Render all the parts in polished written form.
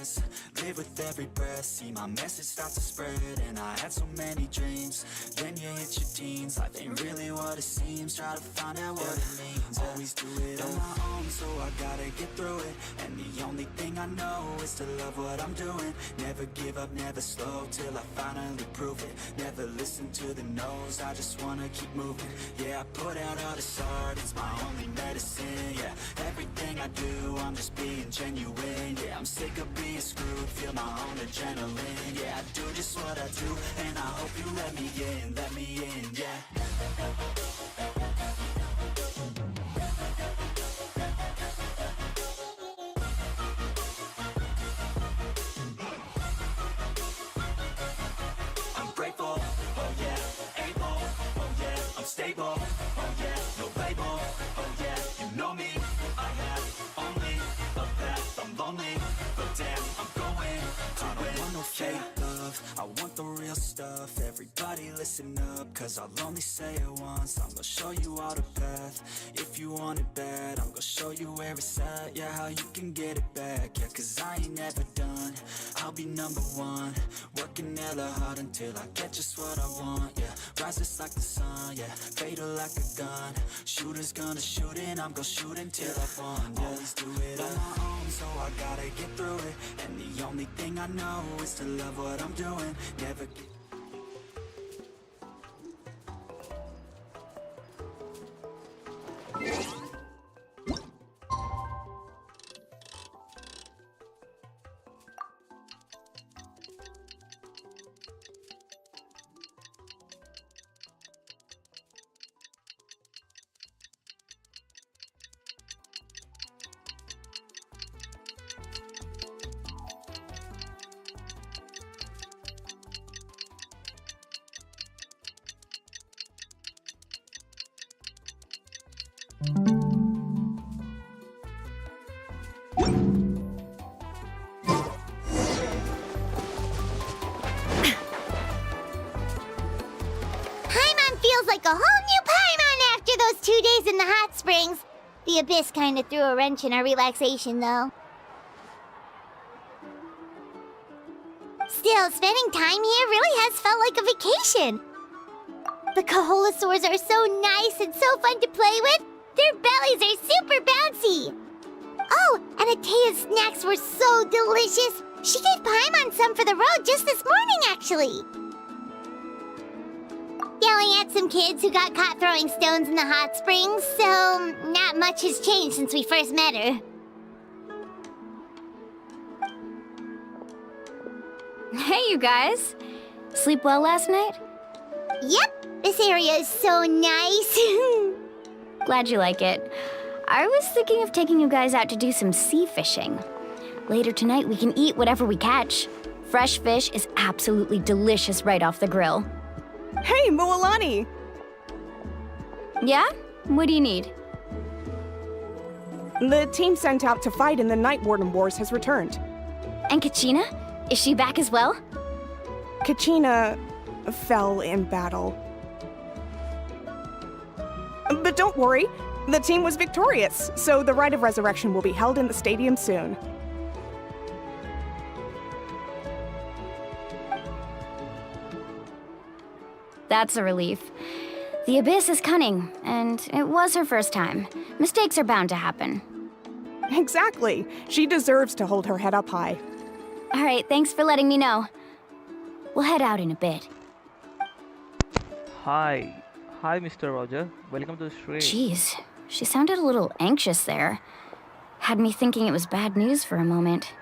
stress. Live with every breath, see my message start to spread. And I had so many dreams, then you hit your teens. Life ain't really what it seems, try to find out what it means. Always do it on my own, so I gotta get through it. And the only thing I know is to love what I'm doing. Never give up, never slow, till I finally prove it. Never listen to the no's, I just wanna keep moving. Yeah, I put out all this art, it's my only medicine. Yeah, everything I do, I'm just being genuine. Yeah, I'm sick of being screwed, feel my own adrenaline. Yeah, I do just what I do, and I hope you let me in, yeah. I'm grateful, oh yeah, able, oh yeah, I'm stable, oh yeah, no label, oh yeah, you know me, I have only a path, I'm lonely, but damn, I'm going to win. I don't want no fake love, I want the real stuff. Everybody listen up, cause I'll only say it once. I'm gonna show you all the path, if you want it bad. I'm gonna show you where it's at, yeah, how you can get it back. Yeah, cause I ain't never done, I'll be number one. Working hella hard until I get just what I want, yeah. Rises like the sun, yeah, fatal like a gun. Shooters gonna shoot and I'm gonna shoot until I won, yeah. Always do it on my own, so I gotta get through it. And the only thing I know is to love what I'm doing. Never get Feels like a whole new Paimon after those 2 days in the hot springs. The Abyss kinda threw a wrench in our relaxation, though. Still, spending time here really has felt like a vacation. The Kaholasaurs are so nice and so fun to play with. Their bellies are super bouncy. Oh, and Atea's snacks were so delicious. She gave Paimon some for the road just this morning, actually. Yelling at some kids who got caught throwing stones in the hot springs, so not much has changed since we first met her. Hey, you guys. Sleep well last night? Yep, this area is so nice. Glad you like it. I was thinking of taking you guys out to do some sea fishing. Later tonight, we can eat whatever we catch. Fresh fish is absolutely delicious right off the grill. Hey, Mualani! Yeah? What do you need? The team sent out to fight in the Night Warden Wars has returned. And Kachina? Is she back as well? Kachina fell in battle. But don't worry, the team was victorious, so the Rite of Resurrection will be held in the stadium soon. That's a relief. The Abyss is cunning, and it was her first time. Mistakes are bound to happen. Exactly. She deserves to hold her head up high. All right, thanks for letting me know. We'll head out in a bit. Hi. Hi, Mr. Roger. Welcome to the stream. Jeez, she sounded a little anxious there. Had me thinking it was bad news for a moment.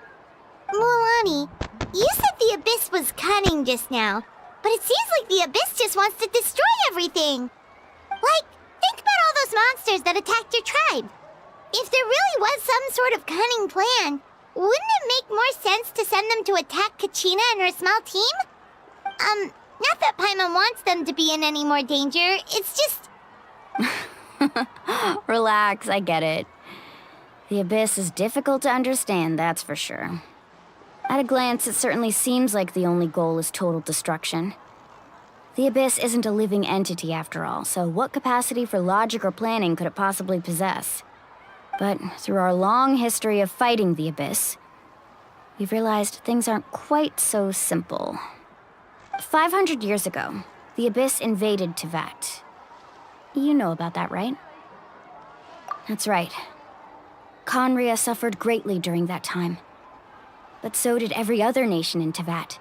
Mualani, you said the Abyss was cunning just now, but it seems like the Abyss just wants to destroy everything. Like, think about all those monsters that attacked your tribe. If there really was some sort of cunning plan, wouldn't it make more sense to send them to attack Kachina and her small team? Not that Paimon wants them to be in any more danger, it's just... Relax, I get it. The Abyss is difficult to understand, that's for sure. At a glance, it certainly seems like the only goal is total destruction. The Abyss isn't a living entity after all, so what capacity for logic or planning could it possibly possess? But through our long history of fighting the Abyss, we've realized things aren't quite so simple. 500 years ago, the Abyss invaded Teyvat. You know about that, right? That's right. Khaenri'ah suffered greatly during that time. But so did every other nation in Teyvat.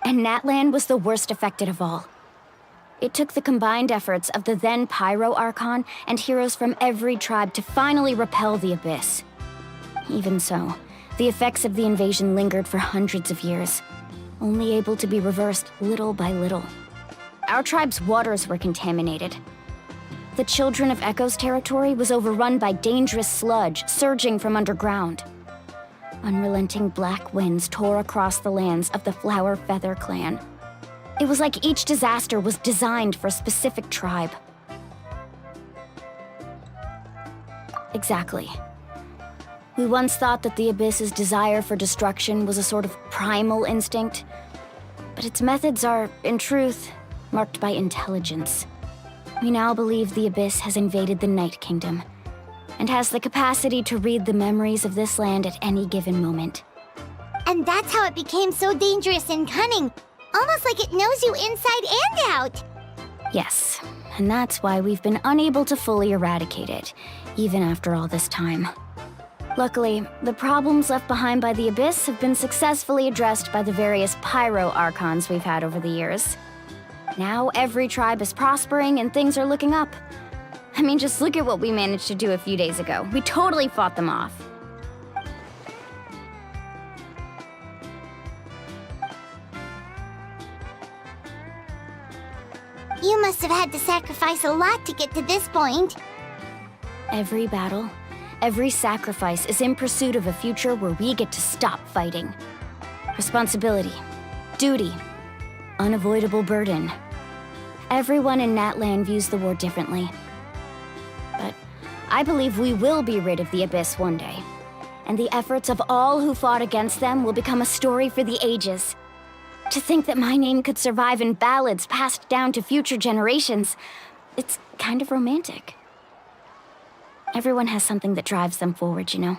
And Natlan was the worst affected of all. It took the combined efforts of the then Pyro Archon and heroes from every tribe to finally repel the Abyss. Even so, the effects of the invasion lingered for hundreds of years, only able to be reversed little by little. Our tribe's waters were contaminated. The Children of Echo's territory was overrun by dangerous sludge surging from underground. Unrelenting black winds tore across the lands of the Flower Feather clan. It was like each disaster was designed for a specific tribe. Exactly. We once thought that the Abyss's desire for destruction was a sort of primal instinct, but its methods are, in truth, marked by intelligence. We now believe the Abyss has invaded the Night Kingdom, and has the capacity to read the memories of this land at any given moment. And that's how it became so dangerous and cunning. Almost like it knows you inside and out. Yes, and that's why we've been unable to fully eradicate it, even after all this time. Luckily, the problems left behind by the Abyss have been successfully addressed by the various Pyro Archons we've had over the years. Now every tribe is prospering and things are looking up. I mean, just look at what we managed to do a few days ago. We totally fought them off. You must have had to sacrifice a lot to get to this point. Every battle, every sacrifice is in pursuit of a future where we get to stop fighting. Responsibility, duty, unavoidable burden. Everyone in Natlan views the war differently. But I believe we will be rid of the Abyss one day. And the efforts of all who fought against them will become a story for the ages. To think that my name could survive in ballads passed down to future generations, it's kind of romantic. Everyone has something that drives them forward, you know?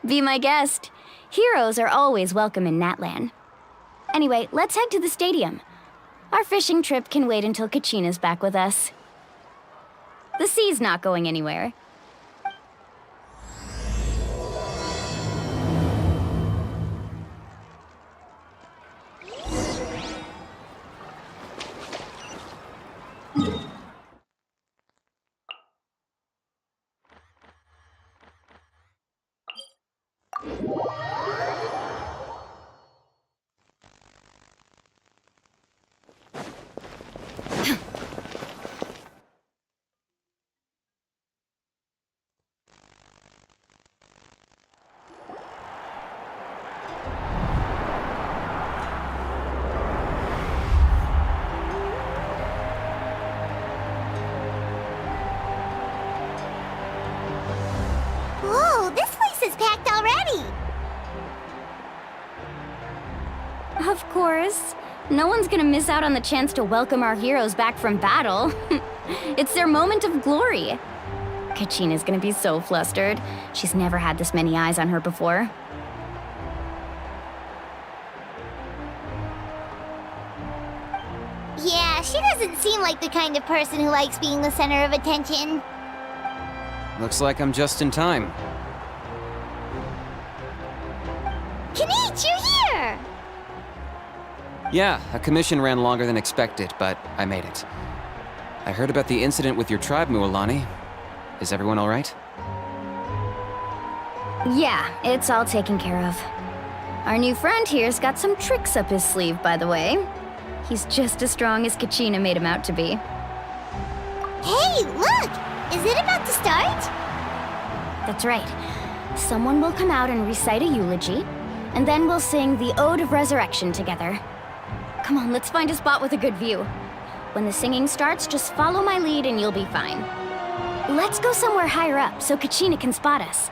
Be my guest. Heroes are always welcome in Natlan. Anyway, let's head to the stadium. Our fishing trip can wait until Kachina's back with us. The sea's not going anywhere. Whoa, this place is packed already. Of course. No one's gonna miss out on the chance to welcome our heroes back from battle. It's their moment of glory. Kachina's gonna be so flustered. She's never had this many eyes on her before. Yeah, she doesn't seem like the kind of person who likes being the center of attention. Looks like I'm just in time. Kanich, you're here! Yeah, a commission ran longer than expected, but I made it. I heard about the incident with your tribe, Mualani. Is everyone all right? Yeah, it's all taken care of. Our new friend here's got some tricks up his sleeve, by the way. He's just as strong as Kachina made him out to be. Hey, look! Is it about to start? That's right. Someone will come out and recite a eulogy, and then we'll sing the Ode of Resurrection together. Come on, let's find a spot with a good view. When the singing starts, just follow my lead and you'll be fine. Let's go somewhere higher up so Kachina can spot us.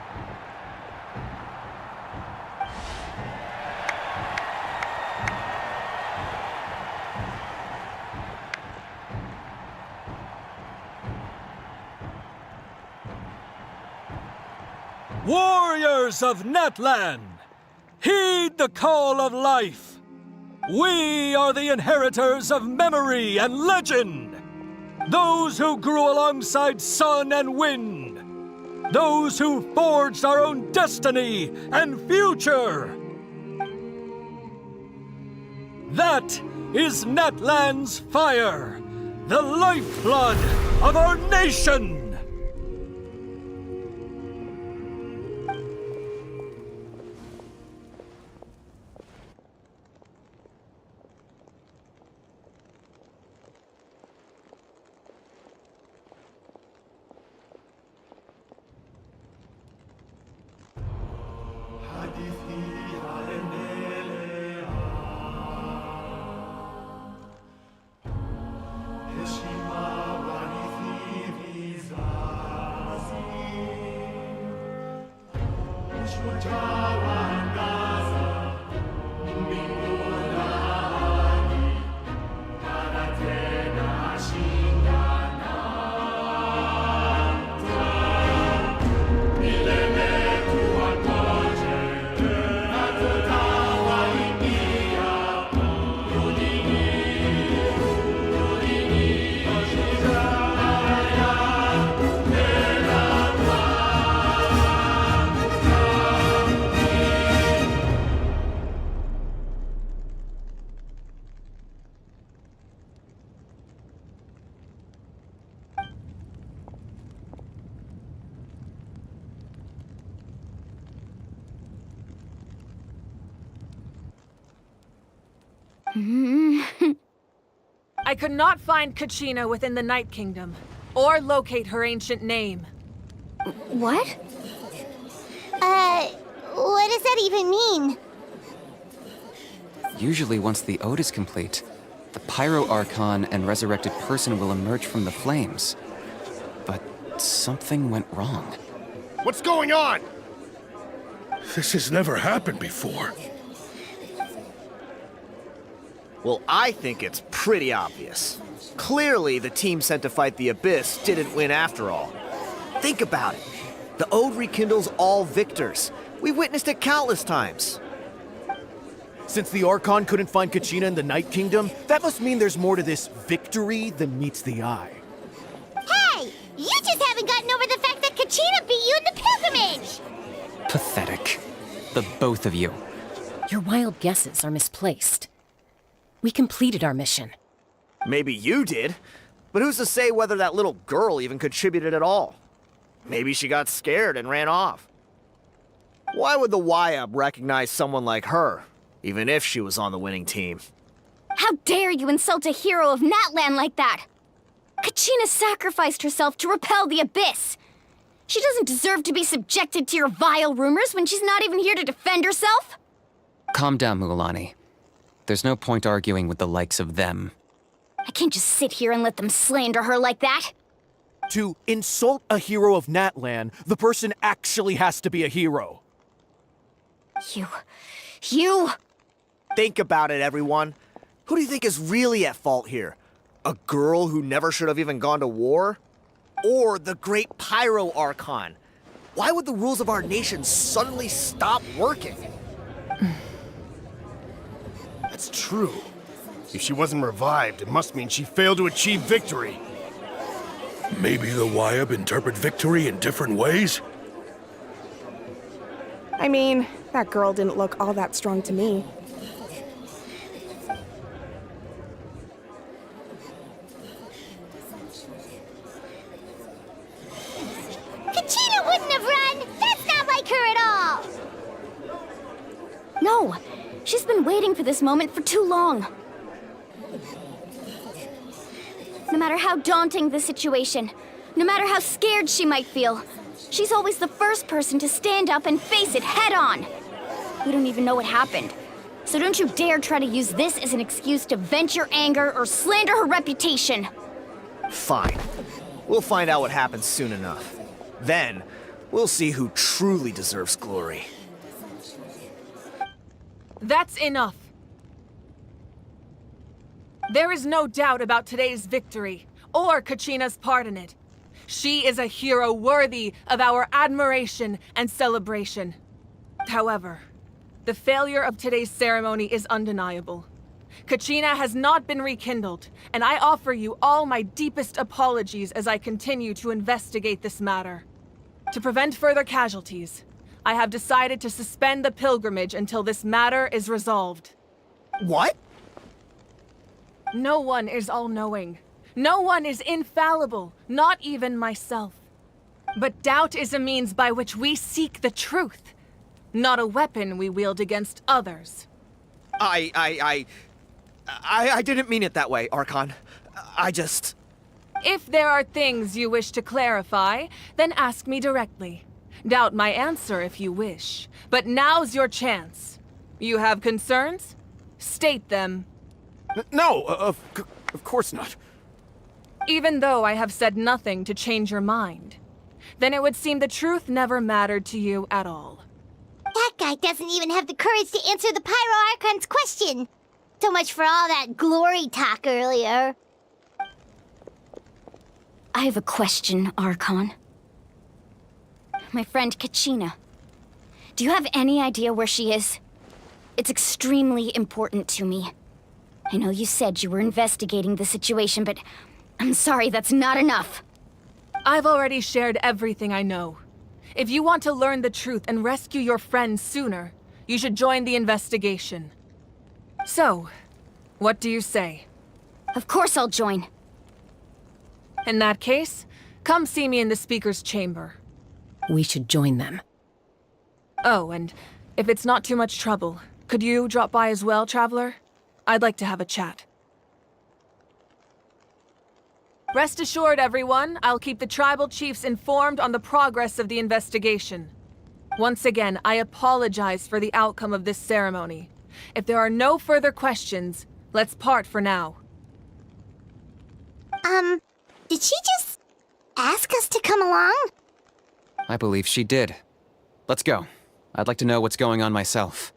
Warriors of Natlan, heed the call of life. We are the inheritors of memory and legend. Those who grew alongside sun and wind. Those who forged our own destiny and future. That is Natlan's fire, the lifeblood of our nation. I could not find Kachina within the Night Kingdom, or locate her ancient name. What? What does that even mean? Usually, once the ode is complete, the Pyro Archon and resurrected person will emerge from the flames. But something went wrong. What's going on? This has never happened before. Well, I think it's pretty obvious. Clearly, the team sent to fight the Abyss didn't win after all. Think about it. The Ode rekindles all victors. We witnessed it countless times. Since the Archon couldn't find Kachina in the Night Kingdom, that must mean there's more to this victory than meets the eye. Hey! You just haven't gotten over the fact that Kachina beat you in the pilgrimage! Pathetic. The both of you. Your wild guesses are misplaced. We completed our mission. Maybe you did, but who's to say whether that little girl even contributed at all? Maybe she got scared and ran off. Why would the Wyab recognize someone like her, even if she was on the winning team? How dare you insult a hero of Natlan like that? Kachina sacrificed herself to repel the Abyss. She doesn't deserve to be subjected to your vile rumors when she's not even here to defend herself. Calm down, Mualani. There's no point arguing with the likes of them. I can't just sit here and let them slander her like that. To insult a hero of Natlan, the person actually has to be a hero. You... Think about it, everyone. Who do you think is really at fault here? A girl who never should have even gone to war? Or the great Pyro Archon? Why would the rules of our nation suddenly stop working? That's true. If she wasn't revived, it must mean she failed to achieve victory. Maybe the Wyab interpret victory in different ways? I mean, that girl didn't look all that strong to me. Kachina wouldn't have run! That's not like her at all! No, she's been waiting for this moment for too long. No matter how daunting the situation, no matter how scared she might feel, she's always the first person to stand up and face it head on. We don't even know what happened, so don't you dare try to use this as an excuse to vent your anger or slander her reputation. Fine. We'll find out what happens soon enough. Then, we'll see who truly deserves glory. That's enough. There is no doubt about today's victory, or Kachina's part in it. She is a hero worthy of our admiration and celebration. However, the failure of today's ceremony is undeniable. Kachina has not been rekindled, and I offer you all my deepest apologies as I continue to investigate this matter. To prevent further casualties, I have decided to suspend the pilgrimage until this matter is resolved. What? No one is all-knowing. No one is infallible, not even myself. But doubt is a means by which we seek the truth, not a weapon we wield against others. I didn't mean it that way, Archon. I just... If there are things you wish to clarify, then ask me directly. Doubt my answer if you wish. But now's your chance. You have concerns? State them. No, of course not. Even though I have said nothing to change your mind, then it would seem the truth never mattered to you at all. That guy doesn't even have the courage to answer the Pyro Archon's question. So much for all that glory talk earlier. I have a question, Archon. My friend Kachina. Do you have any idea where she is? It's extremely important to me. I know you said you were investigating the situation, but I'm sorry, that's not enough. I've already shared everything I know. If you want to learn the truth and rescue your friend sooner, you should join the investigation. So, what do you say? Of course I'll join. In that case, come see me in the speaker's chamber. We should join them. Oh, and if it's not too much trouble, could you drop by as well, Traveler? I'd like to have a chat. Rest assured, everyone, I'll keep the tribal chiefs informed on the progress of the investigation. Once again, I apologize for the outcome of this ceremony. If there are no further questions, let's part for now. Did she just ask us to come along? I believe she did. Let's go. I'd like to know what's going on myself.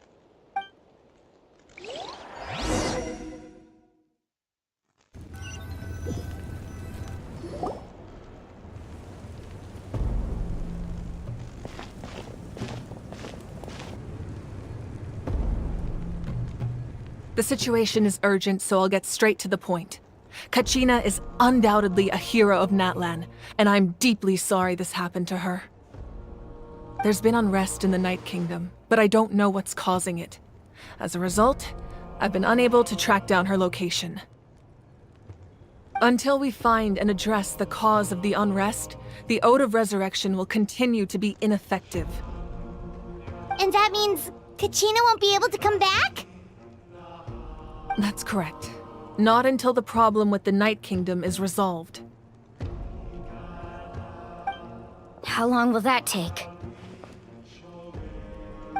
The situation is urgent, so I'll get straight to the point. Kachina is undoubtedly a hero of Natlan, and I'm deeply sorry this happened to her. There's been unrest in the Night Kingdom, but I don't know what's causing it. As a result, I've been unable to track down her location. Until we find and address the cause of the unrest, the Ode of Resurrection will continue to be ineffective. And that means Kachina won't be able to come back? That's correct. Not until the problem with the Night Kingdom is resolved. How long will that take?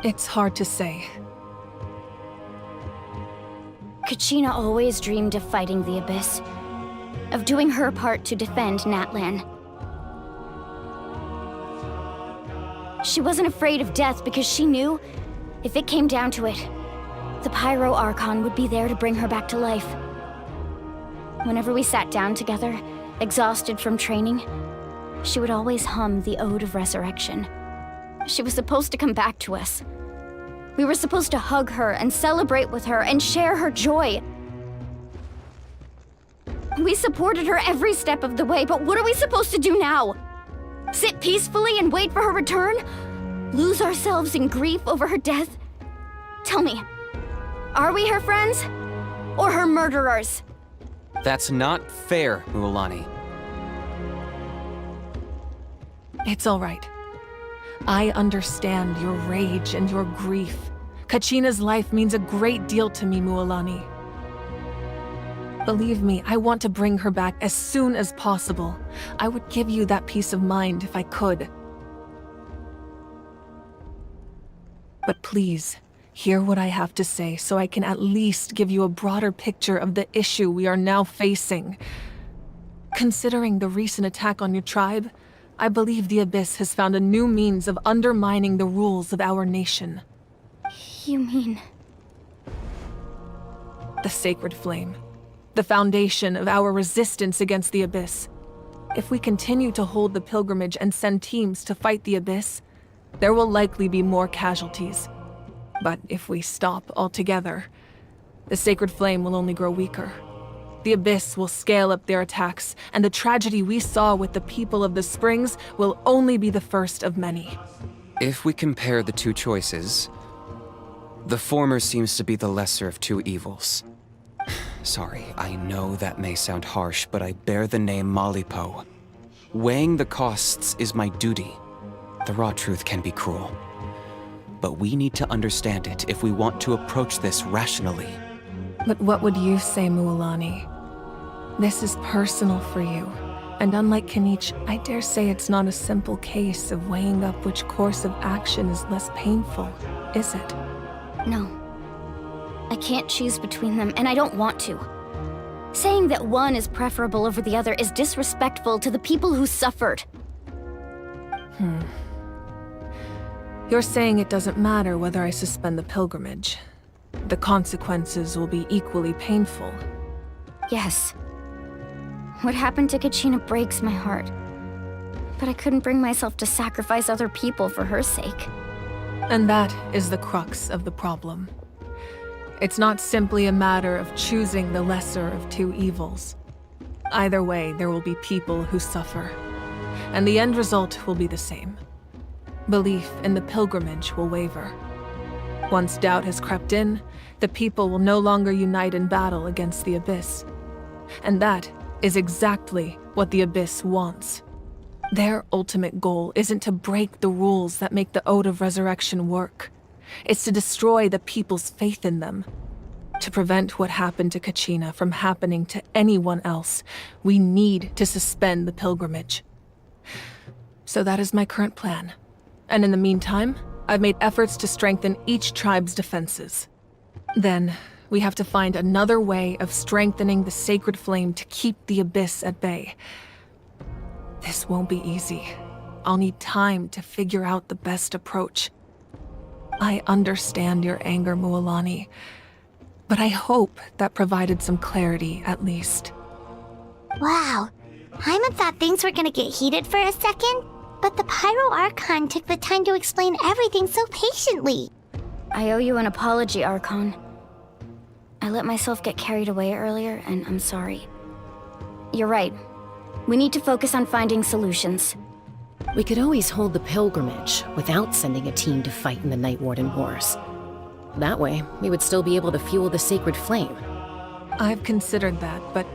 It's hard to say. Kachina always dreamed of fighting the Abyss, of doing her part to defend Natlan. She wasn't afraid of death because she knew, if it came down to it, the Pyro Archon would be there to bring her back to life. Whenever we sat down together, exhausted from training, she would always hum the Ode of Resurrection. She was supposed to come back to us. We were supposed to hug her and celebrate with her and share her joy. We supported her every step of the way, but what are we supposed to do now? Sit peacefully and wait for her return? Lose ourselves in grief over her death? Tell me, are we her friends? Or her murderers? That's not fair, Mualani. It's all right. I understand your rage and your grief. Kachina's life means a great deal to me, Mualani. Believe me, I want to bring her back as soon as possible. I would give you that peace of mind if I could. But please, hear what I have to say so I can at least give you a broader picture of the issue we are now facing. Considering the recent attack on your tribe, I believe the Abyss has found a new means of undermining the rules of our nation. You mean... The Sacred Flame. The foundation of our resistance against the Abyss. if we continue to hold the pilgrimage and send teams to fight the Abyss, there will likely be more casualties. But if we stop altogether, the Sacred Flame will only grow weaker. The Abyss will scale up their attacks, and the tragedy we saw with the people of the Springs will only be the first of many. If we compare the two choices, the former seems to be the lesser of two evils. Sorry, I know that may sound harsh, but I bear the name Malipo. Weighing the costs is my duty. The raw truth can be cruel. But we need to understand it if we want to approach this rationally. But what would you say, Mualani? This is personal for you. And unlike Kanich, I dare say it's not a simple case of weighing up which course of action is less painful, is it? No. I can't choose between them, and I don't want to. Saying that one is preferable over the other is disrespectful to the people who suffered. You're saying it doesn't matter whether I suspend the pilgrimage. The consequences will be equally painful. Yes. What happened to Kachina breaks my heart. But I couldn't bring myself to sacrifice other people for her sake. And that is the crux of the problem. It's not simply a matter of choosing the lesser of two evils. Either way, there will be people who suffer. And the end result will be the same. Belief in the pilgrimage will waver. Once doubt has crept in, the people will no longer unite in battle against the Abyss. And that is exactly what the Abyss wants. Their ultimate goal isn't to break the rules that make the Ode of Resurrection work. It's to destroy the people's faith in them. To prevent what happened to Kachina from happening to anyone else, we need to suspend the pilgrimage. So that is my current plan. And in the meantime, I've made efforts to strengthen each tribe's defenses. Then, we have to find another way of strengthening the Sacred Flame to keep the Abyss at bay. This won't be easy. I'll need time to figure out the best approach. I understand your anger, Mualani, but I hope that provided some clarity at least. Wow. Hyman thought things were gonna get heated for a second, but the Pyro Archon took the time to explain everything so patiently. I owe you an apology, Archon. I let myself get carried away earlier, and I'm sorry. You're right. We need to focus on finding solutions. We could always hold the pilgrimage without sending a team to fight in the Night Warden Wars. That way, we would still be able to fuel the Sacred Flame. I've considered that, but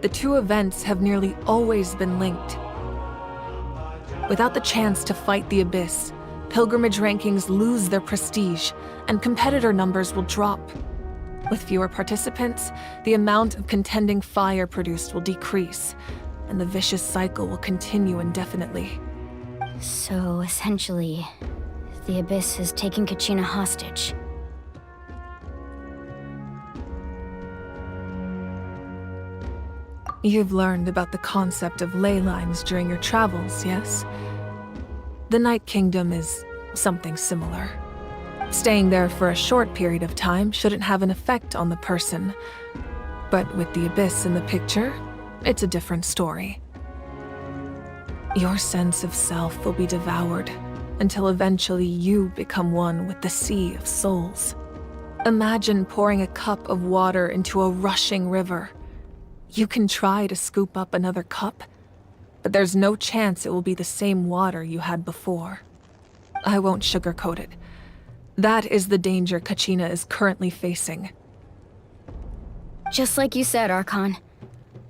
the two events have nearly always been linked. Without the chance to fight the Abyss, pilgrimage rankings lose their prestige, and competitor numbers will drop. With fewer participants, the amount of contending fire produced will decrease, and the vicious cycle will continue indefinitely. So, essentially, the Abyss is taking Kachina hostage. You've learned about the concept of ley lines during your travels, yes? The Night Kingdom is something similar. Staying there for a short period of time shouldn't have an effect on the person. But with the Abyss in the picture, it's a different story. Your sense of self will be devoured until eventually you become one with the Sea of Souls. Imagine pouring a cup of water into a rushing river. You can try to scoop up another cup, but there's no chance it will be the same water you had before. I won't sugarcoat it. That is the danger Kachina is currently facing. Just like you said, Archon.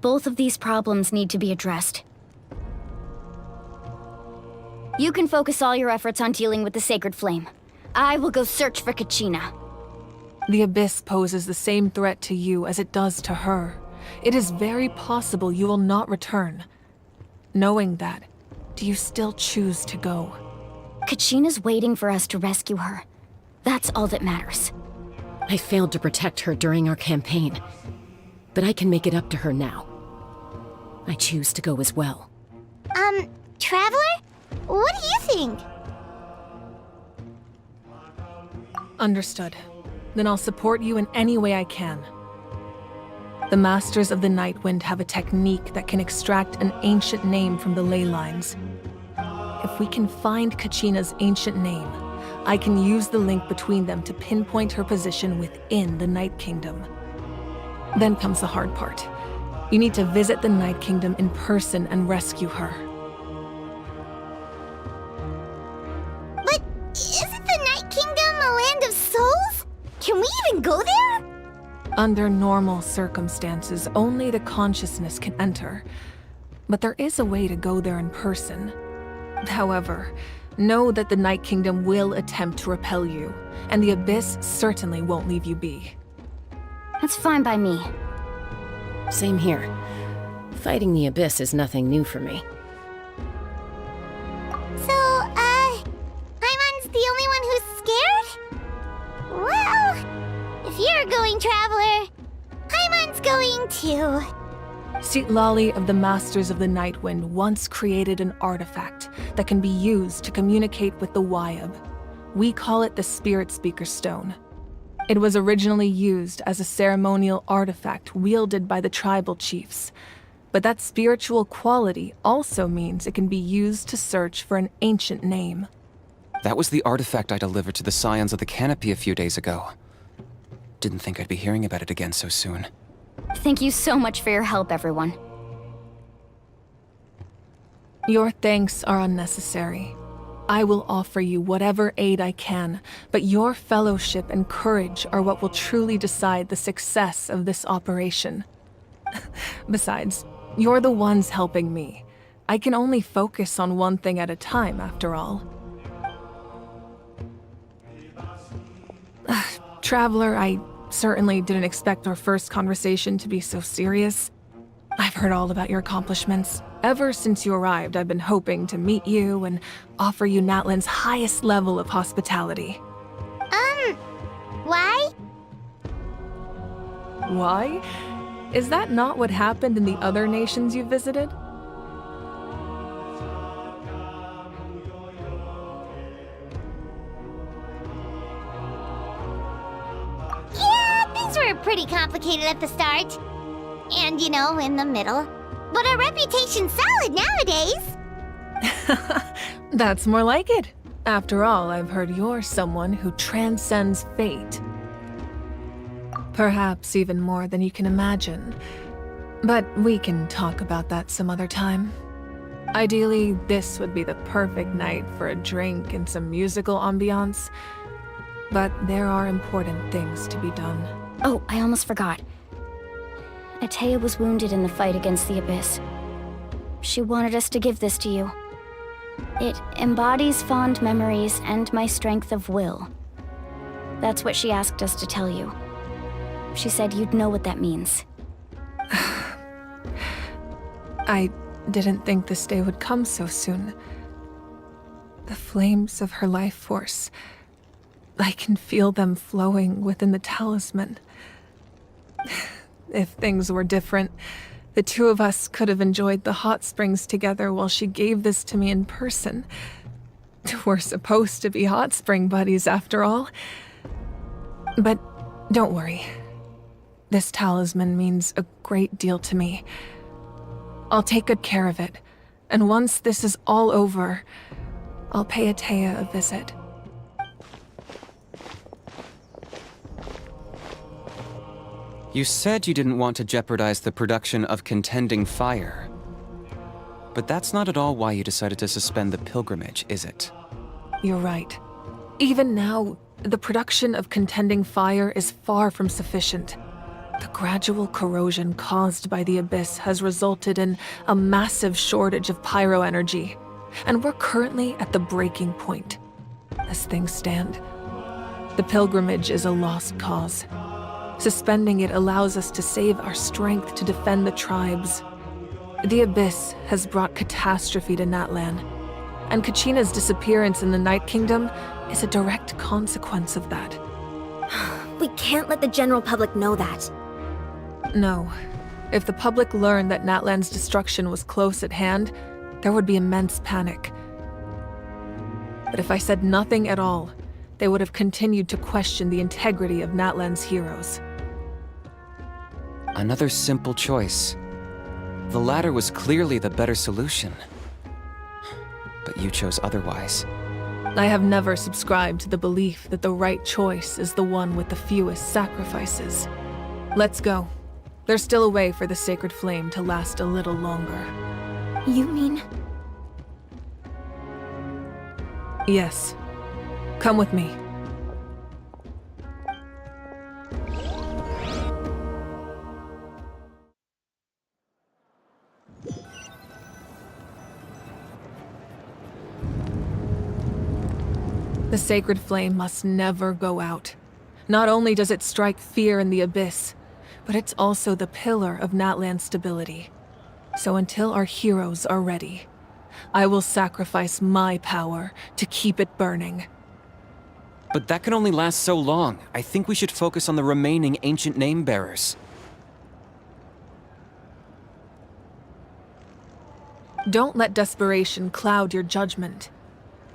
Both of these problems need to be addressed. You can focus all your efforts on dealing with the Sacred Flame. I will go search for Kachina. The Abyss poses the same threat to you as it does to her. It is very possible you will not return. Knowing that, do you still choose to go? Kachina's waiting for us to rescue her. That's all that matters. I failed to protect her during our campaign, but I can make it up to her now. I choose to go as well. Traveler? What do you think? Understood. Then I'll support you in any way I can. The Masters of the Nightwind have a technique that can extract an ancient name from the ley lines. If we can find Kachina's ancient name, I can use the link between them to pinpoint her position within the Night Kingdom. Then comes the hard part. You need to visit the Night Kingdom in person and rescue her. But isn't the Night Kingdom a land of souls? Can we even go there? Under normal circumstances, only the consciousness can enter. But there is a way to go there in person. However, know that the Night Kingdom will attempt to repel you, and the Abyss certainly won't leave you be. That's fine by me. Same here. Fighting the Abyss is nothing new for me. So, Paimon's the only one who's scared? Well, if you're going, Traveler, Paimon's going too. Citlali of the Masters of the Nightwind once created an artifact that can be used to communicate with the Wayab. We call it the Spirit Speaker Stone. It was originally used as a ceremonial artifact wielded by the tribal chiefs, but that spiritual quality also means it can be used to search for an ancient name. That was the artifact I delivered to the Scions of the Canopy a few days ago. Didn't think I'd be hearing about it again so soon. Thank you so much for your help, everyone. Your thanks are unnecessary. I will offer you whatever aid I can, but your fellowship and courage are what will truly decide the success of this operation. Besides, you're the ones helping me. I can only focus on one thing at a time, after all. Traveler, I certainly didn't expect our first conversation to be so serious. I've heard all about your accomplishments. Ever since you arrived, I've been hoping to meet you and offer you Natlan's highest level of hospitality. Why? Why? Is that not what happened in the other nations you visited? Yeah, things were pretty complicated at the start. And, in the middle. But our reputation's solid nowadays. That's more like it. After all, I've heard you're someone who transcends fate. Perhaps even more than you can imagine. But we can talk about that some other time. Ideally, this would be the perfect night for a drink and some musical ambiance. But there are important things to be done. Oh, I almost forgot. Atea was wounded in the fight against the Abyss. She wanted us to give this to you. It embodies fond memories and my strength of will. That's what she asked us to tell you. She said you'd know what that means. I didn't think this day would come so soon. The flames of her life force. I can feel them flowing within the talisman. If things were different, the two of us could have enjoyed the hot springs together while she gave this to me in person. We're supposed to be hot spring buddies after all. But don't worry. This talisman means a great deal to me. I'll take good care of it, and once this is all over, I'll pay Atea a visit. You said you didn't want to jeopardize the production of Contending Fire. But that's not at all why you decided to suspend the pilgrimage, is it? You're right. Even now, the production of Contending Fire is far from sufficient. The gradual corrosion caused by the Abyss has resulted in a massive shortage of pyro energy, and we're currently at the breaking point. As things stand, the pilgrimage is a lost cause. Suspending it allows us to save our strength to defend the tribes. The Abyss has brought catastrophe to Natlan, and Kachina's disappearance in the Night Kingdom is a direct consequence of that. We can't let the general public know that. No. If the public learned that Natlan's destruction was close at hand, there would be immense panic. But if I said nothing at all, they would have continued to question the integrity of Natlan's heroes. Another simple choice. The latter was clearly the better solution. But you chose otherwise. I have never subscribed to the belief that the right choice is the one with the fewest sacrifices. Let's go. There's still a way for the sacred flame to last a little longer. You mean? Yes. Come with me. The sacred flame must never go out. Not only does it strike fear in the abyss, but it's also the pillar of Natlan's stability. So until our heroes are ready, I will sacrifice my power to keep it burning. But that can only last so long. I think we should focus on the remaining ancient name bearers. Don't let desperation cloud your judgment.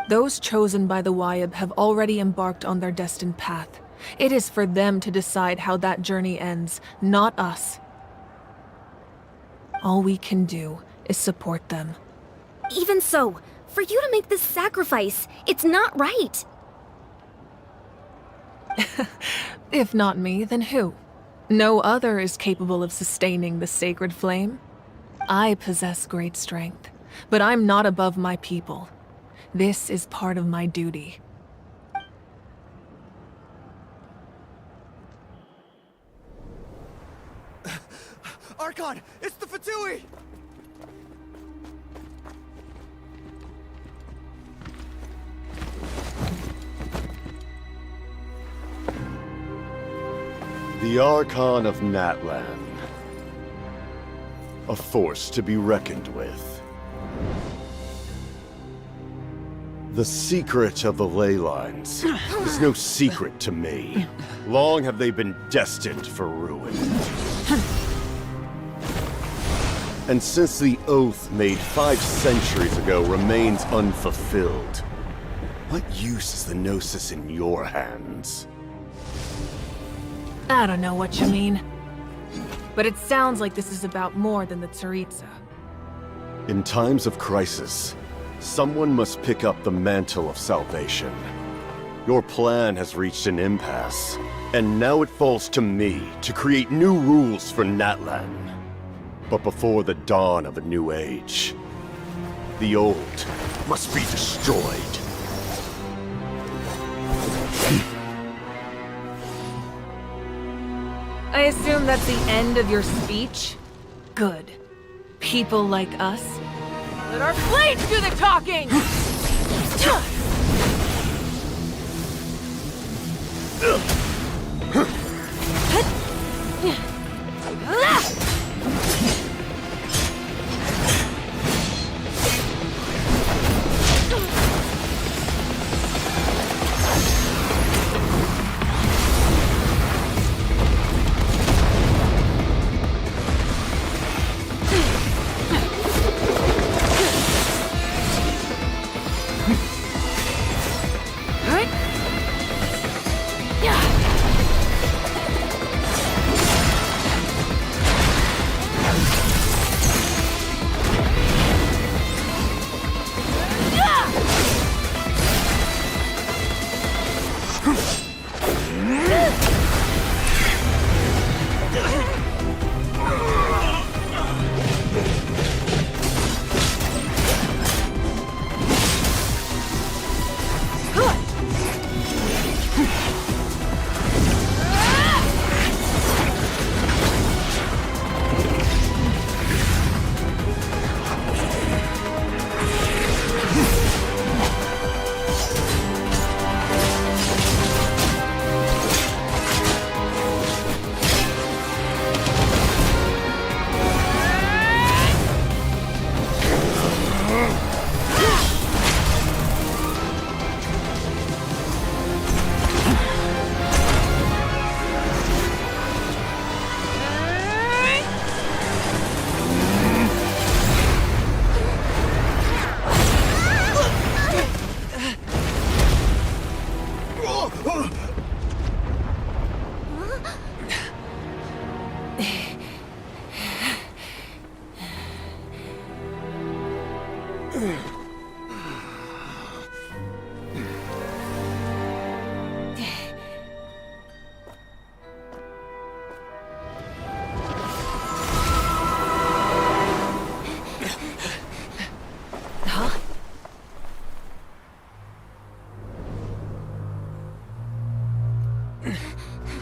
Those chosen by the Wayab have already embarked on their destined path. It is for them to decide how that journey ends, not us. All we can do is support them. Even so, for you to make this sacrifice, it's not right. If not me, then who? No other is capable of sustaining the sacred flame. I possess great strength, but I'm not above my people. This is part of my duty. Archon, it's the Fatui! The Archon of Natlan. A force to be reckoned with. The secret of the ley lines is no secret to me. Long have they been destined for ruin. And since the oath made 5 centuries ago remains unfulfilled, what use is the Gnosis in your hands? I don't know what you mean. But it sounds like this is about more than the Tsaritsa. In times of crisis, someone must pick up the mantle of salvation. Your plan has reached an impasse, and now it falls to me to create new rules for Natlan. But before the dawn of a new age, the old must be destroyed. I assume that's the end of your speech? Good. People like us. Let our blades do the talking!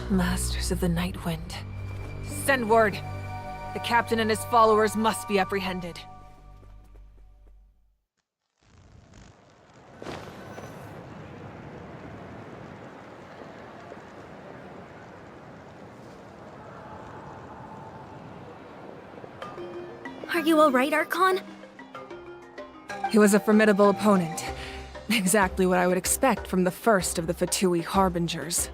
Masters of the Night Wind. Send word. The captain and his followers must be apprehended. Are you alright, Archon? He was a formidable opponent. Exactly what I would expect from the first of the Fatui Harbingers.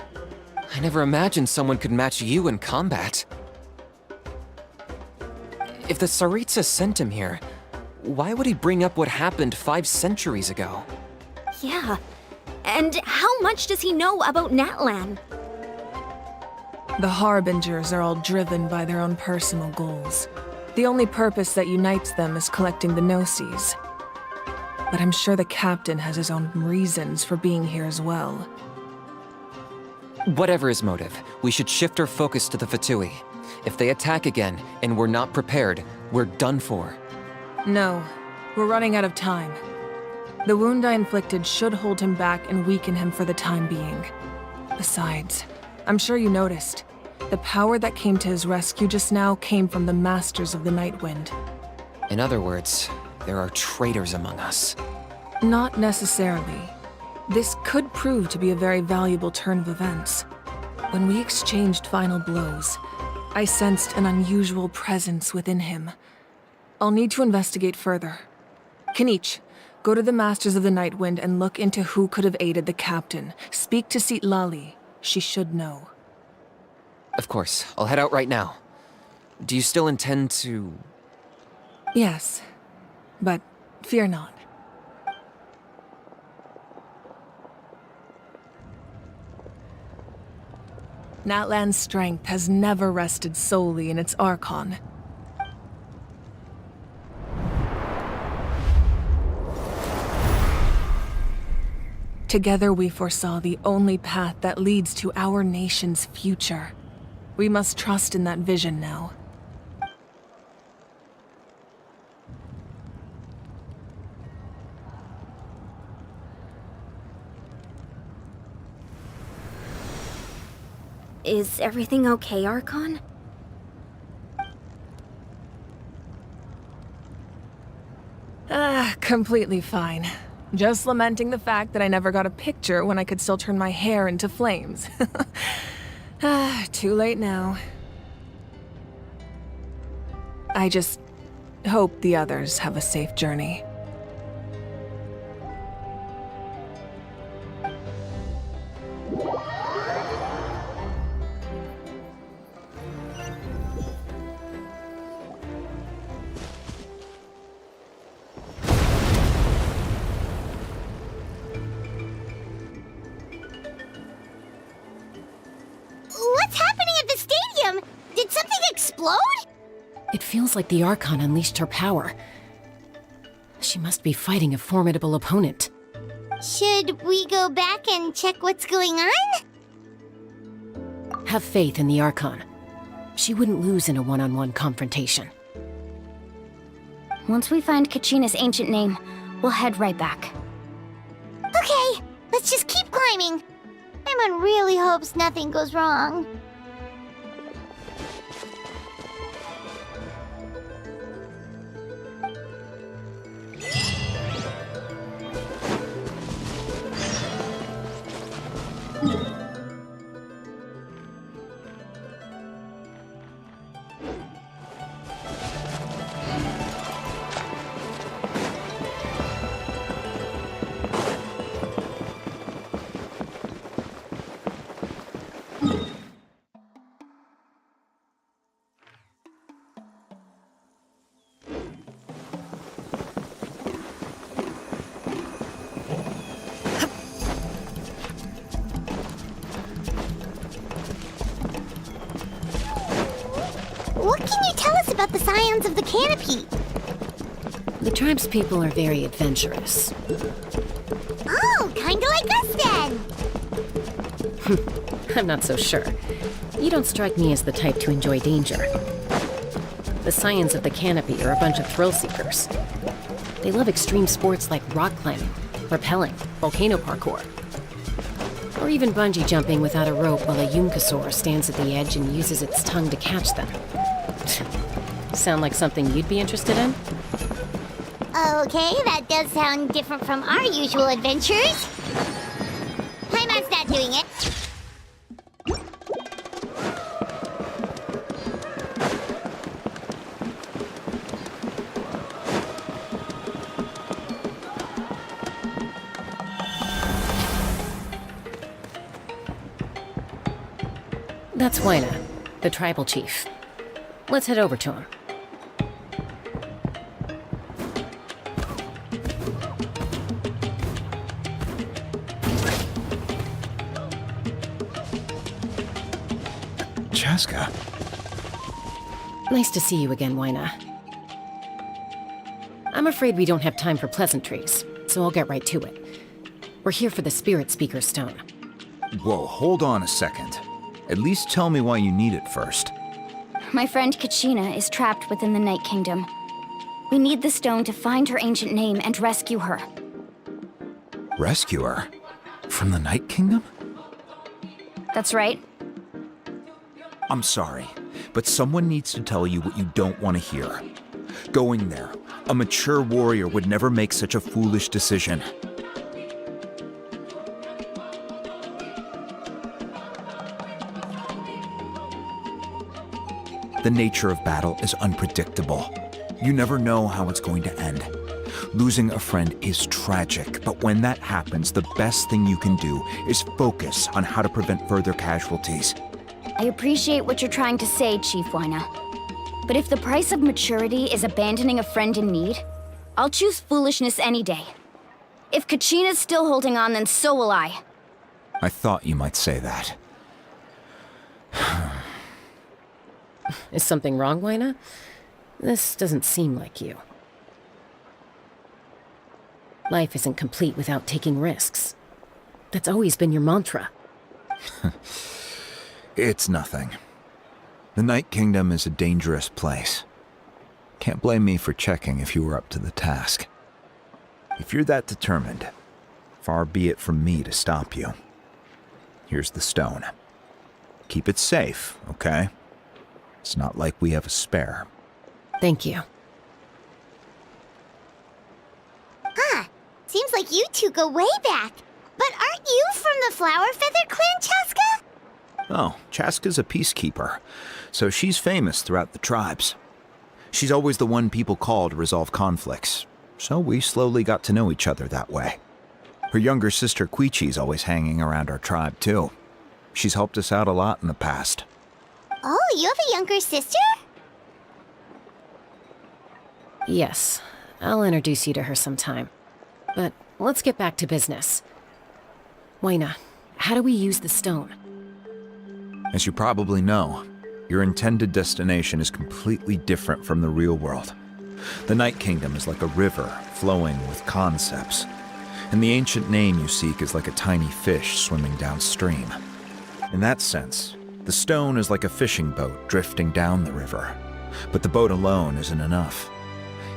I never imagined someone could match you in combat. If the Tsaritsa sent him here, why would he bring up what happened 5 centuries ago? Yeah. And how much does he know about Natlan? The Harbingers are all driven by their own personal goals. The only purpose that unites them is collecting the Gnosis. But I'm sure the captain has his own reasons for being here as well. Whatever his motive, we should shift our focus to the Fatui. If they attack again, and we're not prepared, we're done for. No, we're running out of time. The wound I inflicted should hold him back and weaken him for the time being. Besides, I'm sure you noticed, the power that came to his rescue just now came from the Masters of the Night Wind. In other words, there are traitors among us. Not necessarily. This could prove to be a very valuable turn of events. When we exchanged final blows, I sensed an unusual presence within him. I'll need to investigate further. Kinich, go to the Masters of the Night Wind and look into who could have aided the captain. Speak to Citlali. She should know. Of course, I'll head out right now. Do you still intend to... Yes, but fear not. Natlan's strength has never rested solely in its Archon. Together we foresaw the only path that leads to our nation's future. We must trust in that vision now. Is everything okay, Archon? Completely fine. Just lamenting the fact that I never got a picture when I could still turn my hair into flames. Too late now. I just hope the others have a safe journey. What's happening at the stadium? Did something explode? It feels like the Archon unleashed her power. She must be fighting a formidable opponent. Should we go back and check what's going on? Have faith in the Archon. She wouldn't lose in a one-on-one confrontation. Once we find Kachina's ancient name, we'll head right back. Okay, let's just keep climbing. Paimon really hopes nothing goes wrong. What can you tell us about the Scions of the Canopy? The tribespeople are very adventurous. Oh, kinda like us then. I'm not so sure. You don't strike me as the type to enjoy danger. The Scions of the Canopy are a bunch of thrill seekers. They love extreme sports like rock climbing, rappelling, volcano parkour, or even bungee jumping without a rope while a Yunkasaur stands at the edge and uses its tongue to catch them. Sound like something you'd be interested in? Okay, that does sound different from our usual adventures. Paimon's not doing it. That's Waina, the tribal chief. Let's head over to him. Chaska. Nice to see you again, Waina. I'm afraid we don't have time for pleasantries, so I'll get right to it. We're here for the Spirit Speaker Stone. Whoa, hold on a second. At least tell me why you need it first. My friend Kachina is trapped within the Night Kingdom. We need the stone to find her ancient name and rescue her. Rescue her? From the Night Kingdom? That's right. I'm sorry, but someone needs to tell you what you don't want to hear. Going there, a mature warrior would never make such a foolish decision. The nature of battle is unpredictable. You never know how it's going to end. Losing a friend is tragic, but when that happens, the best thing you can do is focus on how to prevent further casualties. I appreciate what you're trying to say, Chief Waina. But if the price of maturity is abandoning a friend in need, I'll choose foolishness any day. If Kachina's still holding on, then so will I. I thought you might say that. Is something wrong, Waina? This doesn't seem like you. Life isn't complete without taking risks. That's always been your mantra. It's nothing. The Night Kingdom is a dangerous place. Can't blame me for checking if you were up to the task. If you're that determined, far be it from me to stop you. Here's the stone. Keep it safe, okay? It's not like we have a spare. Thank you. Huh. Seems like you two go way back. But aren't you from the Flower Feather Clan, Chaska? Oh, Chaska's a peacekeeper, so she's famous throughout the tribes. She's always the one people call to resolve conflicts, so we slowly got to know each other that way. Her younger sister Quichi's always hanging around our tribe, too. She's helped us out a lot in the past. Oh, you have a younger sister? Yes, I'll introduce you to her sometime. But let's get back to business. Waina, how do we use the stone? As you probably know, your intended destination is completely different from the real world. The Night Kingdom is like a river flowing with concepts, and the ancient name you seek is like a tiny fish swimming downstream. In that sense, the stone is like a fishing boat drifting down the river, but the boat alone isn't enough.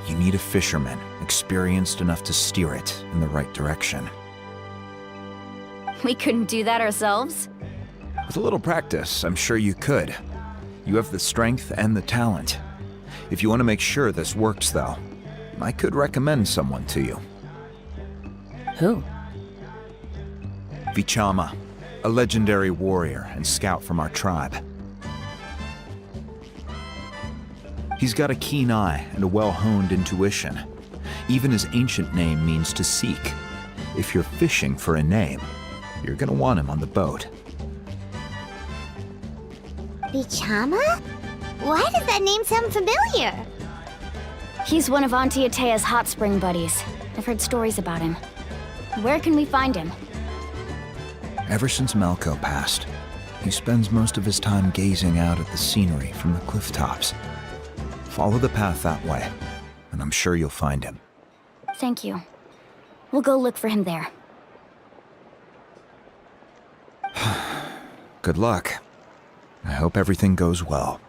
You need a fisherman experienced enough to steer it in the right direction. We couldn't do that ourselves? With a little practice, I'm sure you could. You have the strength and the talent. If you want to make sure this works, though, I could recommend someone to you. Who? Vichama, a legendary warrior and scout from our tribe. He's got a keen eye and a well-honed intuition. Even his ancient name means to seek. If you're fishing for a name, you're gonna want him on the boat. Vichama? Why does that name sound familiar? He's one of Auntie Atea's hot spring buddies. I've heard stories about him. Where can we find him? Ever since Malko passed, he spends most of his time gazing out at the scenery from the cliff tops. Follow the path that way. and I'm sure you'll find him. Thank you. We'll go look for him there. Good luck. I hope everything goes well.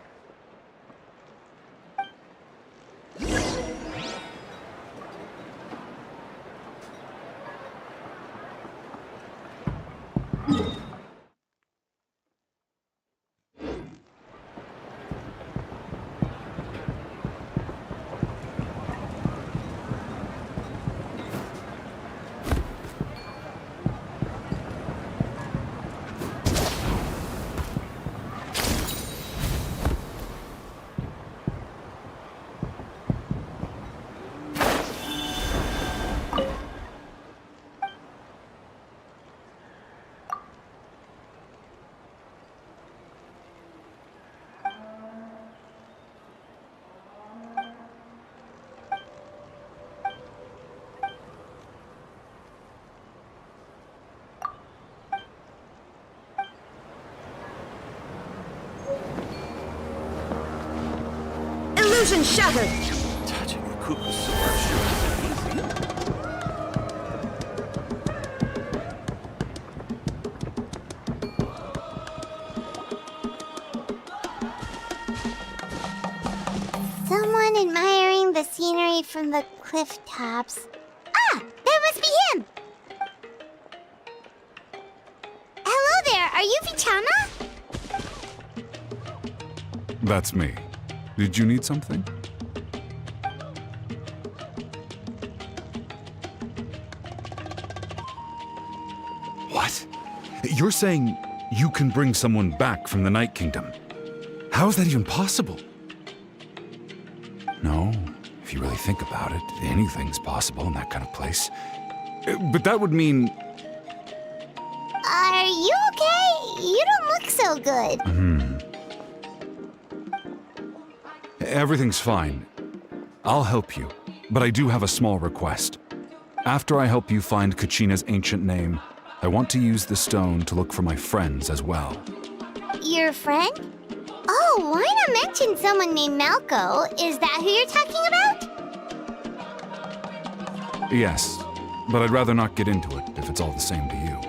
Illusion shattered! Touching the cuckoo sword sure isn't easy. Someone admiring the scenery from the cliff tops. Ah! That must be him! Hello there, are you Vichama? That's me. Did you need something? What? You're saying you can bring someone back from the Night Kingdom? How is that even possible? No, if you really think about it, anything's possible in that kind of place. But that would mean... Are you okay? You don't look so good. Everything's fine. I'll help you, but I do have a small request. After I help you find Kachina's ancient name, I want to use the stone to look for my friends as well. Your friend? Oh, why not mention someone named Malco? Is that who you're talking about? Yes, but I'd rather not get into it if it's all the same to you.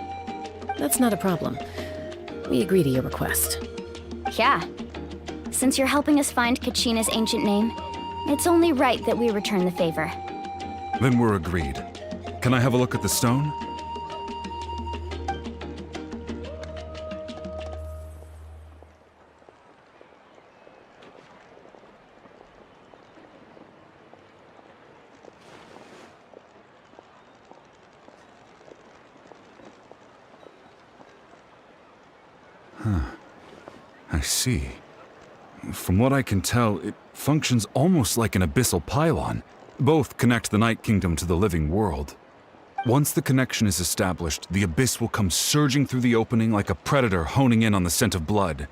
That's not a problem. We agree to your request. Yeah. Since you're helping us find Kachina's ancient name, it's only right that we return the favor. Then we're agreed. Can I have a look at the stone? I see. From what I can tell, it functions almost like an abyssal pylon. Both connect the Night Kingdom to the living world. Once the connection is established, the abyss will come surging through the opening like a predator honing in on the scent of blood.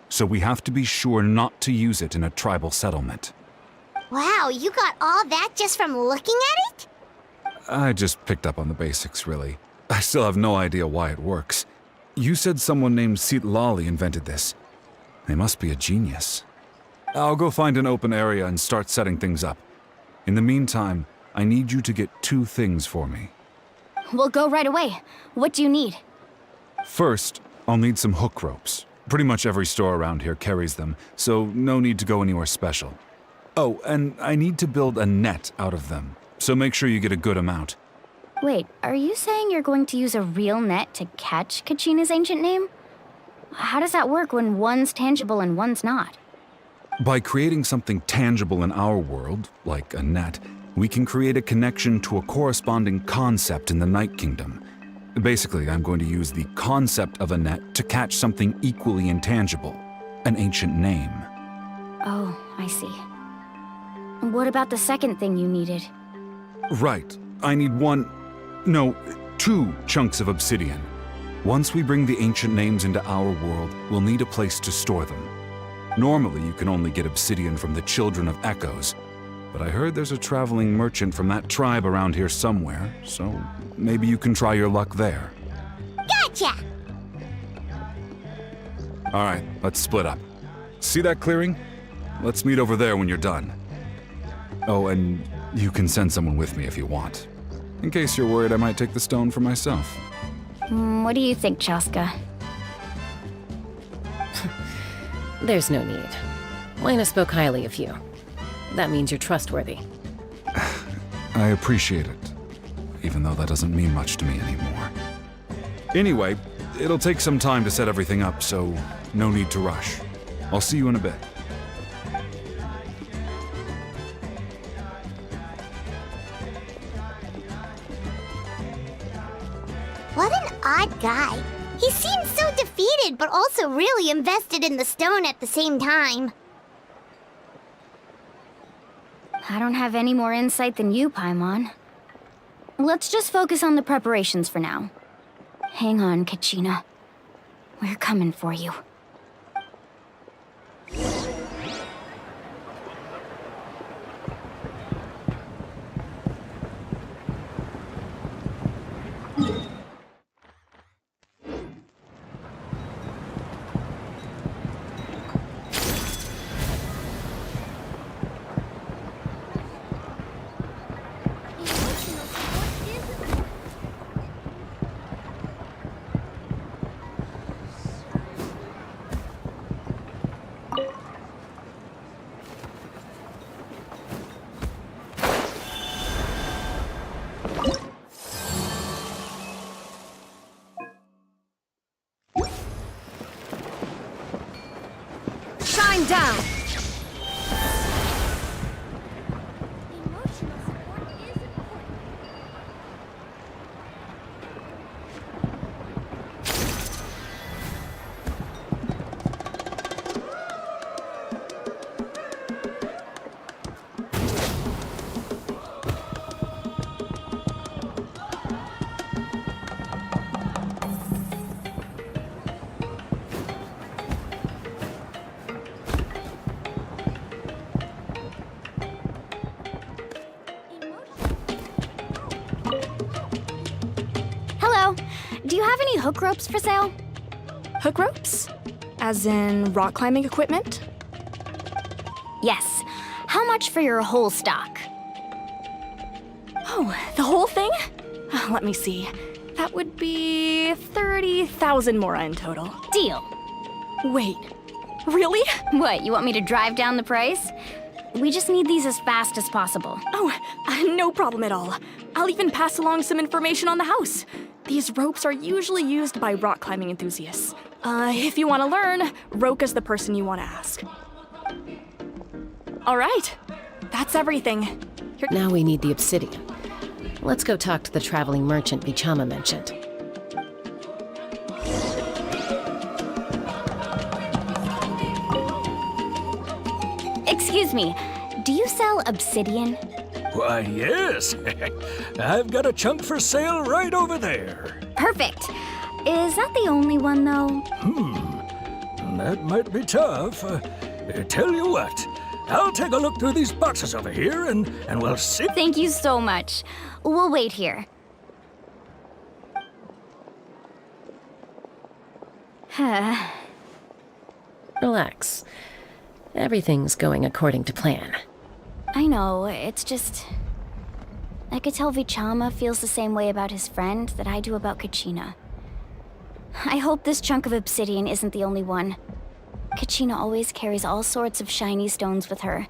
So we have to be sure not to use it in a tribal settlement. Wow, you got all that just from looking at it? I just picked up on the basics, really. I still have no idea why it works. You said someone named Citlali invented this. They must be a genius. I'll go find an open area and start setting things up. In the meantime, I need you to get 2 things for me. We'll go right away. What do you need? First, I'll need some hook ropes. Pretty much every store around here carries them, so no need to go anywhere special. Oh, and I need to build a net out of them, so make sure you get a good amount. Wait, are you saying you're going to use a real net to catch Kachina's ancient name? How does that work when one's tangible and one's not? By creating something tangible in our world, like a net, we can create a connection to a corresponding concept in the Night Kingdom. Basically, I'm going to use the concept of a net to catch something equally intangible, an ancient name. Oh, I see. What about the second thing you needed? Right. I need 2 chunks of obsidian. Once we bring the ancient names into our world, we'll need a place to store them. Normally, you can only get obsidian from the Children of Echoes, but I heard there's a traveling merchant from that tribe around here somewhere, so maybe you can try your luck there. Gotcha! All right, let's split up. See that clearing? Let's meet over there when you're done. Oh, and you can send someone with me if you want. In case you're worried I might take the stone for myself. What do you think, Chaska? There's no need. Lena spoke highly of you. That means you're trustworthy. I appreciate it, even though that doesn't mean much to me anymore. Anyway, it'll take some time to set everything up, so no need to rush. I'll see you in a bit. What an odd guy. He seems so defeated, but also really invested in the stone at the same time. I don't have any more insight than you, Paimon. Let's just focus on the preparations for now. Hang on, Kachina. We're coming for you. Shine down! Hello. Do you have any hook ropes for sale? Hook ropes? As in rock climbing equipment? Yes. How much for your whole stock? Oh, the whole thing? Let me see. That would be 30,000 mora in total. Deal. Wait, really? What, you want me to drive down the price? We just need these as fast as possible. Oh, no problem at all. I'll even pass along some information on the house. These ropes are usually used by rock climbing enthusiasts. If you want to learn, Roka's the person you want to ask. All right, that's everything. Now we need the obsidian. Let's go talk to the traveling merchant Vichama mentioned. Excuse me, do you sell obsidian? Why, yes. I've got a chunk for sale right over there. Perfect. Is that the only one, though? That might be tough. Tell you what, I'll take a look through these boxes over here and we'll see. Thank you so much. We'll wait here. Relax. Everything's going according to plan. I know, it's just... I could tell Vichama feels the same way about his friend that I do about Kachina. I hope this chunk of obsidian isn't the only one. Kachina always carries all sorts of shiny stones with her.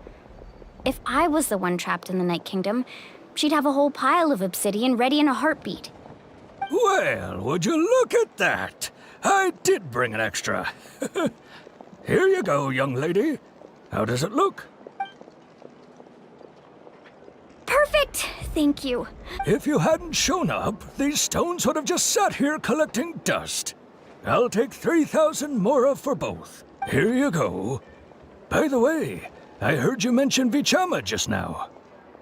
If I was the one trapped in the Night Kingdom, she'd have a whole pile of obsidian ready in a heartbeat. Well, would you look at that? I did bring an extra. Here you go, young lady. How does it look? Perfect! Thank you. If you hadn't shown up, these stones would have just sat here collecting dust. I'll take 3,000 mora for both. Here you go. By the way, I heard you mention Vichama just now.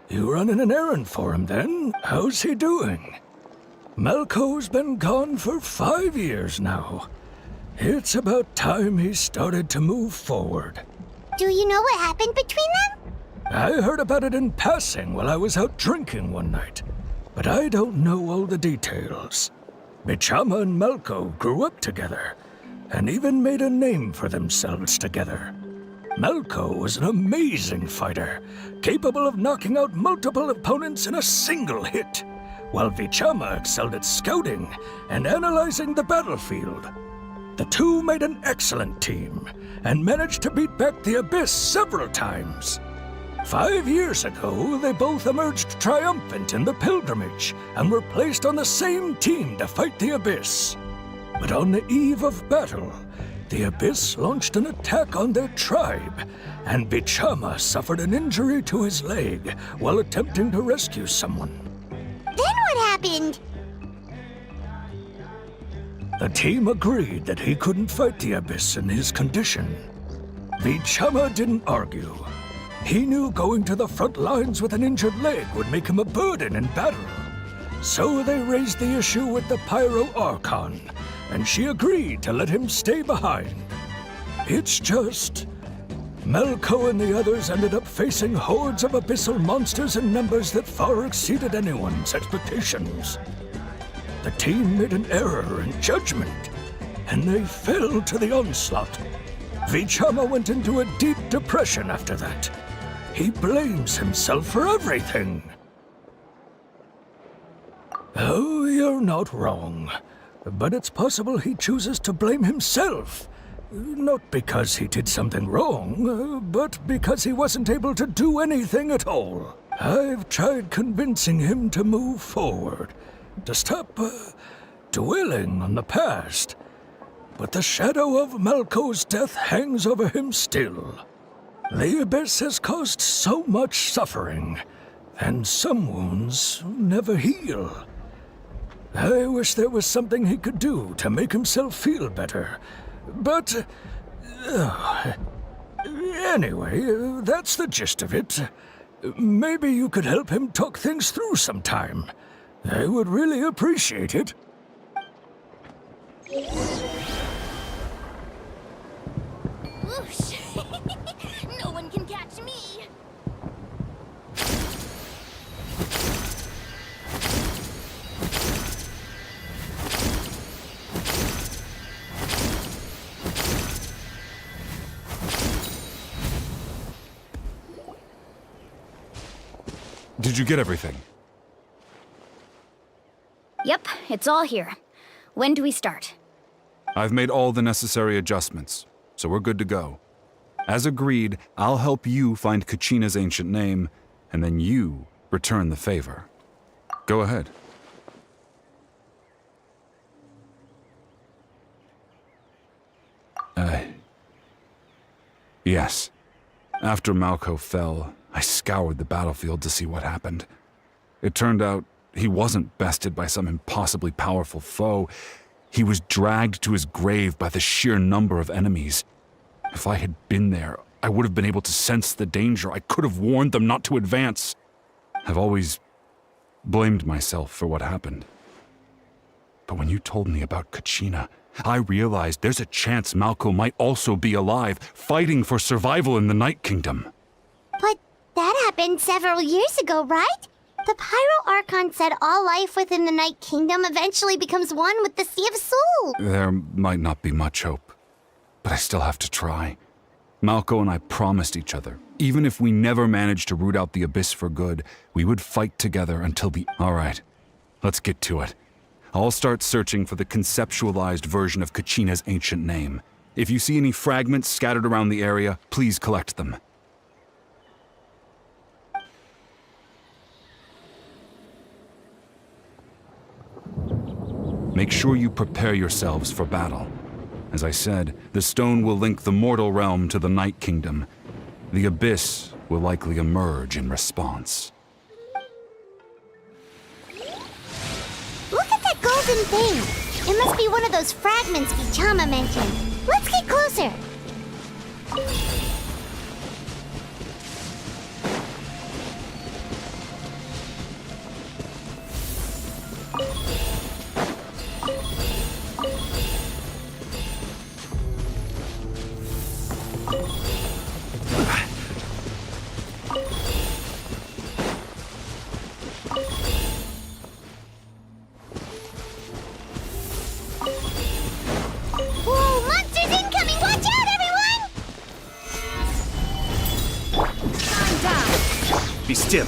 You running an errand for him then? How's he doing? Malko's been gone for 5 years now. It's about time he started to move forward. Do you know what happened between them? I heard about it in passing while I was out drinking one night, but I don't know all the details. Vichama and Malko grew up together, and even made a name for themselves together. Malko was an amazing fighter, capable of knocking out multiple opponents in a single hit, while Vichama excelled at scouting and analyzing the battlefield. The two made an excellent team and managed to beat back the Abyss several times. 5 years ago, they both emerged triumphant in the pilgrimage and were placed on the same team to fight the Abyss. But on the eve of battle, the Abyss launched an attack on their tribe, and Vichama suffered an injury to his leg while attempting to rescue someone. Then what happened? The team agreed that he couldn't fight the Abyss in his condition. Vichama didn't argue. He knew going to the front lines with an injured leg would make him a burden in battle. So they raised the issue with the Pyro Archon, and she agreed to let him stay behind. It's just, Malko and the others ended up facing hordes of abyssal monsters in numbers that far exceeded anyone's expectations. The team made an error in judgment, and they fell to the onslaught. Vichama went into a deep depression after that. He blames himself for everything. Oh, you're not wrong. But it's possible he chooses to blame himself. Not because he did something wrong, but because he wasn't able to do anything at all. I've tried convincing him to move forward, to stop dwelling on the past. But the shadow of Malko's death hangs over him still. The Abyss has caused so much suffering, and some wounds never heal. I wish there was something he could do to make himself feel better. But anyway, that's the gist of it. Maybe you could help him talk things through sometime. I would really appreciate it. Whoosh! No one can catch me! Did you get everything? Yep, it's all here. When do we start? I've made all the necessary adjustments, so we're good to go. As agreed, I'll help you find Kachina's ancient name, and then you return the favor. Go ahead. Yes. After Malko fell, I scoured the battlefield to see what happened. It turned out he wasn't bested by some impossibly powerful foe. He was dragged to his grave by the sheer number of enemies. If I had been there, I would have been able to sense the danger. I could have warned them not to advance. I've always blamed myself for what happened. But when you told me about Kachina, I realized there's a chance Malko might also be alive, fighting for survival in the Night Kingdom. But that happened several years ago, right? The Pyro Archon said all life within the Night Kingdom eventually becomes one with the Sea of Soul. There might not be much hope, but I still have to try. Malko and I promised each other, even if we never managed to root out the Abyss for good, we would fight together until the... All right, let's get to it. I'll start searching for the conceptualized version of Kachina's ancient name. If you see any fragments scattered around the area, please collect them. Make sure you prepare yourselves for battle. As I said, the stone will link the mortal realm to the Night Kingdom. The Abyss will likely emerge in response. Look at that golden thing! It must be one of those fragments Vichama mentioned. Let's get closer! Whoa, monsters incoming! Watch out, everyone! Finished him!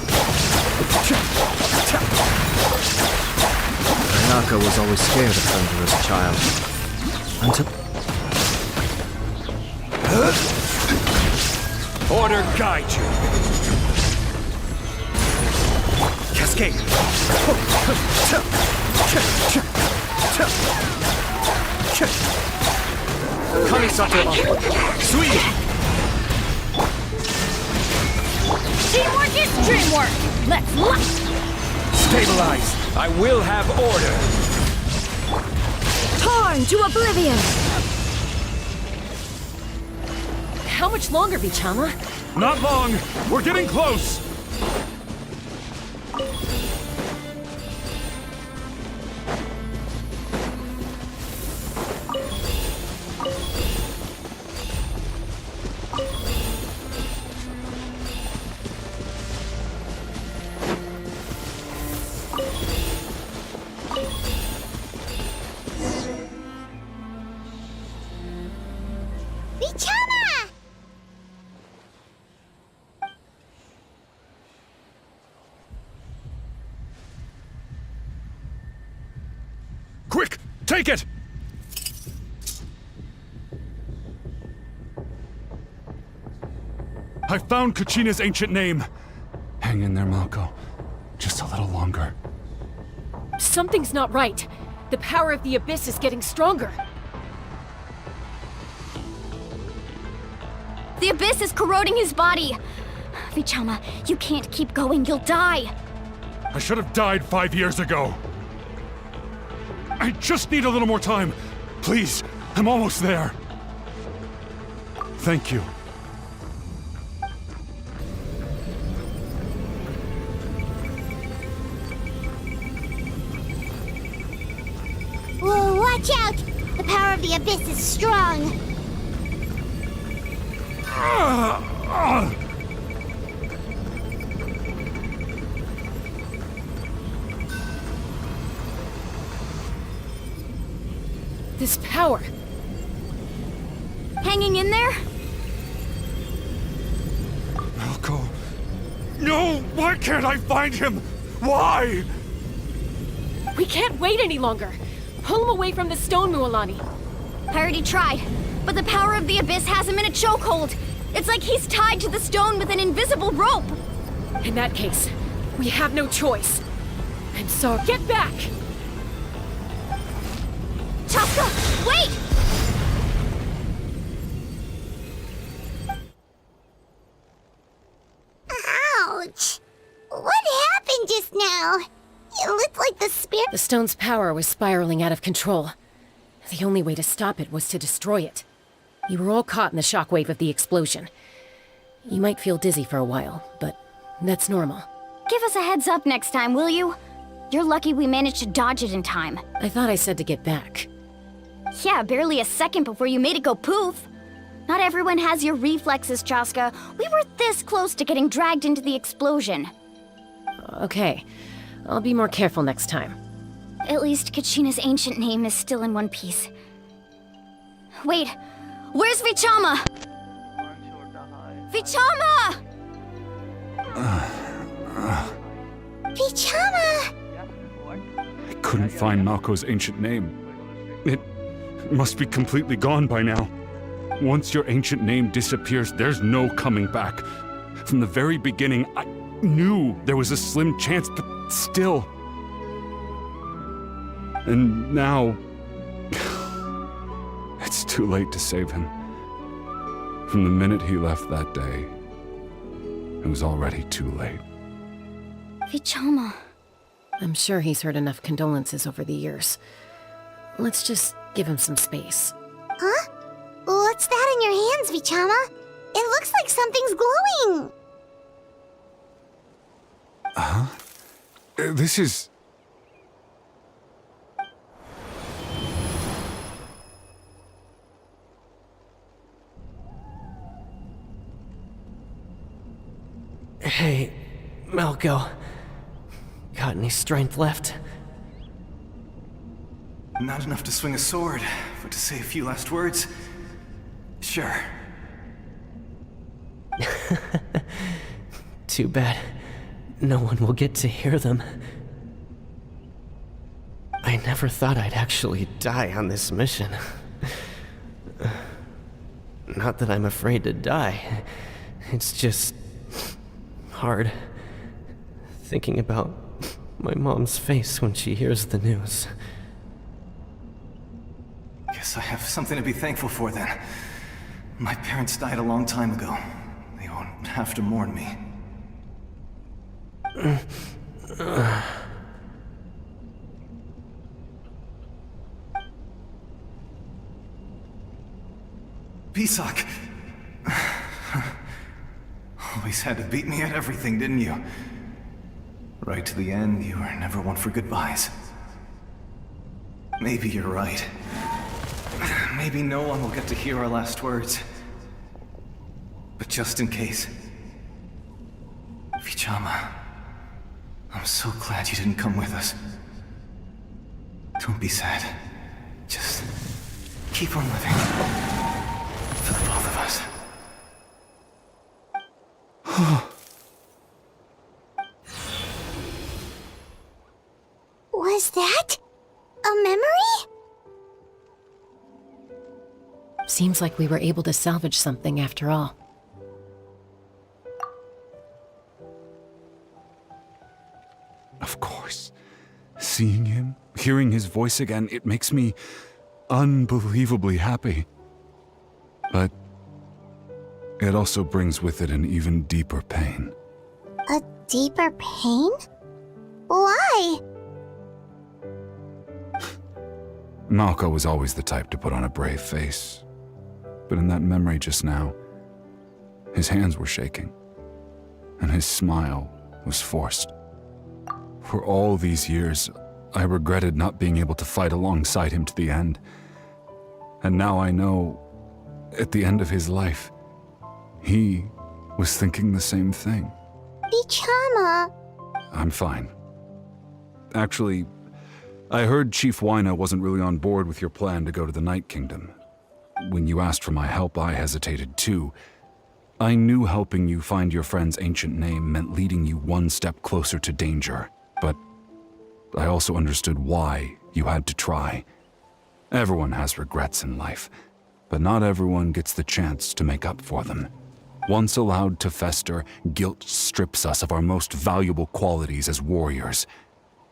Naka was always scared of thunder as a child. Until... Order guide you. Cascade! Kamisato! Sweet! Teamwork is dreamwork! Let's lock! Stabilize. I will have order. Torn to oblivion! How much longer, Vichama? Not long! We're getting close! Vichama! Quick! Take it! I found Kachina's ancient name. Hang in there, Malko. Just a little longer. Something's not right. The power of the Abyss is getting stronger. The Abyss is corroding his body! Vichama, you can't keep going, you'll die! I should have died 5 years ago. I just need a little more time. Please, I'm almost there. Thank you. Whoa, watch out! The power of the Abyss is strong! This power. Hanging in there? Malko. No! Why can't I find him? Why? We can't wait any longer. Pull him away from the stone, Mualani. I already tried, but the power of the Abyss has him in a chokehold. It's like he's tied to the stone with an invisible rope. In that case, we have no choice. I'm sorry. Get back! Chaska, wait! Ouch! What happened just now? It looked like the spirit— The stone's power was spiraling out of control. The only way to stop it was to destroy it. You were all caught in the shockwave of the explosion. You might feel dizzy for a while, but that's normal. Give us a heads up next time, will you? You're lucky we managed to dodge it in time. I thought I said to get back. Yeah, barely a second before you made it go poof. Not everyone has your reflexes, Chaska. We were this close to getting dragged into the explosion. Okay, I'll be more careful next time. At least Kachina's ancient name is still in one piece. Wait, where's Vichama? Vichama! Vichama! I couldn't find Malko's ancient name. It must be completely gone by now. Once your ancient name disappears, there's no coming back. From the very beginning, I knew there was a slim chance, but still. And now... it's too late to save him. From the minute he left that day, it was already too late. Vichama. I'm sure he's heard enough condolences over the years. Let's just give him some space. Huh? What's that in your hands, Vichama? It looks like something's glowing! Huh? This is... Hey, Malko. Got any strength left? Not enough to swing a sword, but to say a few last words? Sure. Too bad. no one will get to hear them. I never thought I'd actually die on this mission. Not that I'm afraid to die. It's just hard thinking about my mom's face when she hears the news. Guess I have something to be thankful for then. My parents died a long time ago. They won't have to mourn me. Pisak! Always had to beat me at everything, didn't you? Right to the end, you were never one for goodbyes. Maybe you're right. Maybe no one will get to hear our last words. But just in case... Vichama, I'm so glad you didn't come with us. Don't be sad. Just keep on living. For the both of us. Was that a memory? Seems like we were able to salvage something after all. Of course. Seeing him, hearing his voice again, it makes me unbelievably happy. But it also brings with it an even deeper pain. A deeper pain? Why? Malko was always the type to put on a brave face. But in that memory just now, his hands were shaking, and his smile was forced. For all these years, I regretted not being able to fight alongside him to the end. And now I know, at the end of his life, he was thinking the same thing. Vichama. I'm fine. Actually, I heard Chief Wyna wasn't really on board with your plan to go to the Night Kingdom. When you asked for my help, I hesitated too. I knew helping you find your friend's ancient name meant leading you one step closer to danger, but I also understood why you had to try. Everyone has regrets in life, but not everyone gets the chance to make up for them. Once allowed to fester, guilt strips us of our most valuable qualities as warriors.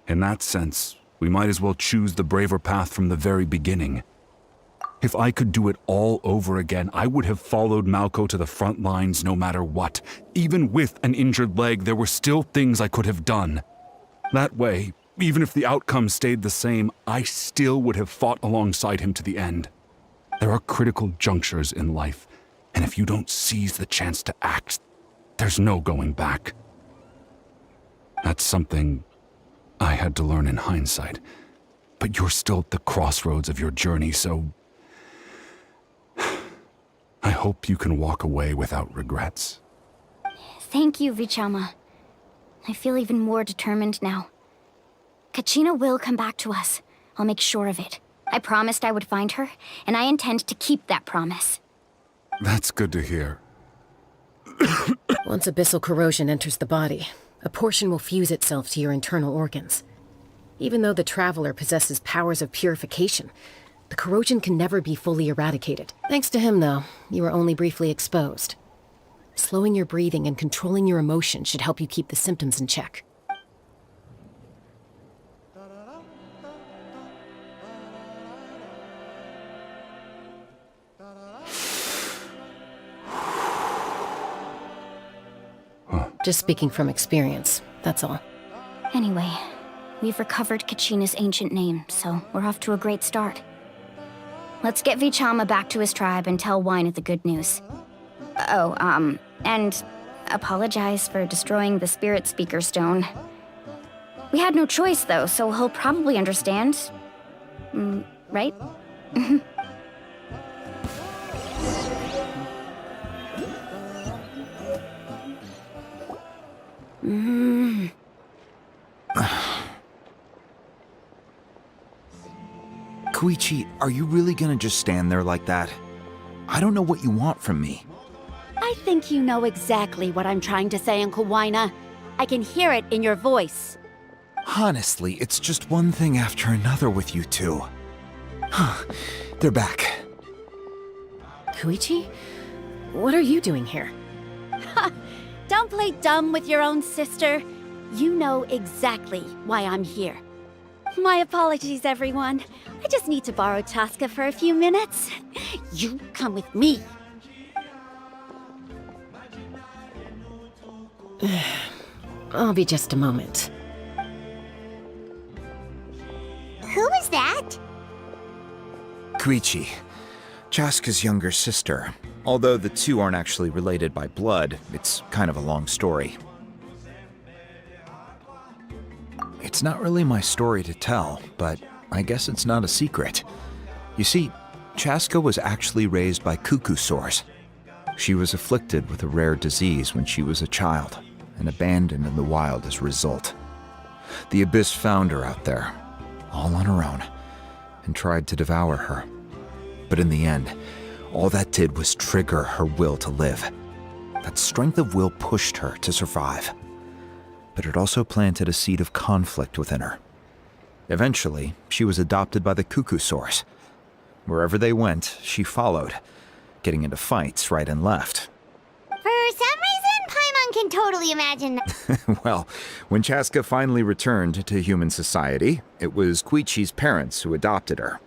In that sense, we might as well choose the braver path from the very beginning. If I could do it all over again, I would have followed Malko to the front lines no matter what. Even with an injured leg, there were still things I could have done. That way, even if the outcome stayed the same, I still would have fought alongside him to the end. There are critical junctures in life, and if you don't seize the chance to act, there's no going back. That's something I had to learn in hindsight. But you're still at the crossroads of your journey, so I hope you can walk away without regrets. Thank you, Vichama. I feel even more determined now. Kachina will come back to us. I'll make sure of it. I promised I would find her, and I intend to keep that promise. That's good to hear. Once abyssal corrosion enters the body, a portion will fuse itself to your internal organs. Even though the Traveler possesses powers of purification, the corrosion can never be fully eradicated. Thanks to him, though, you were only briefly exposed. Slowing your breathing and controlling your emotions should help you keep the symptoms in check. Just speaking from experience, that's all. Anyway, we've recovered Kachina's ancient name, so we're off to a great start. Let's get Vichama back to his tribe and tell Wyna the good news. And apologize for destroying the Spirit Speaker Stone. We had no choice, though, so he'll probably understand. Right? Koichi, are you really gonna just stand there like that? I don't know what you want from me. I think you know exactly what I'm trying to say, Uncle Wyna. I can hear it in your voice. Honestly, it's just one thing after another with you two. They're back. Koichi? What are you doing here? Don't play dumb with your own sister. You know exactly why I'm here. My apologies, everyone. I just need to borrow Chaska for a few minutes. You come with me. I'll be just a moment. Who is that? Koichi, Chaska's younger sister. Although the two aren't actually related by blood, it's kind of a long story. It's not really my story to tell, but I guess it's not a secret. You see, Chaska was actually raised by cuckoo sores. She was afflicted with a rare disease when she was a child, and abandoned in the wild as a result. The Abyss found her out there, all on her own, and tried to devour her. But in the end, all that did was trigger her will to live. That strength of will pushed her to survive. But it also planted a seed of conflict within her. Eventually, she was adopted by the cuckoo sores. Wherever they went, she followed, getting into fights right and left. For some reason, Paimon can totally imagine that. Well, when Chaska finally returned to human society, it was Koichi's parents who adopted her.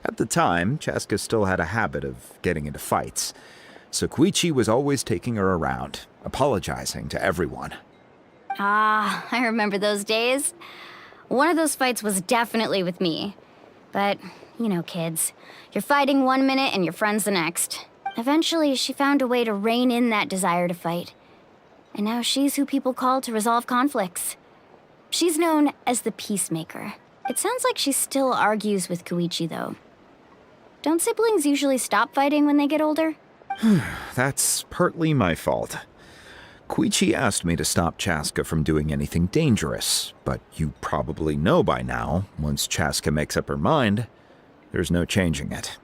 At the time, Chaska still had a habit of getting into fights, so Koichi was always taking her around, apologizing to everyone. Ah, I remember those days. One of those fights was definitely with me. But, you know, kids. You're fighting one minute and your friend's the next. Eventually, she found a way to rein in that desire to fight. And now she's who people call to resolve conflicts. She's known as the Peacemaker. It sounds like she still argues with Koichi, though. Don't siblings usually stop fighting when they get older? That's partly my fault. Koichi asked me to stop Chaska from doing anything dangerous, but you probably know by now, once Chaska makes up her mind, there's no changing it.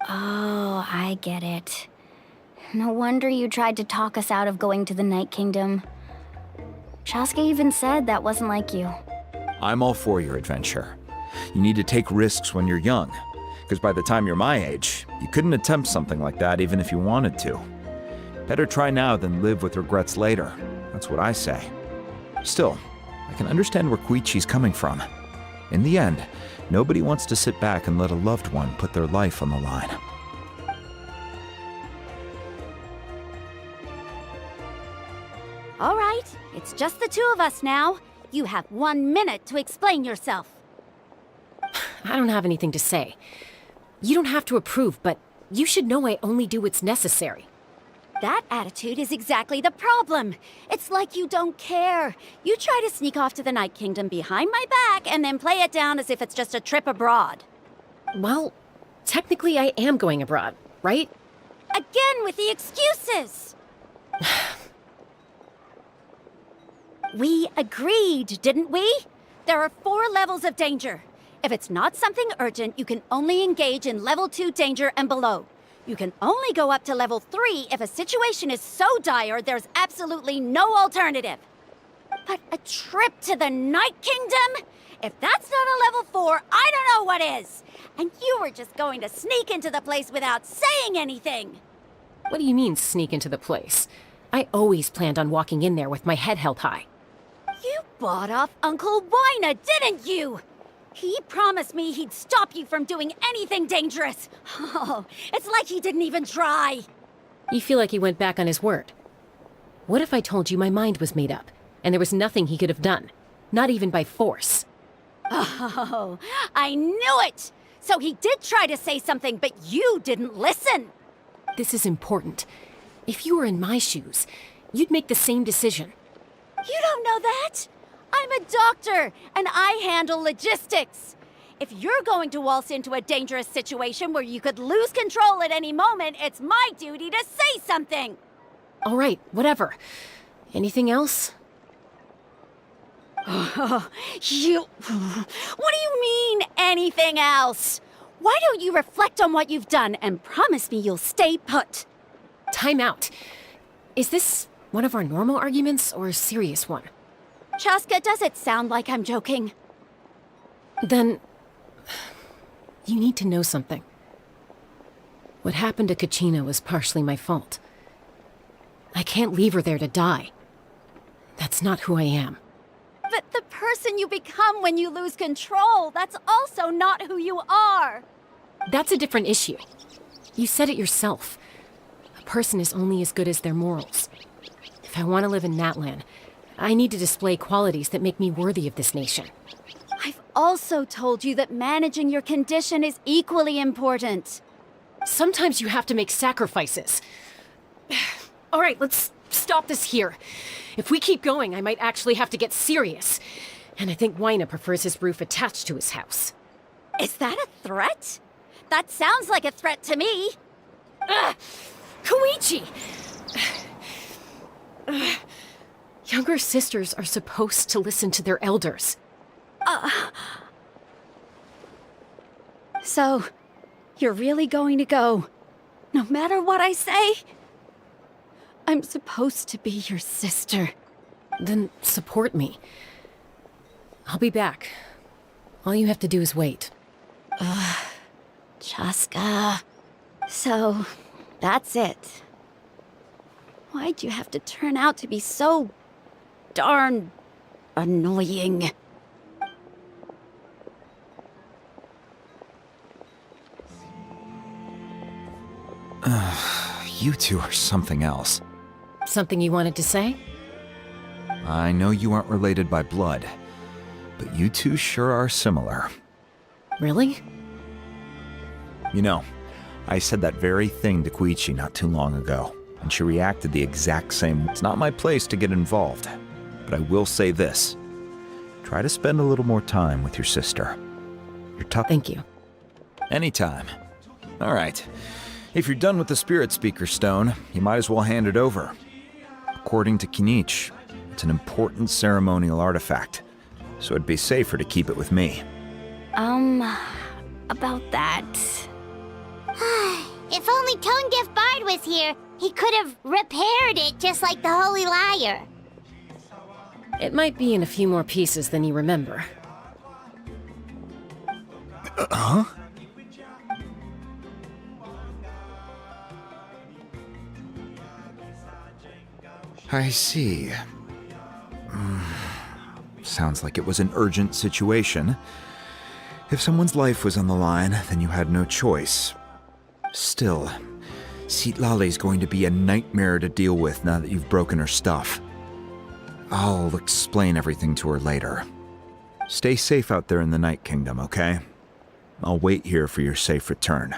Oh, I get it. No wonder you tried to talk us out of going to the Night Kingdom. Chaska even said that wasn't like you. I'm all for your adventure. You need to take risks when you're young, because by the time you're my age, you couldn't attempt something like that even if you wanted to. Better try now than live with regrets later. That's what I say. Still, I can understand where Koichi's coming from. In the end, nobody wants to sit back and let a loved one put their life on the line. All right, it's just the two of us now. You have 1 minute to explain yourself. I don't have anything to say. You don't have to approve, but you should know I only do what's necessary. That attitude is exactly the problem. It's like you don't care. You try to sneak off to the Night Kingdom behind my back and then play it down as if it's just a trip abroad. Well, technically I am going abroad, right? Again with the excuses! We agreed, didn't we? There are 4 levels of danger. If it's not something urgent, you can only engage in level 2 danger and below. You can only go up to level 3 if a situation is so dire there's absolutely no alternative. But a trip to the Night Kingdom? If that's not a level 4, I don't know what is. And you were just going to sneak into the place without saying anything. What do you mean, sneak into the place? I always planned on walking in there with my head held high. You bought off Uncle Wina, didn't you? He promised me he'd stop you from doing anything dangerous. Oh, it's like he didn't even try. You feel like he went back on his word. What if I told you my mind was made up, and there was nothing he could have done? Not even by force. Oh, I knew it! So he did try to say something, but you didn't listen. This is important. If you were in my shoes, you'd make the same decision. You don't know that? I'm a doctor, and I handle logistics. If you're going to waltz into a dangerous situation where you could lose control at any moment, it's my duty to say something. All right, whatever. Anything else? What do you mean, anything else? Why don't you reflect on what you've done and promise me you'll stay put? Time out. Is this one of our normal arguments or a serious one? Chaska, does it sound like I'm joking? Then. You need to know something. What happened to Kachina was partially my fault. I can't leave her there to die. That's not who I am. But the person you become when you lose control, that's also not who you are. That's a different issue. You said it yourself. A person is only as good as their morals. If I want to live in Natlan, I need to display qualities that make me worthy of this nation. I've also told you that managing your condition is equally important. Sometimes you have to make sacrifices. All right, let's stop this here. If we keep going, I might actually have to get serious. And I think Waina prefers his roof attached to his house. Is that a threat? That sounds like a threat to me. Koichi! Younger sisters are supposed to listen to their elders. So, you're really going to go, no matter what I say? I'm supposed to be your sister. Then support me. I'll be back. All you have to do is wait. Chaska. So, that's it. Why'd you have to turn out to be so darn annoying? You two are something else. Something you wanted to say? I know you aren't related by blood, but you two sure are similar. Really? You know, I said that very thing to Koichi not too long ago, and she reacted the exact same. It's not my place to get involved, but I will say this. Try to spend a little more time with your sister. You're tough. Thank you. Anytime. All right. If you're done with the Spirit Speaker Stone, you might as well hand it over. According to Kinich, it's an important ceremonial artifact, so it'd be safer to keep it with me. About that. If only Tone Deaf Bard was here, he could have repaired it just like the Holy Liar. It might be in a few more pieces than you remember. Huh? I see. Sounds like it was an urgent situation. If someone's life was on the line, then you had no choice. Still, Citlali's going to be a nightmare to deal with now that you've broken her stuff. I'll explain everything to her later. Stay safe out there in the Night Kingdom, okay? I'll wait here for your safe return.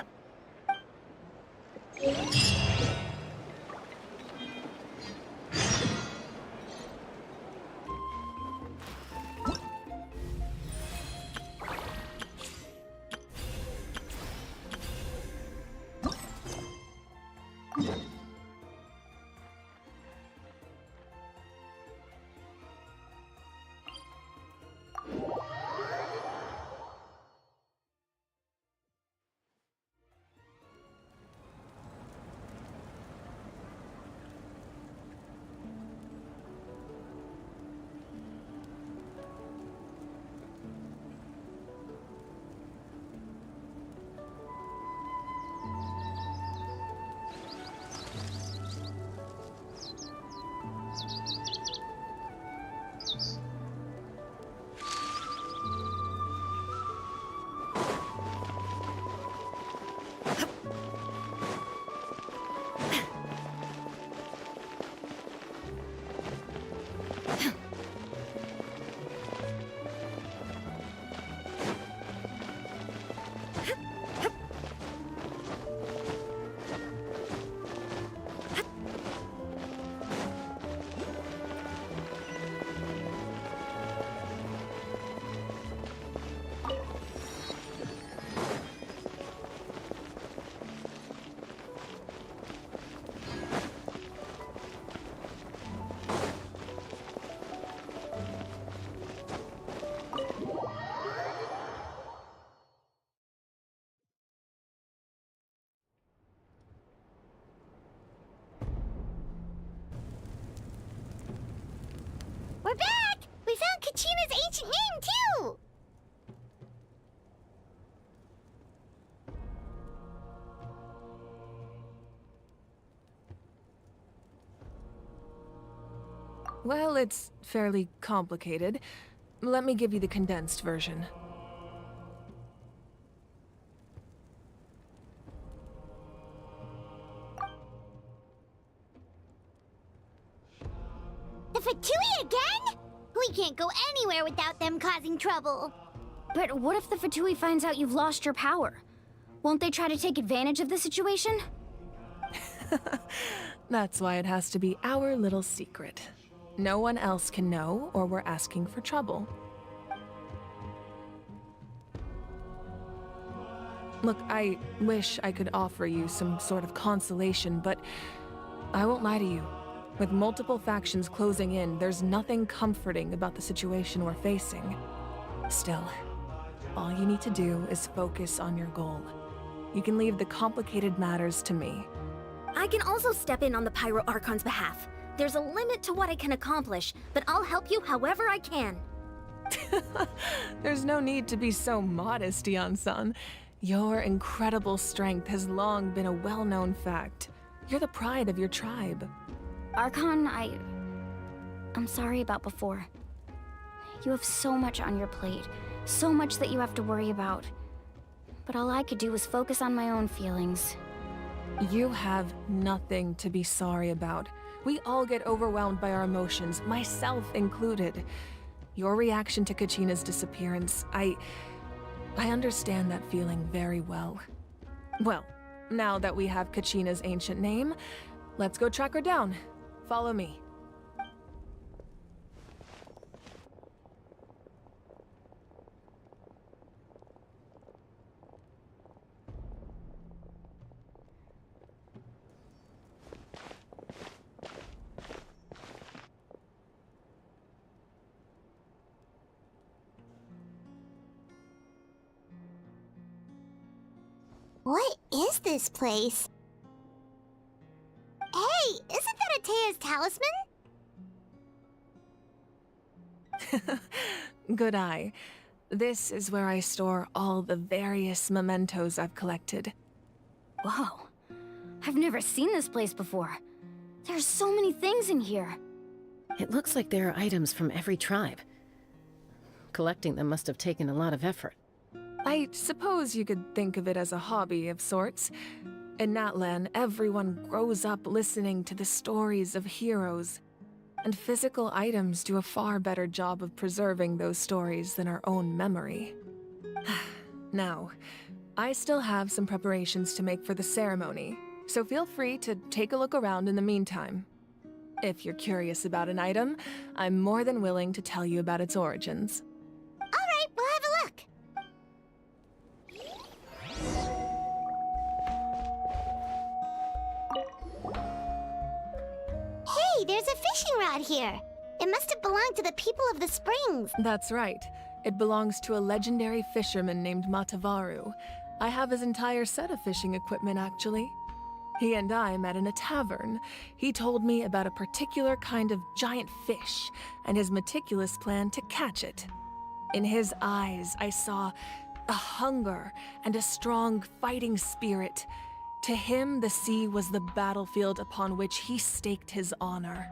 ancient name, too! Well, it's fairly complicated. Let me give you the condensed version. The Fatui again? We can't go anywhere without them causing trouble. But what if the Fatui finds out you've lost your power? Won't they try to take advantage of the situation? That's why it has to be our little secret. No one else can know, or we're asking for trouble. Look, I wish I could offer you some sort of consolation, but I won't lie to you. With multiple factions closing in, there's nothing comforting about the situation we're facing. Still, all you need to do is focus on your goal. You can leave the complicated matters to me. I can also step in on the Pyro Archon's behalf. There's a limit to what I can accomplish, but I'll help you however I can. There's no need to be so modest, Yan-san. Your incredible strength has long been a well-known fact. You're the pride of your tribe. Archon, I'm sorry about before. You have so much on your plate, so much that you have to worry about. But all I could do was focus on my own feelings. You have nothing to be sorry about. We all get overwhelmed by our emotions, myself included. Your reaction to Kachina's disappearance, I understand that feeling very well. Well, now that we have Kachina's ancient name, let's go track her down. Follow me. What is this place? Hey, isn't that Atea's talisman? Good eye. This is where I store all the various mementos I've collected. Whoa. I've never seen this place before. There's so many things in here. It looks like there are items from every tribe. Collecting them must have taken a lot of effort. I suppose you could think of it as a hobby of sorts. In Natlan, everyone grows up listening to the stories of heroes, and physical items do a far better job of preserving those stories than our own memory. Now, I still have some preparations to make for the ceremony, so feel free to take a look around in the meantime. If you're curious about an item, I'm more than willing to tell you about its origins. All right, we'll have a look. Hey, there's a fishing rod here. It must have belonged to the people of the springs. That's right. It belongs to a legendary fisherman named Matavaru. I have his entire set of fishing equipment, actually. He and I met in a tavern. He told me about a particular kind of giant fish and his meticulous plan to catch it. In his eyes, I saw a hunger and a strong fighting spirit. To him, the sea was the battlefield upon which he staked his honor.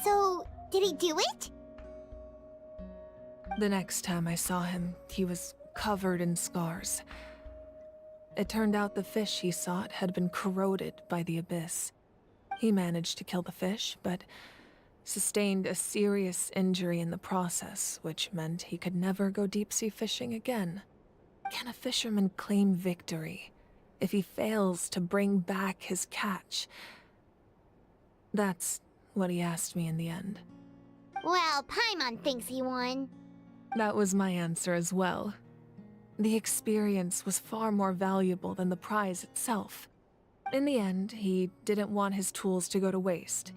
So, did he do it? The next time I saw him, he was covered in scars. It turned out the fish he sought had been corroded by the abyss. He managed to kill the fish, but sustained a serious injury in the process, which meant he could never go deep-sea fishing again. Can a fisherman claim victory if he fails to bring back his catch? That's what he asked me in the end. Well, Paimon thinks he won. That was my answer as well. The experience was far more valuable than the prize itself. In the end, he didn't want his tools to go to waste,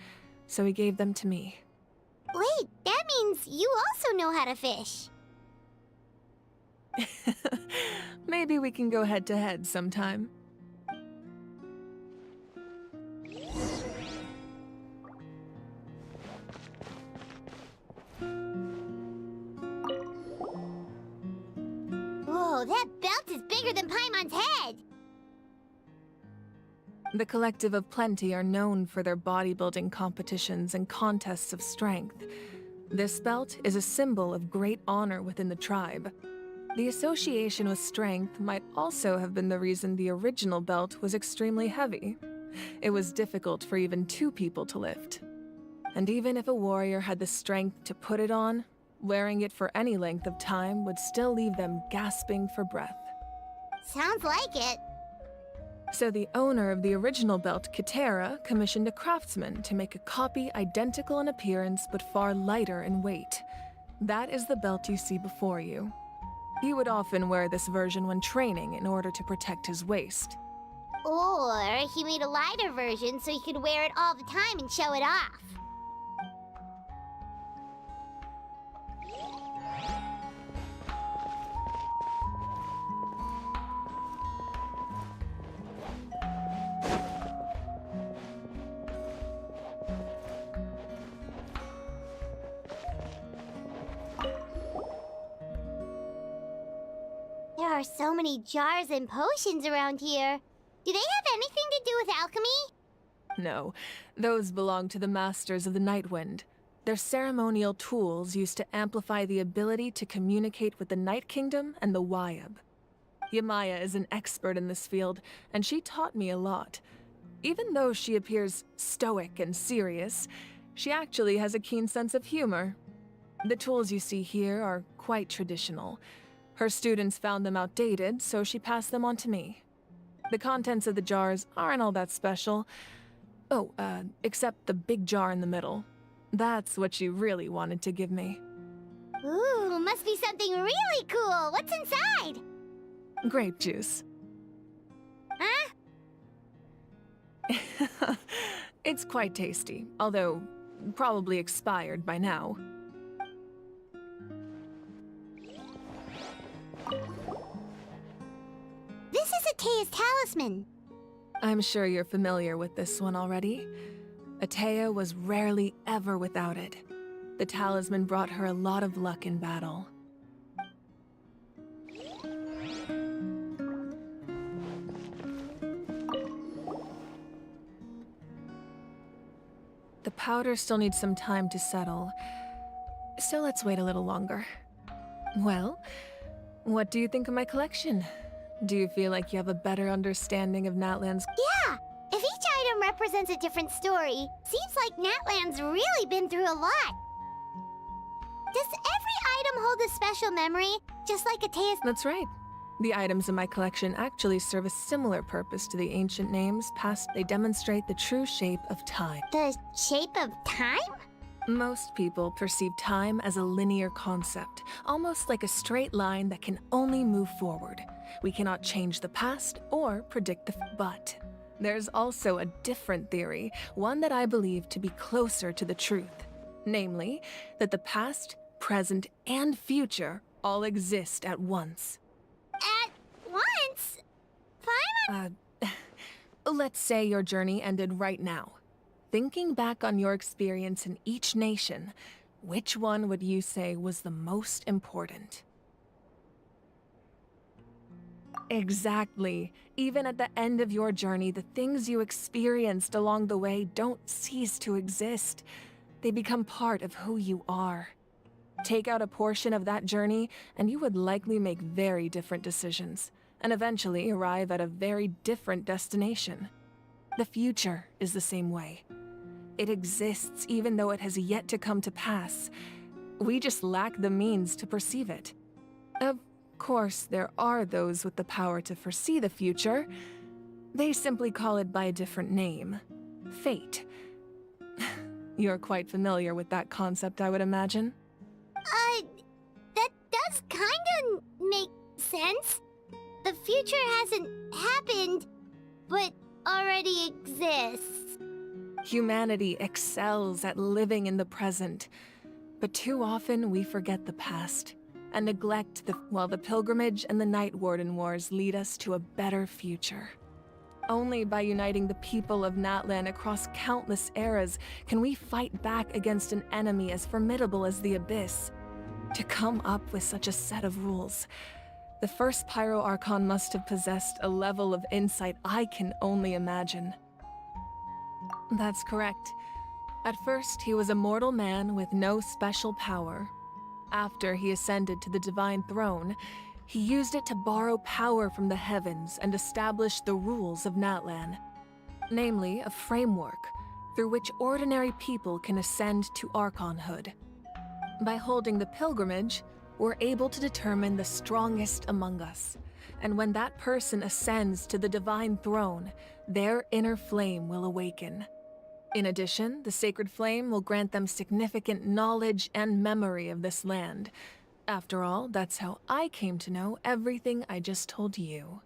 so he gave them to me. Wait, that means you also know how to fish. Maybe we can go head-to-head sometime. Whoa, that belt is bigger than Paimon's head! The Collective of Plenty are known for their bodybuilding competitions and contests of strength. This belt is a symbol of great honor within the tribe. The association with strength might also have been the reason the original belt was extremely heavy. It was difficult for even 2 people to lift. And even if a warrior had the strength to put it on, wearing it for any length of time would still leave them gasping for breath. Sounds like it. So the owner of the original belt, Kitera, commissioned a craftsman to make a copy identical in appearance but far lighter in weight. That is the belt you see before you. He would often wear this version when training in order to protect his waist. Or he made a lighter version so he could wear it all the time and show it off. There are so many jars and potions around here. Do they have anything to do with alchemy? No, those belong to the Masters of the Nightwind. They're ceremonial tools used to amplify the ability to communicate with the Night Kingdom and the Wyab. Yamaya is an expert in this field, and she taught me a lot. Even though she appears stoic and serious, she actually has a keen sense of humor. The tools you see here are quite traditional. Her students found them outdated, so she passed them on to me. The contents of the jars aren't all that special. Oh, except the big jar in the middle. That's what she really wanted to give me. Ooh, must be something really cool. What's inside? Grape juice. Huh? It's quite tasty, although probably expired by now. This is Atea's talisman. I'm sure you're familiar with this one already. Atea was rarely ever without it. The talisman brought her a lot of luck in battle. The powder still needs some time to settle, so let's wait a little longer. Well, what do you think of my collection? Do you feel like you have a better understanding of Natlan's? Yeah! If each item represents a different story, seems like Natlan's really been through a lot. Does every item hold a special memory, just like Atea's? That's right. The items in my collection actually serve a similar purpose to the ancient names past. They demonstrate the true shape of time. The shape of time? Most people perceive time as a linear concept, almost like a straight line that can only move forward. We cannot change the past or predict the but there's also a different theory, one that I believe to be closer to the truth. Namely, that the past, present, and future all exist at once. At once? Paimon? Let's say your journey ended right now. Thinking back on your experience in each nation, which one would you say was the most important? Exactly. Even at the end of your journey, the things you experienced along the way don't cease to exist. They become part of who you are. Take out a portion of that journey, and you would likely make very different decisions, and eventually arrive at a very different destination. The future is the same way. It exists even though it has yet to come to pass. We just lack the means to perceive it. Of course, there are those with the power to foresee the future. They simply call it by a different name. Fate. You're quite familiar with that concept, I would imagine. That does kinda make sense. The future hasn't happened, but already exists. Humanity excels at living in the present, but too often we forget the past and neglect while the pilgrimage and the Night Warden Wars lead us to a better future. Only by uniting the people of Natlan across countless eras can we fight back against an enemy as formidable as the Abyss. To come up with such a set of rules, The first Pyro Archon must have possessed a level of insight I can only imagine. That's correct. At first, he was a mortal man with no special power. After he ascended to the Divine Throne, he used it to borrow power from the heavens and establish the rules of Natlan. Namely, a framework through which ordinary people can ascend to Archonhood. By holding the pilgrimage, we're able to determine the strongest among us. And when that person ascends to the Divine Throne, their inner flame will awaken. In addition, the sacred flame will grant them significant knowledge and memory of this land. After all, that's how I came to know everything I just told you.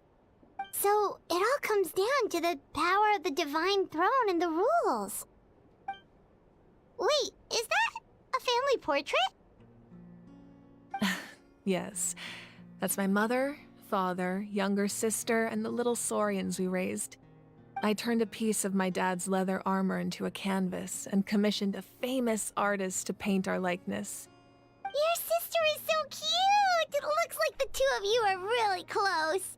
So, it all comes down to the power of the Divine Throne and the rules. Wait, is that a family portrait? Yes, that's my mother, father, younger sister, and the little saurians we raised. I turned a piece of my dad's leather armor into a canvas and commissioned a famous artist to paint our likeness. Your sister is so cute! It looks like the two of you are really close.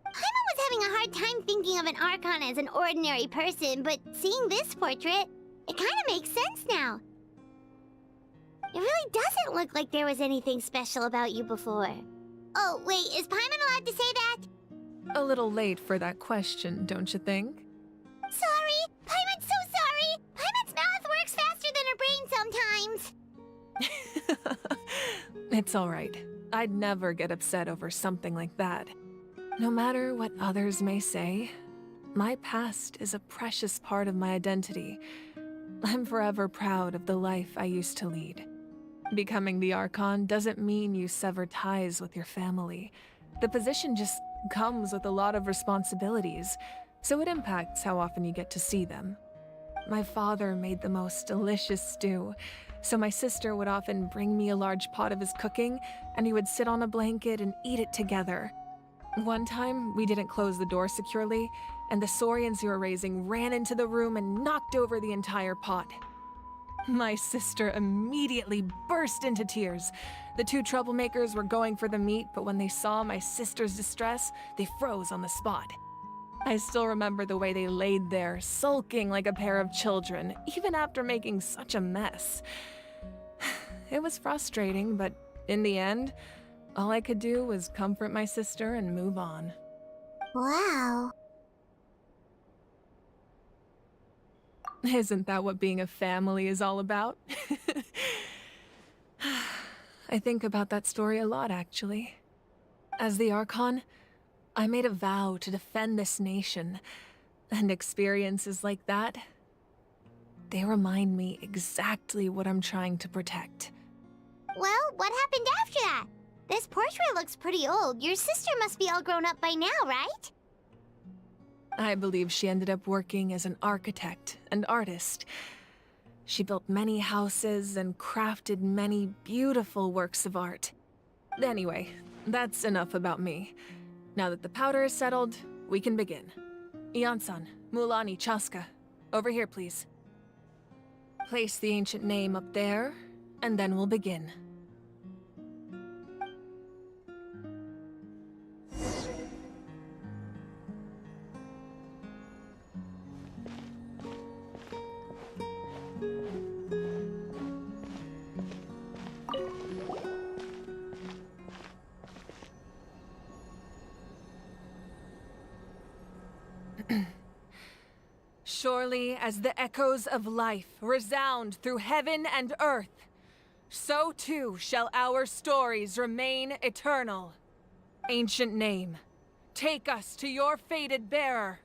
Paimon was having a hard time thinking of an Archon as an ordinary person, but seeing this portrait, it kind of makes sense now. It really doesn't look like there was anything special about you before. Oh, wait, is Paimon allowed to say that? A little late for that question, don't you think? Sorry! Paimon's so sorry! Paimon's mouth works faster than her brain sometimes! It's alright. I'd never get upset over something like that. No matter what others may say, my past is a precious part of my identity. I'm forever proud of the life I used to lead. Becoming the Archon doesn't mean you sever ties with your family. The position just comes with a lot of responsibilities, so it impacts how often you get to see them. My father made the most delicious stew, so my sister would often bring me a large pot of his cooking, and we would sit on a blanket and eat it together. One time, we didn't close the door securely, and the saurians we were raising ran into the room and knocked over the entire pot. My sister immediately burst into tears. The two troublemakers were going for the meat, but when they saw my sister's distress, they froze on the spot. I still remember the way they laid there, sulking like a pair of children, even after making such a mess. It was frustrating, but in the end, all I could do was comfort my sister and move on. Wow. Isn't that what being a family is all about? I think about that story a lot, actually. As the Archon, I made a vow to defend this nation, and experiences like that, they remind me exactly what I'm trying to protect. Well, what happened after that? This portrait looks pretty old. Your sister must be all grown up by now, right? I believe she ended up working as an architect and artist. She built many houses and crafted many beautiful works of art. Anyway, that's enough about me. Now that the powder is settled, we can begin. Ian-san, Mulani, Chaska, over here, please. Place the ancient name up there, and then we'll begin. Surely as the echoes of life resound through heaven and earth, so too shall our stories remain eternal. Ancient name, take us to your fated bearer.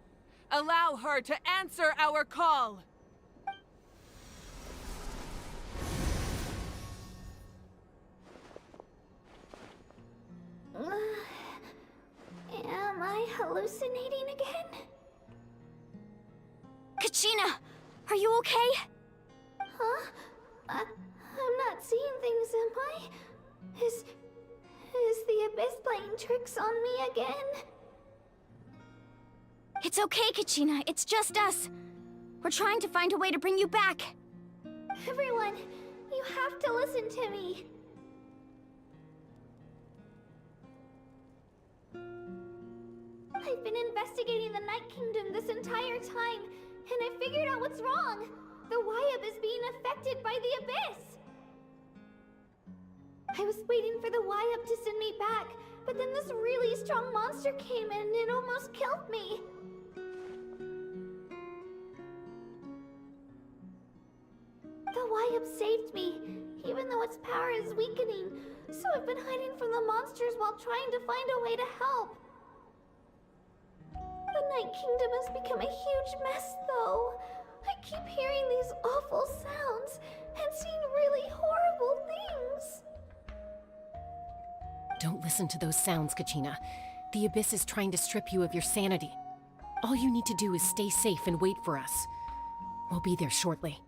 Allow her to answer our call. Am I hallucinating again? Kachina! Are you okay? Huh? I'm not seeing things, am I? Is the Abyss playing tricks on me again? It's okay, Kachina. It's just us. We're trying to find a way to bring you back. Everyone, you have to listen to me. I've been investigating the Night Kingdom this entire time, and I figured out what's wrong. The Wyab is being affected by the Abyss. I was waiting for the Wyab to send me back, but then this really strong monster came in and it almost killed me. The Wyab saved me, even though its power is weakening, so I've been hiding from the monsters while trying to find a way to help. The Night Kingdom has become a huge mess, though. I keep hearing these awful sounds and seeing really horrible things. Don't listen to those sounds, Kachina. The Abyss is trying to strip you of your sanity. All you need to do is stay safe and wait for us. We'll be there shortly.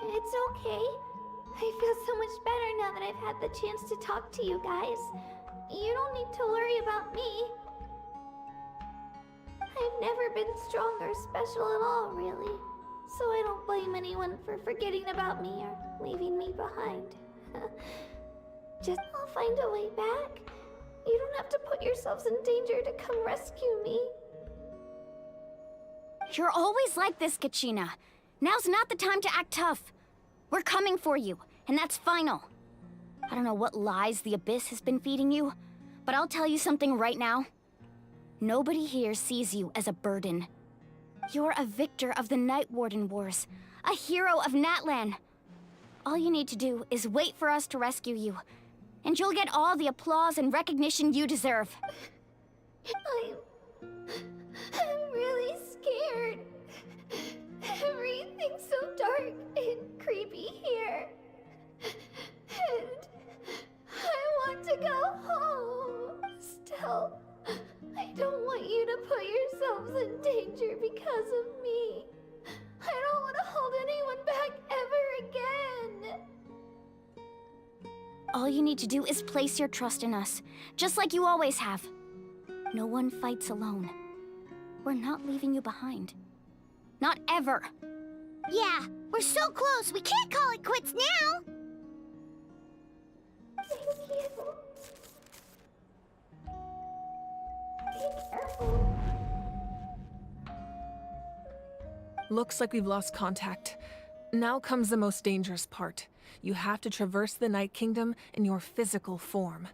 It's okay. I feel so much better now that I've had the chance to talk to you guys. You don't need to worry about me. I've never been strong or special at all, really. So I don't blame anyone for forgetting about me or leaving me behind. Just, I'll find a way back. You don't have to put yourselves in danger to come rescue me. You're always like this, Kachina. Now's not the time to act tough. We're coming for you, and that's final. I don't know what lies the Abyss has been feeding you, but I'll tell you something right now. Nobody here sees you as a burden. You're a victor of the Night Warden Wars, a hero of Natlan. All you need to do is wait for us to rescue you, and you'll get all the applause and recognition you deserve. I'm really scared. Everything's so dark and creepy here. And I want to go home. Still, I don't want you to put yourselves in danger because of me. I don't want to hold anyone back ever again. All you need to do is place your trust in us, just like you always have. No one fights alone. We're not leaving you behind. Not ever. Yeah, we're so close. We can't call it quits now. Thank you. Be careful. Looks like we've lost contact. Now comes the most dangerous part. You have to traverse the Night Kingdom in your physical form.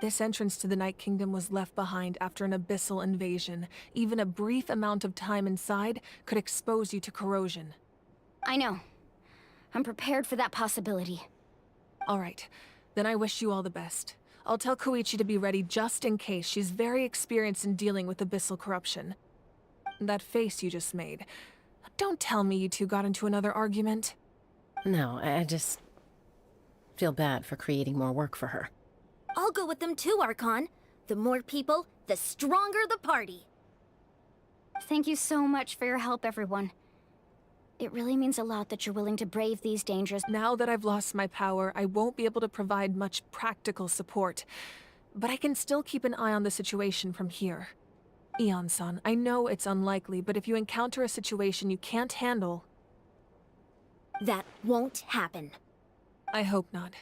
This entrance to the Night Kingdom was left behind after an abyssal invasion. Even a brief amount of time inside could expose you to corrosion. I know. I'm prepared for that possibility. All right, then I wish you all the best. I'll tell Koichi to be ready just in case. She's very experienced in dealing with abyssal corruption. That face you just made. Don't tell me you two got into another argument. No, I just feel bad for creating more work for her. I'll go with them too, Archon. The more people, the stronger the party. Thank you so much for your help, everyone. It really means a lot that you're willing to brave these dangers. Now that I've lost my power, I won't be able to provide much practical support. But I can still keep an eye on the situation from here. Eon-san, I know it's unlikely, but if you encounter a situation you can't handle... That won't happen. I hope not.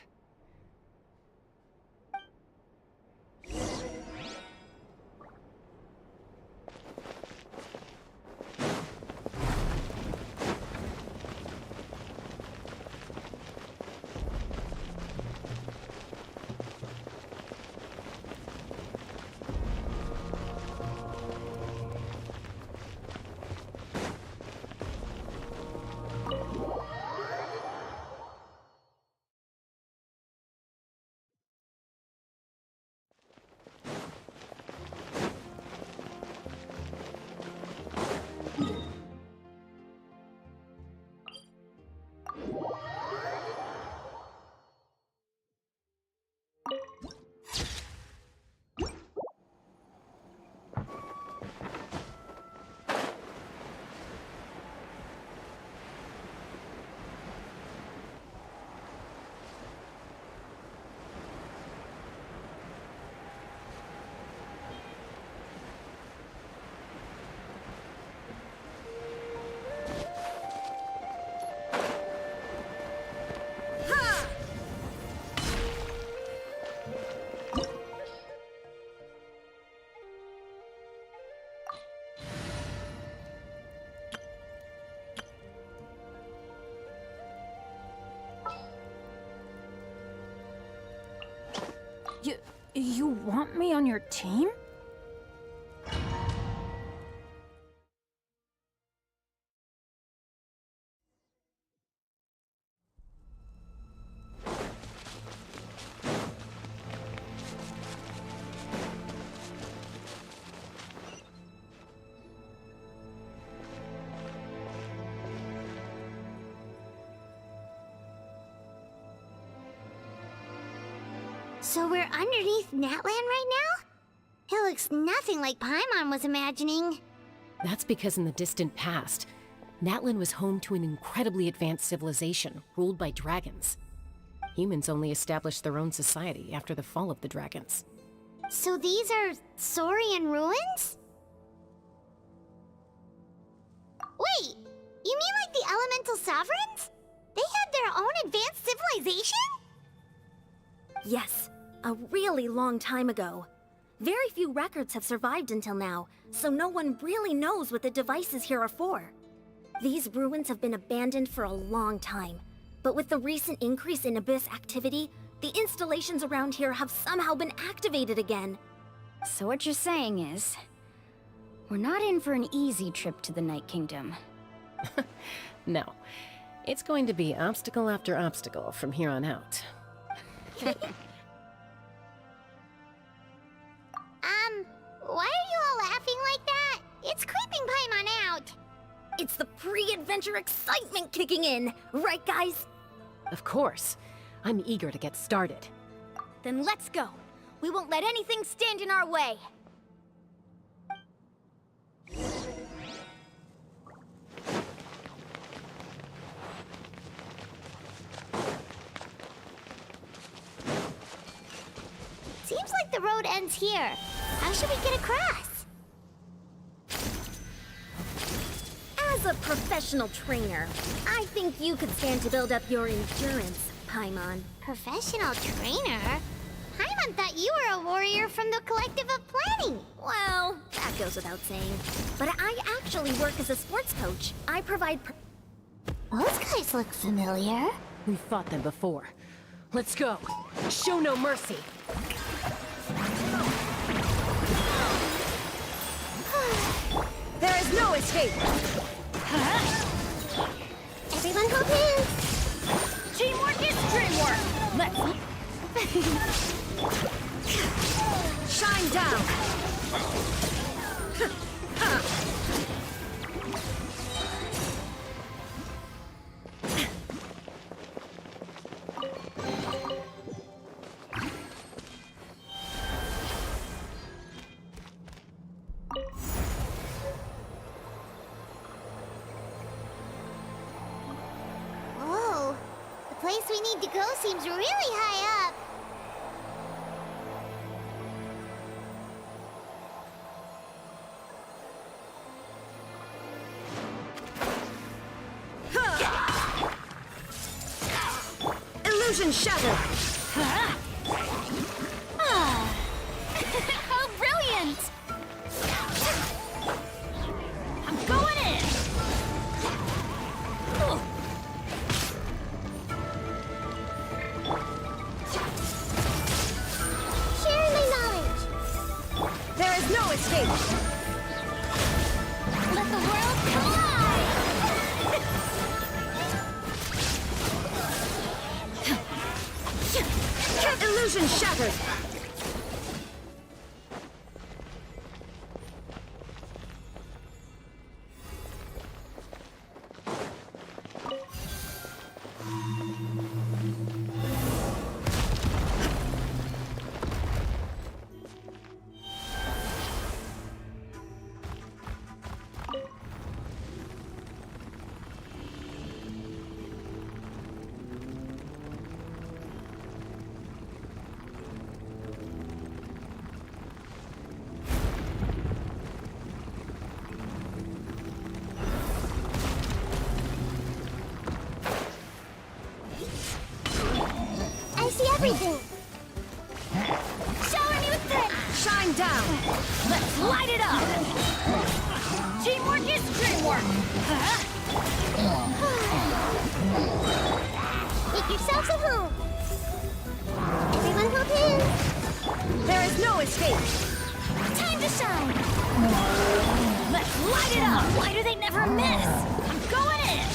You want me on your team? So we're underneath Natlan right now? It looks nothing like Paimon was imagining. That's because in the distant past, Natlan was home to an incredibly advanced civilization ruled by dragons. Humans only established their own society after the fall of the dragons. So these are Saurian ruins? Wait, you mean like the Elemental Sovereigns? They had their own advanced civilization? Yes, a really long time ago. Very few records have survived until now, so no one really knows what the devices here are for. These ruins have been abandoned for a long time, but with the recent increase in Abyss activity, the installations around here have somehow been activated again. So what you're saying is, we're not in for an easy trip to the Night Kingdom. No. It's going to be obstacle after obstacle from here on out. Why are you all laughing like that? It's creeping Paimon out. It's the pre-adventure excitement kicking in, right guys? Of course. I'm eager to get started. Then let's go. We won't let anything stand in our way. Seems like the road ends here. How should we get across? As a professional trainer, I think you could stand to build up your endurance, Paimon. Professional trainer? Paimon thought you were a warrior from the Collective of Planning. Well, that goes without saying. But I actually work as a sports coach. I provide Those guys look familiar. We've fought them before. Let's go. Show no mercy. There is no escape! Everyone hold hands. Teamwork is dreamwork! Let's... Shine down! Whoa, the place we need to go seems really high up. Illusion shattered! How brilliant! I'm going in! Sharing my knowledge. There is no escape! Let the world collide! Illusion shattered! I see everything. Shower me with grit! Shine down! Let's light it up! Teamwork is dreamwork! Make yourselves at home. Everyone hold hands. escape! Time to shine! Let's light it up! Why do they never miss? I'm going in!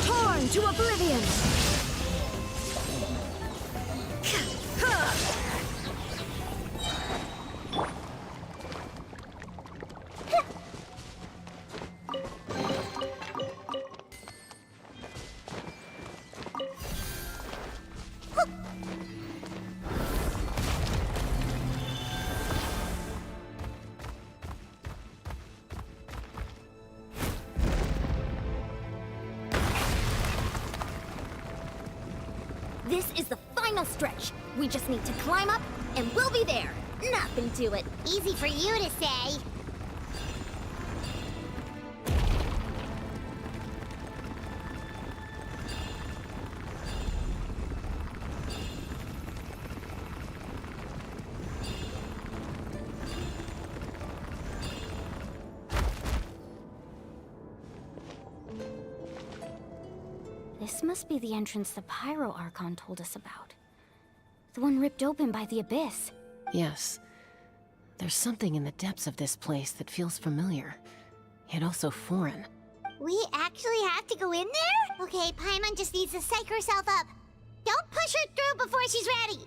Torn to oblivion! This is the final stretch. We just need to climb up, and we'll be there. Nothing to it. Easy for you to say. This must be the entrance the Pyro Archon told us about. The one ripped open by the Abyss. Yes. There's something in the depths of this place that feels familiar, yet also foreign. We actually have to go in there? Okay, Paimon just needs to psych herself up. Don't push her through before she's ready.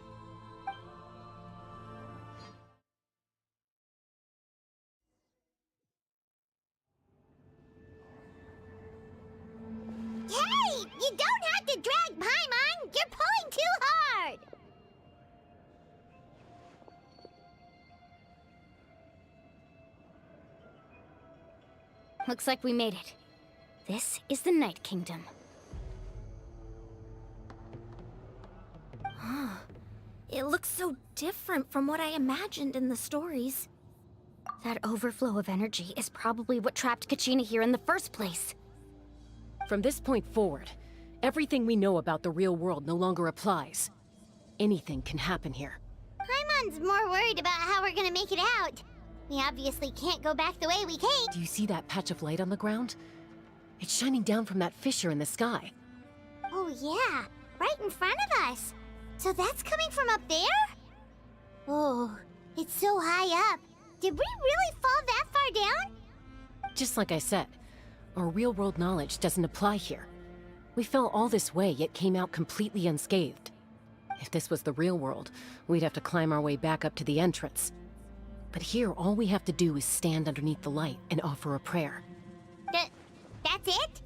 Hey! You don't have to drag Paimon! You're pulling too hard! Looks like we made it. This is the Night Kingdom. It looks so different from what I imagined in the stories. That overflow of energy is probably what trapped Kachina here in the first place. From this point forward, everything we know about the real world no longer applies. Anything can happen here. Paimon's more worried about how we're gonna make it out. We obviously can't go back the way we came. Do you see that patch of light on the ground? It's shining down from that fissure in the sky. Oh yeah, right in front of us. So that's coming from up there? Oh, it's so high up. Did we really fall that far down? Just like I said, our real-world knowledge doesn't apply here. We fell all this way, yet came out completely unscathed. If this was the real world, we'd have to climb our way back up to the entrance. But here, all we have to do is stand underneath the light and offer a prayer. That's it?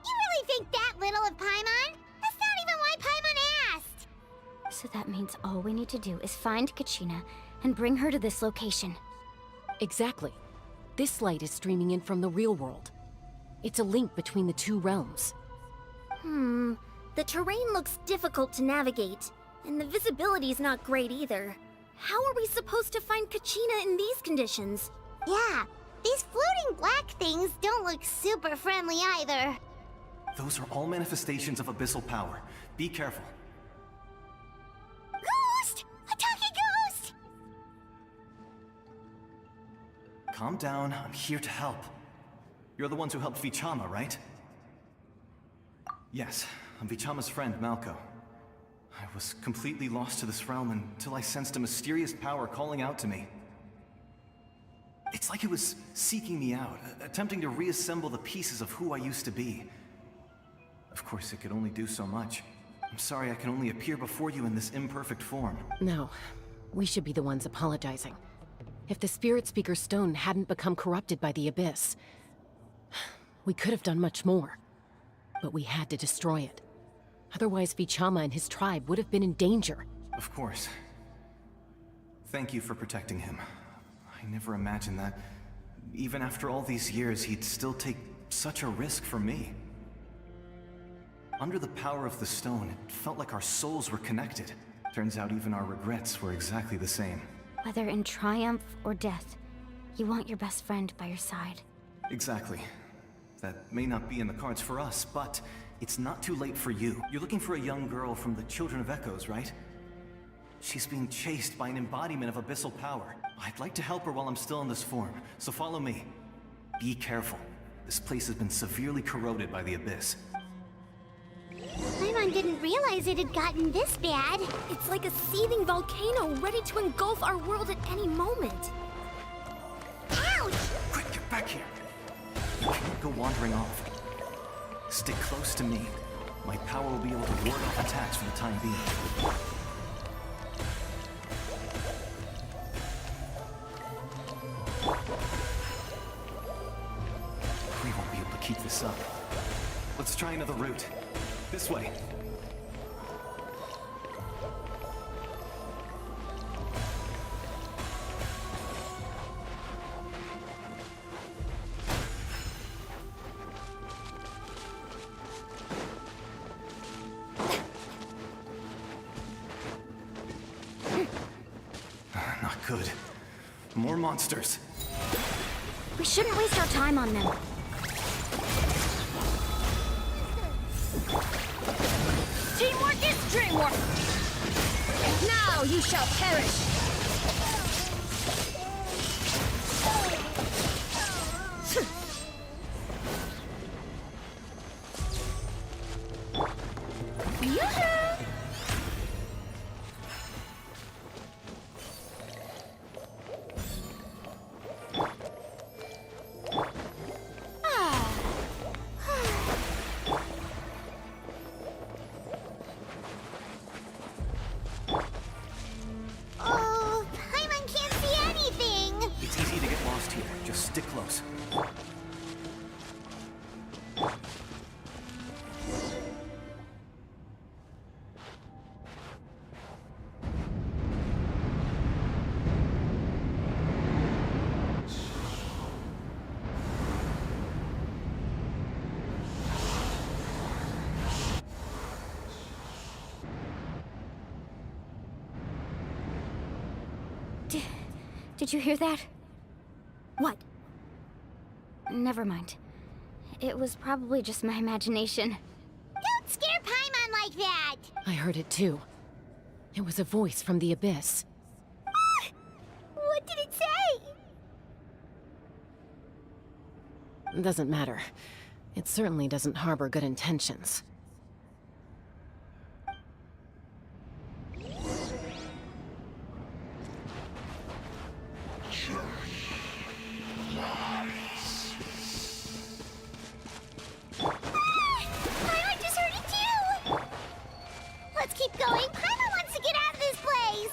You really think that little of Paimon? That's not even why Paimon asked! So that means all we need to do is find Kachina and bring her to this location. Exactly. This light is streaming in from the real world. It's a link between the two realms. The terrain looks difficult to navigate, and the visibility's not great either. How are we supposed to find Kachina in these conditions? Yeah, these floating black things don't look super friendly either. Those are all manifestations of abyssal power. Be careful. Ghost! A talking ghost! Calm down, I'm here to help. You're the ones who helped Vichama, right? Yes, I'm Vichama's friend, Malko. I was completely lost to this realm until I sensed a mysterious power calling out to me. It's like it was seeking me out, attempting to reassemble the pieces of who I used to be. Of course, it could only do so much. I'm sorry I can only appear before you in this imperfect form. No, we should be the ones apologizing. If the Spirit Speaker's stone hadn't become corrupted by the Abyss, we could have done much more. But we had to destroy it. Otherwise, Vichama and his tribe would have been in danger. Of course. Thank you for protecting him. I never imagined that, even after all these years, he'd still take such a risk for me. Under the power of the stone, it felt like our souls were connected. Turns out even our regrets were exactly the same. Whether in triumph or death, you want your best friend by your side. Exactly. That may not be in the cards for us, but it's not too late for you. You're looking for a young girl from the Children of Echoes, right? She's being chased by an embodiment of abyssal power. I'd like to help her while I'm still in this form, so follow me. Be careful. This place has been severely corroded by the Abyss. Paimon didn't realize it had gotten this bad. It's like a seething volcano ready to engulf our world at any moment. Ouch! Quick, get back here! You can't go wandering off. Stick close to me. My power will be able to ward off attacks for the time being. We won't be able to keep this up. Let's try another route. This way. Not good. More monsters. We shouldn't waste our time on them. Teamwork is dreamwork! Now you shall perish! Oh, Paimon can't see anything! It's easy to get lost here. Just stick close. Did you hear that? What? Never mind. It was probably just my imagination. Don't scare Paimon like that! I heard it too. It was a voice from the abyss. What did it say? Doesn't matter. It certainly doesn't harbor good intentions. Paimon just heard it too! Let's keep going. Paimon wants to get out of this place!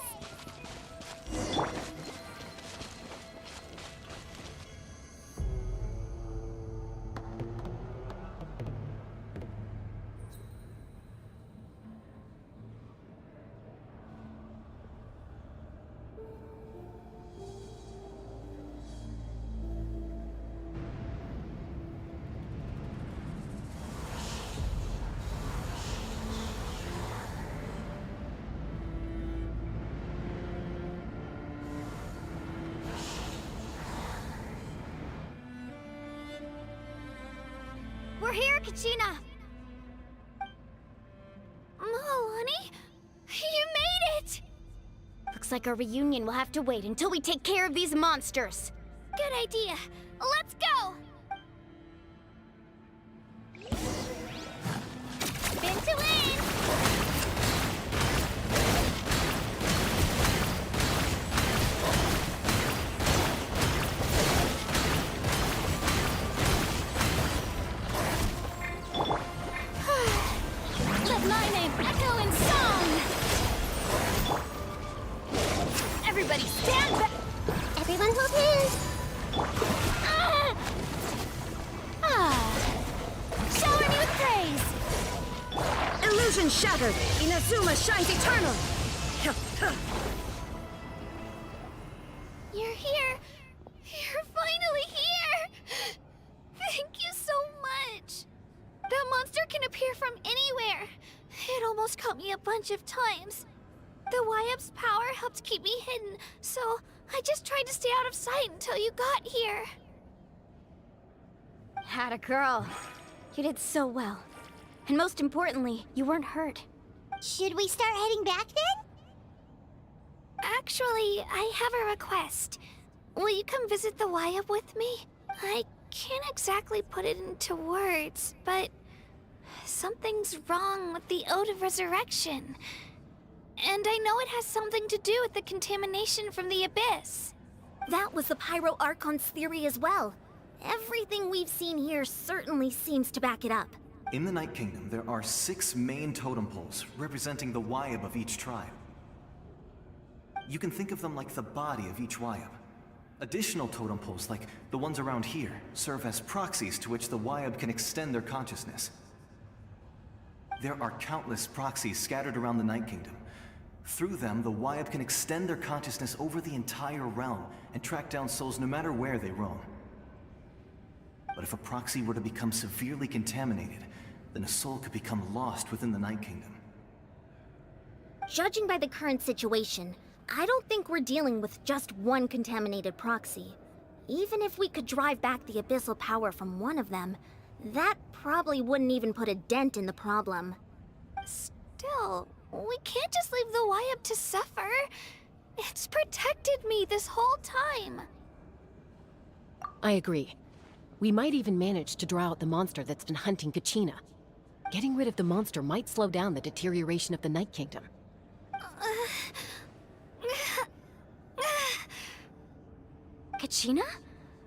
We're here, Kachina! Oh, honey, you made it! Looks like our reunion will have to wait until we take care of these monsters. Good idea. Let's go! Spin to win! Let my name echo in song! Everybody stand back! Everyone hold hands! Shower me with praise! Illusion shattered! Inazuma shines eternal! You're here! You're finally here! Thank you so much! That monster can appear from anywhere. It almost caught me a bunch of times. The Wyap's power helped keep me hidden, so I just tried to stay out of sight until you got here. Atta girl. You did so well. And most importantly, you weren't hurt. Should we start heading back then? Actually, I have a request. Will you come visit the Wyap with me? I can't exactly put it into words, but Something's wrong with the Ode of Resurrection. And I know it has something to do with the contamination from the Abyss. That was the Pyro Archon's theory as well. Everything we've seen here certainly seems to back it up. In the Night Kingdom, there are 6 main totem poles representing the Wyab of each tribe. You can think of them like the body of each Wyab. Additional totem poles, like the ones around here, serve as proxies to which the Wyab can extend their consciousness. There are countless proxies scattered around the Night Kingdom. Through them, the Wyab can extend their consciousness over the entire realm and track down souls no matter where they roam. But if a proxy were to become severely contaminated, then a soul could become lost within the Night Kingdom. Judging by the current situation, I don't think we're dealing with just one contaminated proxy. Even if we could drive back the abyssal power from one of them, that probably wouldn't even put a dent in the problem. Still, we can't just leave the Wyab to suffer. It's protected me this whole time. I agree. We might even manage to draw out the monster that's been hunting Kachina. Getting rid of the monster might slow down the deterioration of the Night Kingdom. Kachina?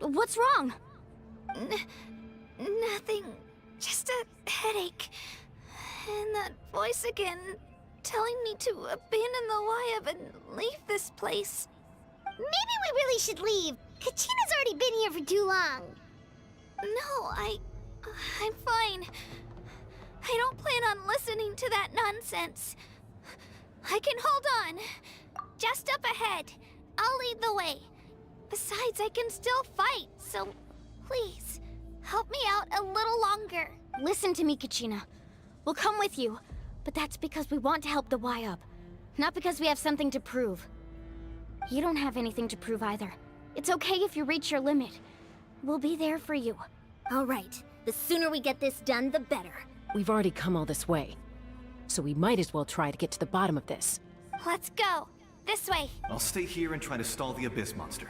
What's wrong? Nothing. Just a headache. And that voice again, telling me to abandon the Wyab and leave this place. Maybe we really should leave. Kachina's already been here for too long. No, I'm fine. I don't plan on listening to that nonsense. I can hold on. Just up ahead. I'll lead the way. Besides, I can still fight, so please, help me out a little longer. Listen to me, Kachina. We'll come with you, but that's because we want to help the Wyab, not because we have something to prove. You don't have anything to prove either. It's okay if you reach your limit. We'll be there for you. All right. The sooner we get this done, the better. We've already come all this way, so we might as well try to get to the bottom of this. Let's go. This way. I'll stay here and try to stall the Abyss monster.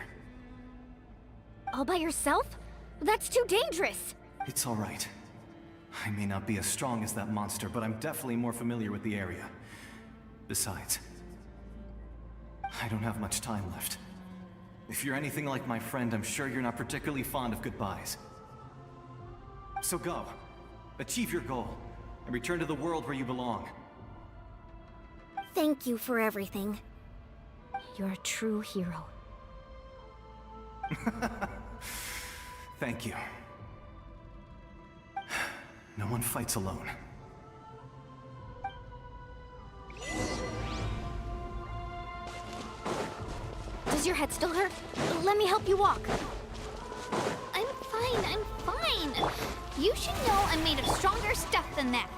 All by yourself? That's too dangerous. It's all right. I may not be as strong as that monster, but I'm definitely more familiar with the area. Besides, I don't have much time left. If you're anything like my friend, I'm sure you're not particularly fond of goodbyes. So go. Achieve your goal, and return to the world where you belong. Thank you for everything. You're a true hero. Thank you. No one fights alone. Does your head still hurt? Let me help you walk. I'm fine. You should know I'm made of stronger stuff than that.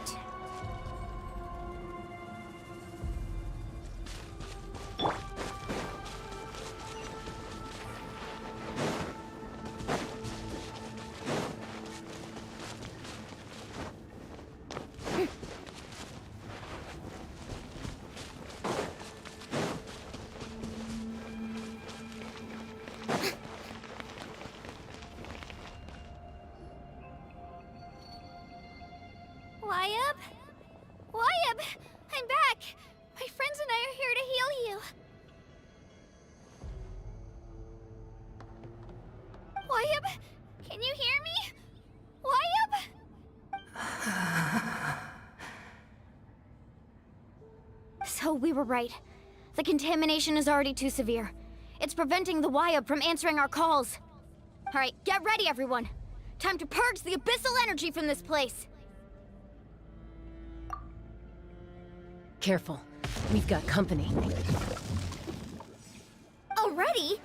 Wyab! I'm back! My friends and I are here to heal you. Wyab, can you hear me? Wyab? So we were right. The contamination is already too severe. It's preventing the Wyab from answering our calls. All right, get ready, everyone. Time to purge the abyssal energy from this place. Careful. We've got company. Already?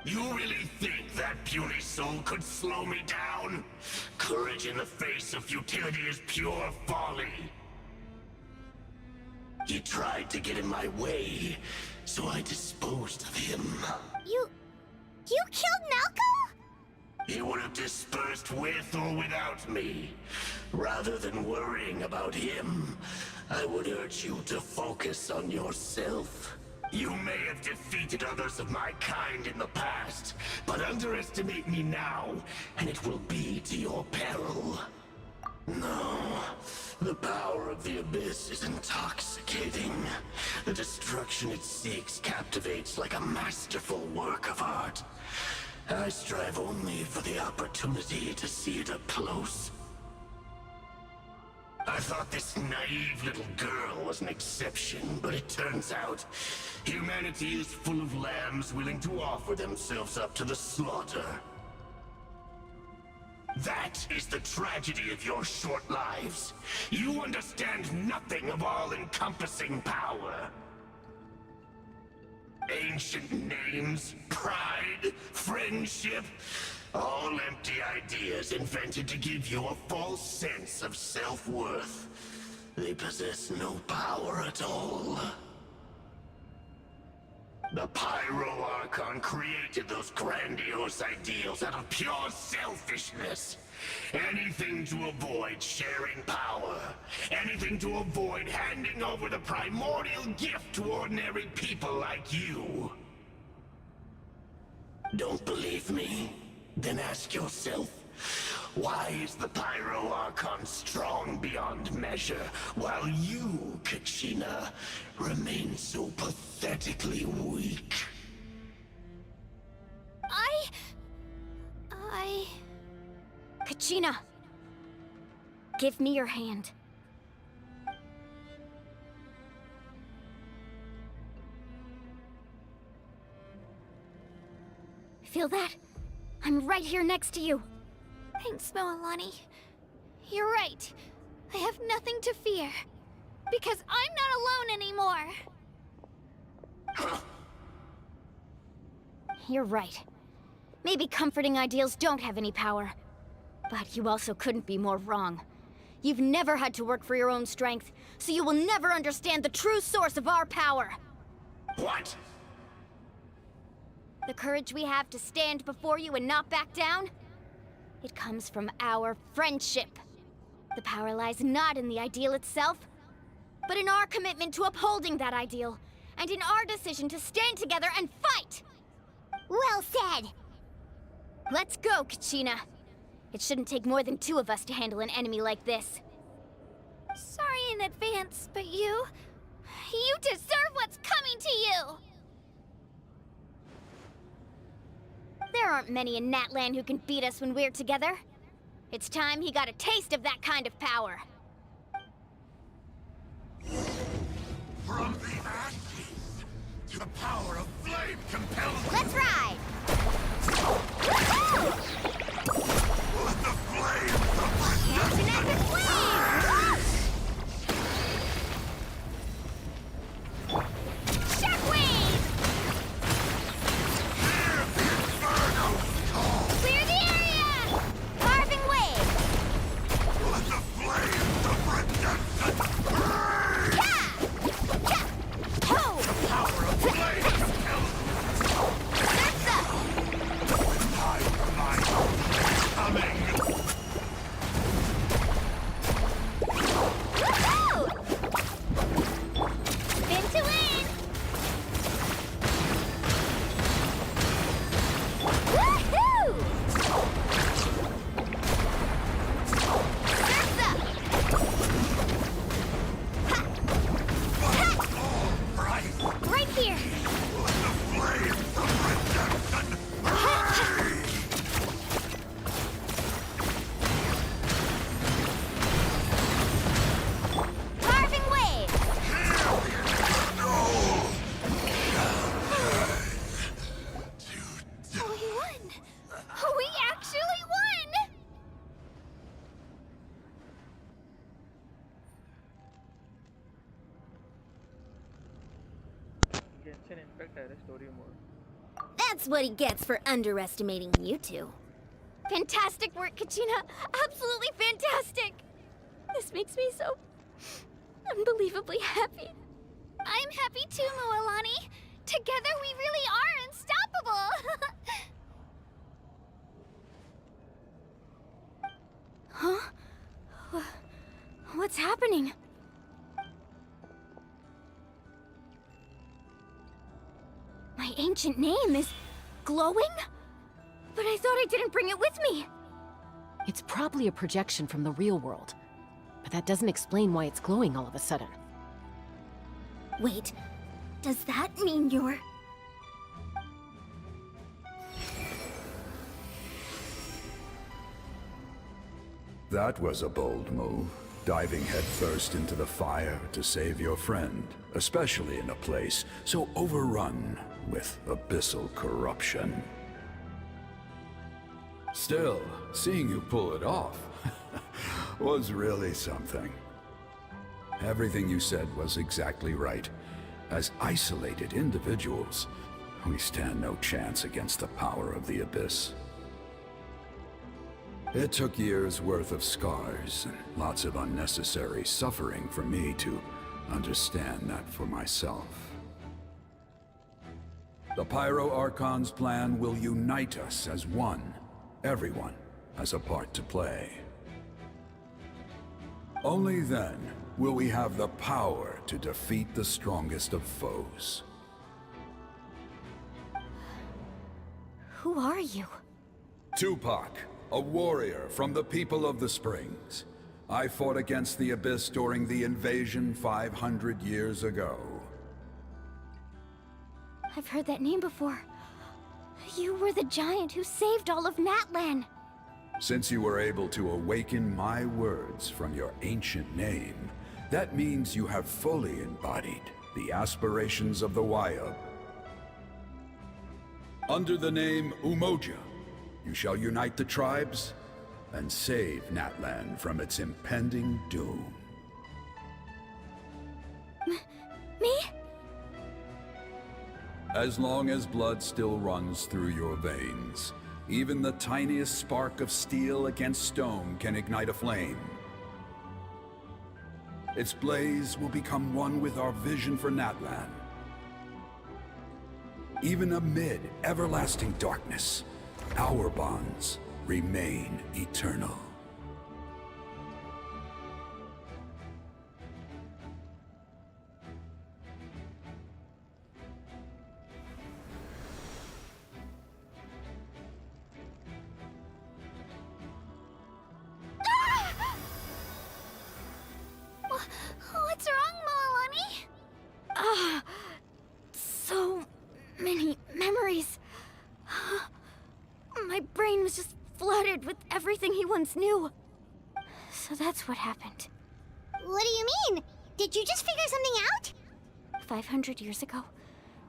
You really think that puny soul could slow me down? Courage in the face of futility is pure folly. He tried to get in my way, so I disposed of him. You killed Malcolm? He would have dispersed with or without me. Rather than worrying about him, I would urge you to focus on yourself. You may have defeated others of my kind in the past, but underestimate me now, and it will be to your peril. No. The power of the Abyss is intoxicating. The destruction it seeks captivates like a masterful work of art. I strive only for the opportunity to see it up close. I thought this naive little girl was an exception, but it turns out humanity is full of lambs willing to offer themselves up to the slaughter. That is the tragedy of your short lives. You understand nothing of all-encompassing power. Ancient names, pride, friendship, all empty ideas invented to give you a false sense of self-worth. They possess no power at all. The Pyro Archon created those grandiose ideals out of pure selfishness. Anything to avoid sharing power. Anything to avoid handing over the primordial gift to ordinary people like you. Don't believe me? Then ask yourself, why is the Pyro Archon strong beyond measure, while you, Kachina, remain so pathetically weak? Kachina, give me your hand. Feel that? I'm right here next to you. Thanks, Moalani. You're right. I have nothing to fear. Because I'm not alone anymore. You're right. Maybe comforting ideals don't have any power. But you also couldn't be more wrong. You've never had to work for your own strength, so you will never understand the true source of our power. What? The courage we have to stand before you and not back down? It comes from our friendship. The power lies not in the ideal itself, but in our commitment to upholding that ideal, and in our decision to stand together and fight! Well said! Let's go, Kachina. It shouldn't take more than 2 of us to handle an enemy like this. Sorry in advance, but you deserve what's coming to you! There aren't many in Natlan who can beat us when we're together. It's time he got a taste of that kind of power. From the ashes, the power of flame compels... Let's ride! Let the flames of Action at the flames! Shockwave! Clear the area! Carving wave! Let the flames of redemption burn! Yeah! Yeah! Ho! The power of flame compels... Sursa! Time for my own coming! Woohoo! Spin to win! Woohoo! Sursa! Ha! Ha! Right here! Let the flames of redemption burn! Carving wave! We won! We actually won! Genshin Impact era story mode. That's what he gets for underestimating you two. Fantastic work, Kachina! Absolutely fantastic! This makes me so unbelievably happy. I'm happy too, Moalani. Together we really are unstoppable. Huh? What's happening? My ancient name is glowing? But I thought I didn't bring it with me. It's probably a projection from the real world. but that doesn't explain why it's glowing all of a sudden. Wait, does that mean you're... That was a bold move, diving headfirst into the fire to save your friend, especially in a place so overrun with abyssal corruption. Still, seeing you pull it off was really something. Everything you said was exactly right. As isolated individuals, we stand no chance against the power of the Abyss. It took years' worth of scars and lots of unnecessary suffering for me to understand that for myself. The Pyro Archon's plan will unite us as one. Everyone has a part to play. Only then will we have the power to defeat the strongest of foes. Who are you? Tupac, a warrior from the people of the Springs. I fought against the Abyss during the invasion 500 years ago. I've heard that name before. You were the giant who saved all of Natlan. Since you were able to awaken my words from your ancient name, that means you have fully embodied the aspirations of the Wayub. Under the name Umoja, you shall unite the tribes and save Natlan from its impending doom. Me? As long as blood still runs through your veins, even the tiniest spark of steel against stone can ignite a flame. Its blaze will become one with our vision for Natlan. Even amid everlasting darkness, our bonds remain eternal. What's wrong, Milani? So many memories. My brain was just flooded with everything he once knew. So that's what happened. What do you mean? Did you just figure something out? 500 years ago,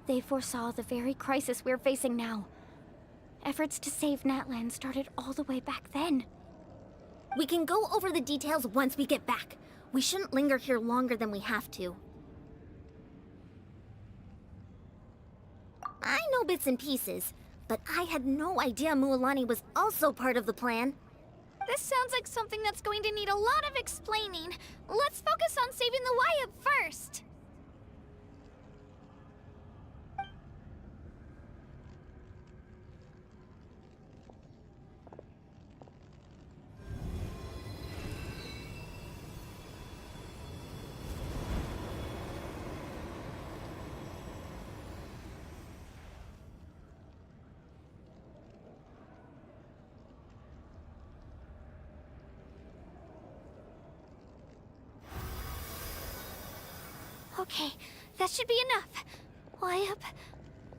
they foresaw the very crisis we're facing now. Efforts to save Natlan started all the way back then. We can go over the details once we get back. We shouldn't linger here longer than we have to. I know bits and pieces, but I had no idea Mualani was also part of the plan. This sounds like something that's going to need a lot of explaining. Let's focus on saving the Wayub first. Okay, that should be enough. Wayub?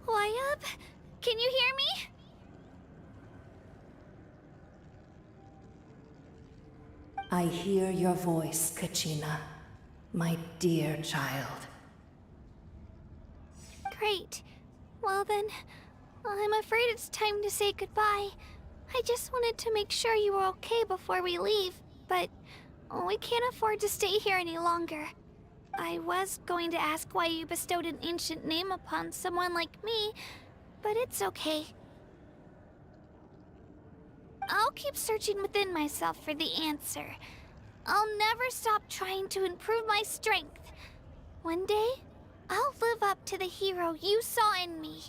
Wayub? Can you hear me? I hear your voice, Kachina, my dear child. Great. Well then, I'm afraid it's time to say goodbye. I just wanted to make sure you were okay before we leave, but we can't afford to stay here any longer. I was going to ask why you bestowed an ancient name upon someone like me, but it's okay. I'll keep searching within myself for the answer. I'll never stop trying to improve my strength. One day, I'll live up to the hero you saw in me.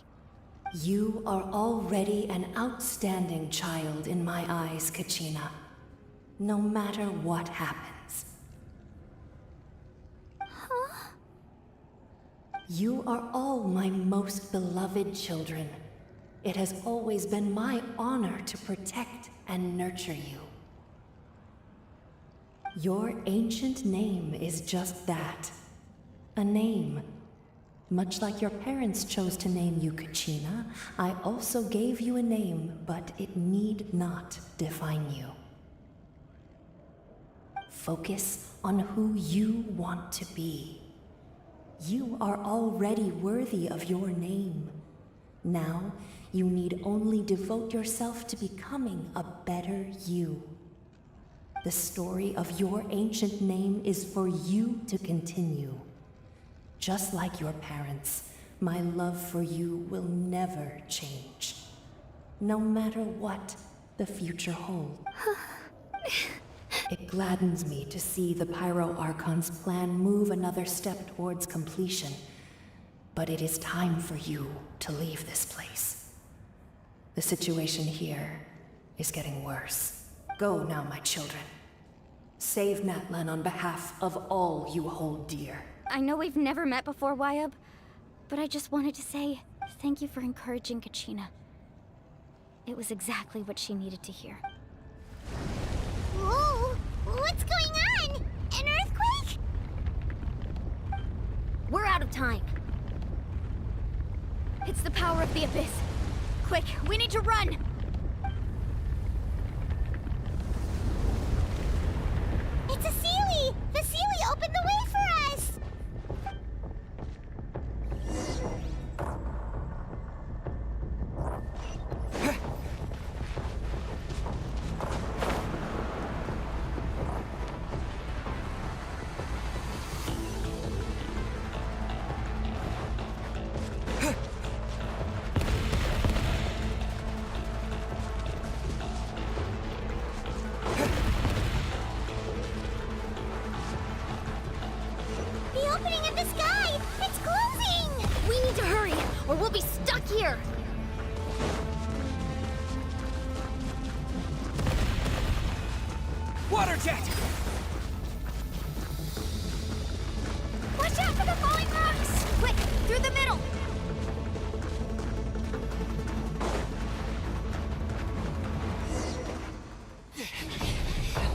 You are already an outstanding child in my eyes, Kachina. No matter what happens. Huh? You are all my most beloved children. It has always been my honor to protect and nurture you. Your ancient name is just that. A name. Much like your parents chose to name you Kachina, I also gave you a name, but it need not define you. Focus on who you want to be. You are already worthy of your name. Now, you need only devote yourself to becoming a better you. The story of your ancient name is for you to continue. Just like your parents, my love for you will never change. No matter what the future holds. It gladdens me to see the Pyro Archon's plan move another step towards completion. But it is time for you to leave this place. The situation here is getting worse. Go now, my children. Save Natlan on behalf of all you hold dear. I know we've never met before, Wyabb, but I just wanted to say thank you for encouraging Kachina. It was exactly what she needed to hear. Whoa! What's going on? An earthquake? We're out of time. It's the power of the Abyss. Quick, we need to run! It's a Seelie! The Seelie opened the way for us! The opening in the sky! It's closing! We need to hurry, or we'll be stuck here! Water jet! Watch out for the falling rocks! Quick, through the middle!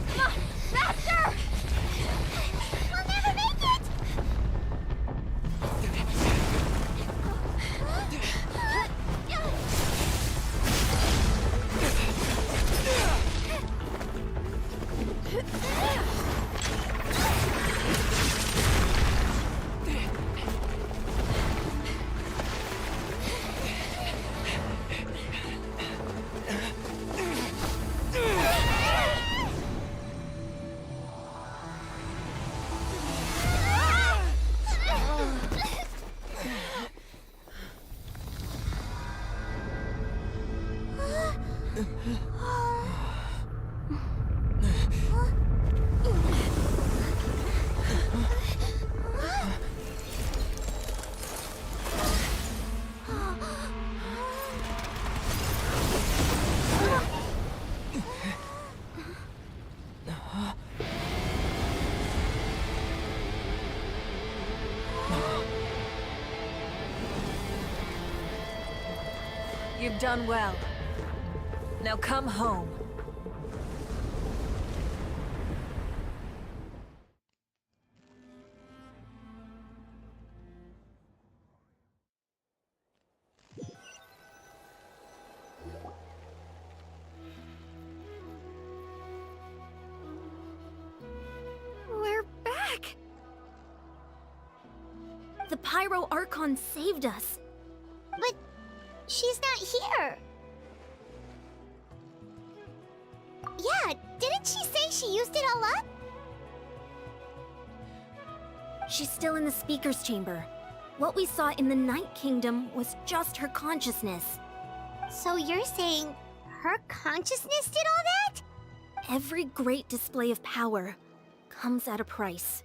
Come on, faster! We'll never make it! You've done well. Now come home. We're back! The Pyro Archon saved us. But she's not here. Yeah, didn't she say she used it all up? She's still in the Speaker's Chamber. What we saw in the Night Kingdom was just her consciousness. So you're saying her consciousness did all that? Every great display of power comes at a price.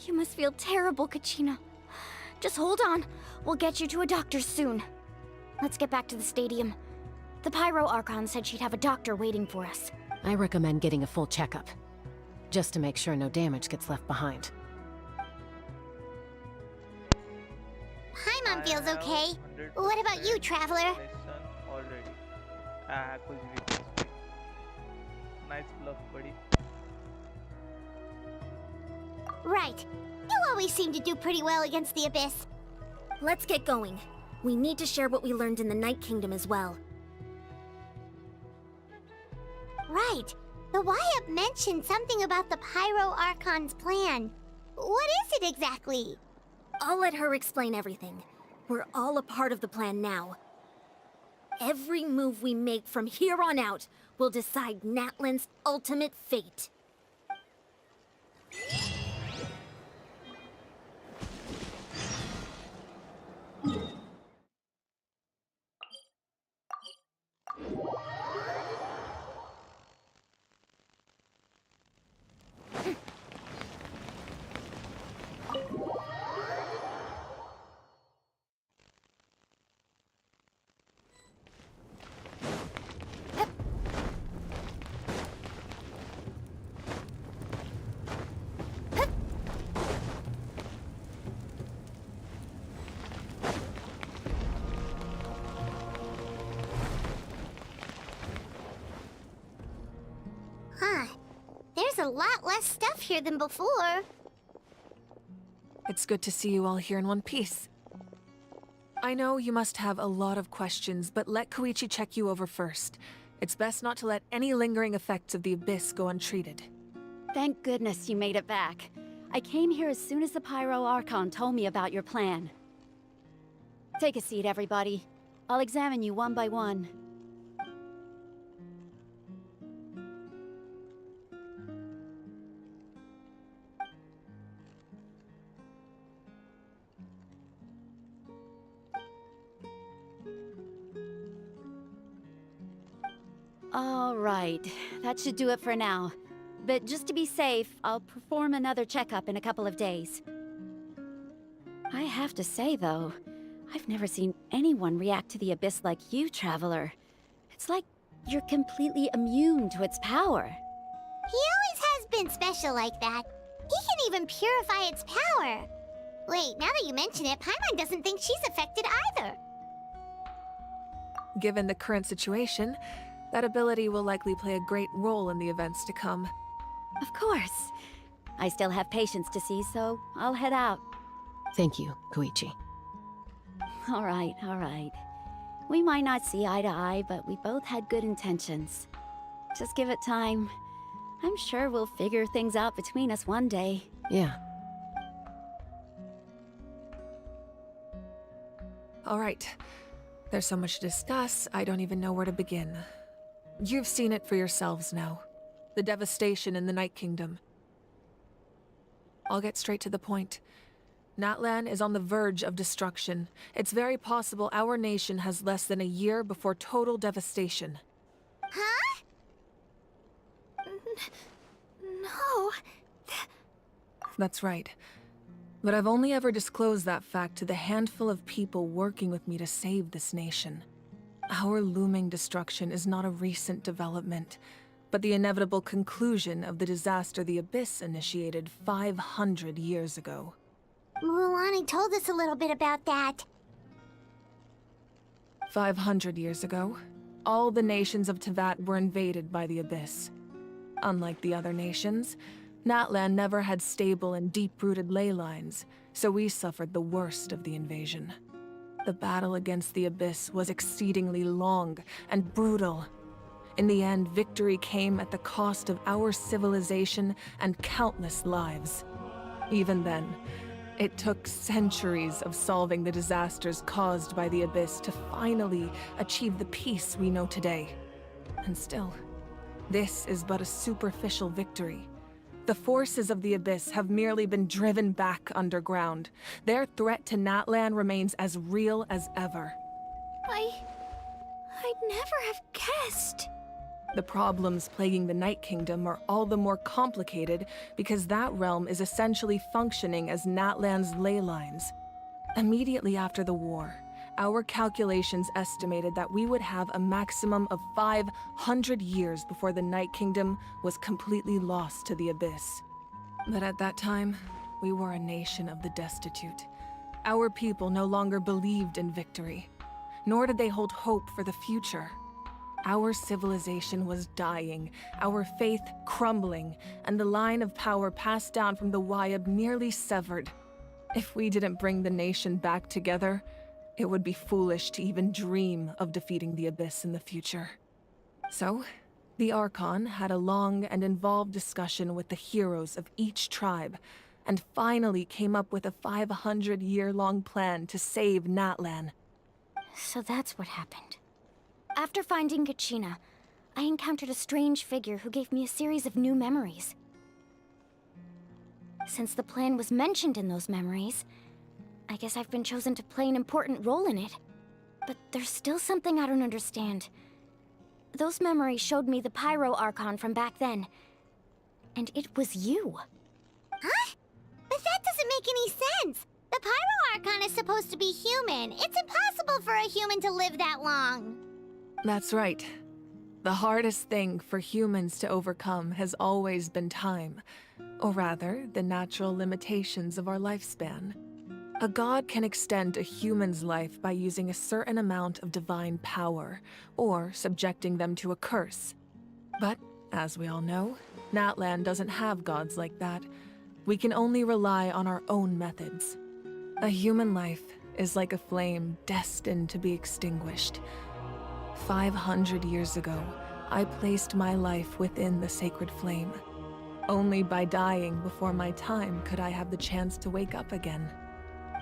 You must feel terrible, Kachina. Just hold on. We'll get you to a doctor soon. Let's get back to the stadium. The Pyro Archon said she'd have a doctor waiting for us. I recommend getting a full checkup, just to make sure no damage gets left behind. Paimon feels okay. What about you, Traveler? Lesson already. कुछ भी nice bluff buddy. Right. You always seem to do pretty well against the Abyss. Let's get going. We need to share what we learned in the Night Kingdom as well. Right. The Wyatt mentioned something about the Pyro Archon's plan. What is it exactly? I'll let her explain everything. We're all a part of the plan now. Every move we make from here on out will decide Natlan's ultimate fate. Huh. There's a lot less stuff here than before. It's good to see you all here in one piece. I know you must have a lot of questions, but let Koichi check you over first. It's best not to let any lingering effects of the Abyss go untreated. Thank goodness you made it back. I came here as soon as the Pyro Archon told me about your plan. Take a seat, everybody. I'll examine you one by one. All right, that should do it for now. But just to be safe, I'll perform another checkup in a couple of days. I have to say, though, I've never seen anyone react to the Abyss like you, Traveler. It's like you're completely immune to its power. He always has been special like that. He can even purify its power. Wait, now that you mention it, Paimon doesn't think she's affected either. Given the current situation, that ability will likely play a great role in the events to come. Of course. I still have patients to see, so I'll head out. Thank you, Koichi. All right, all right. We might not see eye to eye, but we both had good intentions. Just give it time. I'm sure we'll figure things out between us one day. Yeah. All right. There's so much to discuss, I don't even know where to begin. You've seen it for yourselves now. The devastation in the Night Kingdom. I'll get straight to the point. Natlan is on the verge of destruction. It's very possible our nation has less than a year before total devastation. Huh? No. That's right. But I've only ever disclosed that fact to the handful of people working with me to save this nation. Our looming destruction is not a recent development, but the inevitable conclusion of the disaster the Abyss initiated 500 years ago. Mulani told us a little bit about that. 500 years ago, all the nations of Teyvat were invaded by the Abyss. Unlike the other nations, Natlan never had stable and deep-rooted ley lines, so we suffered the worst of the invasion. The battle against the Abyss was exceedingly long and brutal. In the end, victory came at the cost of our civilization and countless lives. Even then, it took centuries of solving the disasters caused by the Abyss to finally achieve the peace we know today. And still, this is but a superficial victory. The forces of the Abyss have merely been driven back underground. Their threat to Natlan remains as real as ever. I'd never have guessed. The problems plaguing the Night Kingdom are all the more complicated because that realm is essentially functioning as Natlan's ley lines. Immediately after the war, our calculations estimated that we would have a maximum of 500 years before the Night Kingdom was completely lost to the Abyss. But at that time, we were a nation of the destitute. Our people no longer believed in victory, nor did they hold hope for the future. Our civilization was dying, our faith crumbling, and the line of power passed down from the Wayab nearly severed. If we didn't bring the nation back together, it would be foolish to even dream of defeating the Abyss in the future. So, the Archon had a long and involved discussion with the heroes of each tribe, and finally came up with a 500-year-long plan to save Natlan. So that's what happened. After finding Kachina, I encountered a strange figure who gave me a series of new memories. Since the plan was mentioned in those memories, I guess I've been chosen to play an important role in it. But there's still something I don't understand. Those memories showed me the Pyro Archon from back then. And it was you. Huh? But that doesn't make any sense! The Pyro Archon is supposed to be human. It's impossible for a human to live that long. That's right. The hardest thing for humans to overcome has always been time, or rather, the natural limitations of our lifespan. A god can extend a human's life by using a certain amount of divine power, or subjecting them to a curse. But, as we all know, Natlan doesn't have gods like that. We can only rely on our own methods. A human life is like a flame destined to be extinguished. 500 years ago, I placed my life within the sacred flame. Only by dying before my time could I have the chance to wake up again.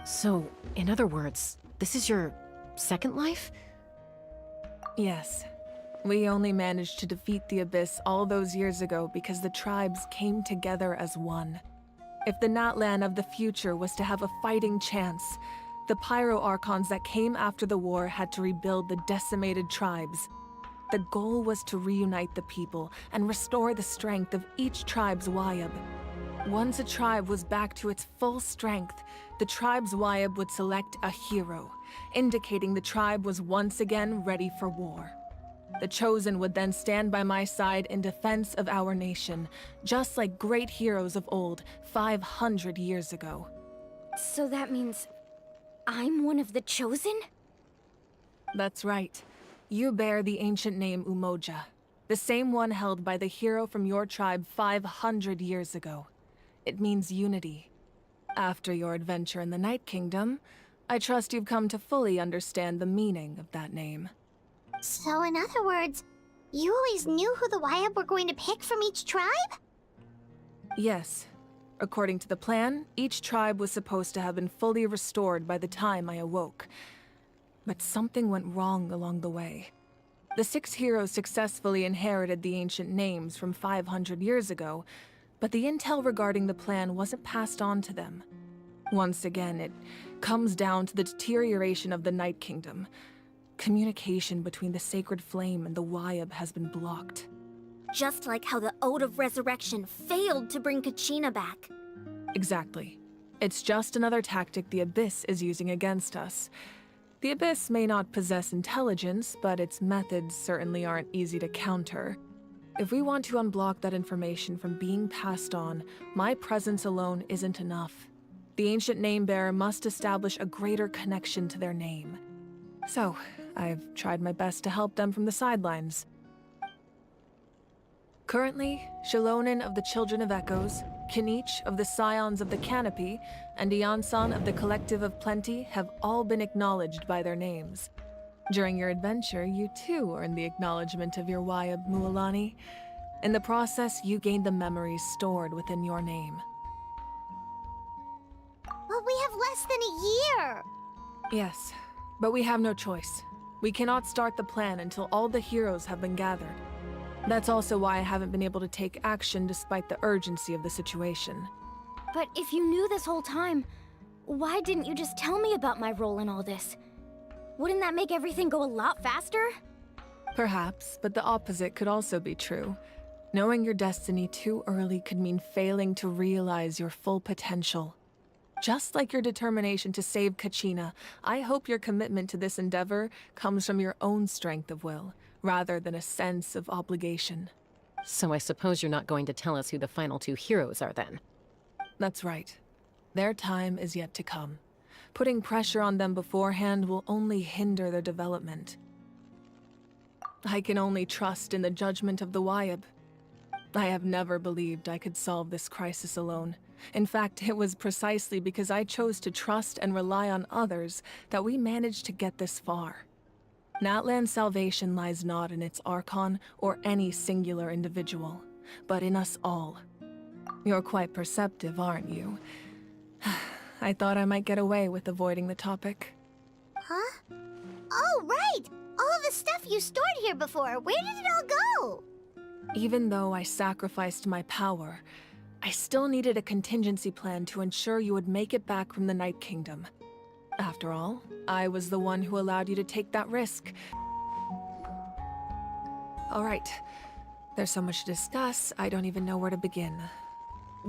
So, in other words, this is your second life? Yes. We only managed to defeat the Abyss all those years ago because the tribes came together as one. If the Natlan of the future was to have a fighting chance, the Pyro Archons that came after the war had to rebuild the decimated tribes. The goal was to reunite the people and restore the strength of each tribe's Wayab. Once a tribe was back to its full strength, the tribe's Wayab would select a hero, indicating the tribe was once again ready for war. The Chosen would then stand by my side in defense of our nation, just like great heroes of old 500 years ago. So that means I'm one of the Chosen? That's right. You bear the ancient name Umoja, the same one held by the hero from your tribe 500 years ago. It means unity. After your adventure in the Night Kingdom, I trust you've come to fully understand the meaning of that name. So in other words, you always knew who the Wayab were going to pick from each tribe? Yes. According to the plan, each tribe was supposed to have been fully restored by the time I awoke. But something went wrong along the way. The 6 heroes successfully inherited the ancient names from 500 years ago, but the intel regarding the plan wasn't passed on to them. Once again, it comes down to the deterioration of the Night Kingdom. Communication between the Sacred Flame and the Wayab has been blocked. Just like how the Ode of Resurrection failed to bring Kachina back. Exactly. It's just another tactic the Abyss is using against us. The Abyss may not possess intelligence, but its methods certainly aren't easy to counter. If we want to unblock that information from being passed on, my presence alone isn't enough. The ancient name-bearer must establish a greater connection to their name. So, I've tried my best to help them from the sidelines. Currently, Shilonen of the Children of Echoes, Kinich of the Scions of the Canopy, and Iansan of the Collective of Plenty have all been acknowledged by their names. During your adventure, you too earned the acknowledgement of your Wayab, Mualani. In the process, you gained the memories stored within your name. But we have less than a year! Yes, but we have no choice. We cannot start the plan until all the heroes have been gathered. That's also why I haven't been able to take action despite the urgency of the situation. But if you knew this whole time, why didn't you just tell me about my role in all this? Wouldn't that make everything go a lot faster? Perhaps, but the opposite could also be true. Knowing your destiny too early could mean failing to realize your full potential. Just like your determination to save Kachina, I hope your commitment to this endeavor comes from your own strength of will, rather than a sense of obligation. So I suppose you're not going to tell us who the final 2 heroes are then? That's right. Their time is yet to come. Putting pressure on them beforehand will only hinder their development. I can only trust in the judgment of the Wyab. I have never believed I could solve this crisis alone. In fact, it was precisely because I chose to trust and rely on others that we managed to get this far. Natlan's salvation lies not in its Archon or any singular individual, but in us all. You're quite perceptive, aren't you? I thought I might get away with avoiding the topic. Huh? Oh, right! All the stuff you stored here before, where did it all go? Even though I sacrificed my power, I still needed a contingency plan to ensure you would make it back from the Night Kingdom. After all, I was the one who allowed you to take that risk. Alright, there's so much to discuss, I don't even know where to begin.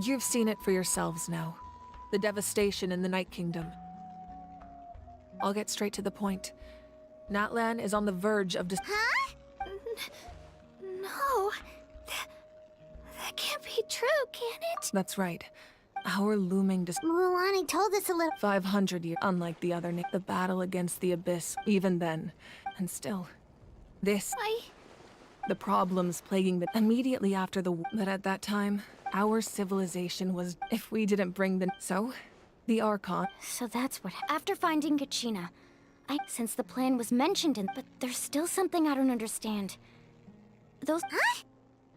You've seen it for yourselves now. The devastation in the Night Kingdom. I'll get straight to the point. Natlan is on the verge of Huh? No. That can't be true, can it? That's right. Our looming Mualani told us a little. 500 years, unlike the other the battle against the Abyss, even then. And still, this... The problems plaguing the... Immediately after the... But at that time, our civilization was... If we didn't bring the... So, the Archon... So that's what... After finding Kachina, since the plan was mentioned in... But there's still something I don't understand. Those... Huh?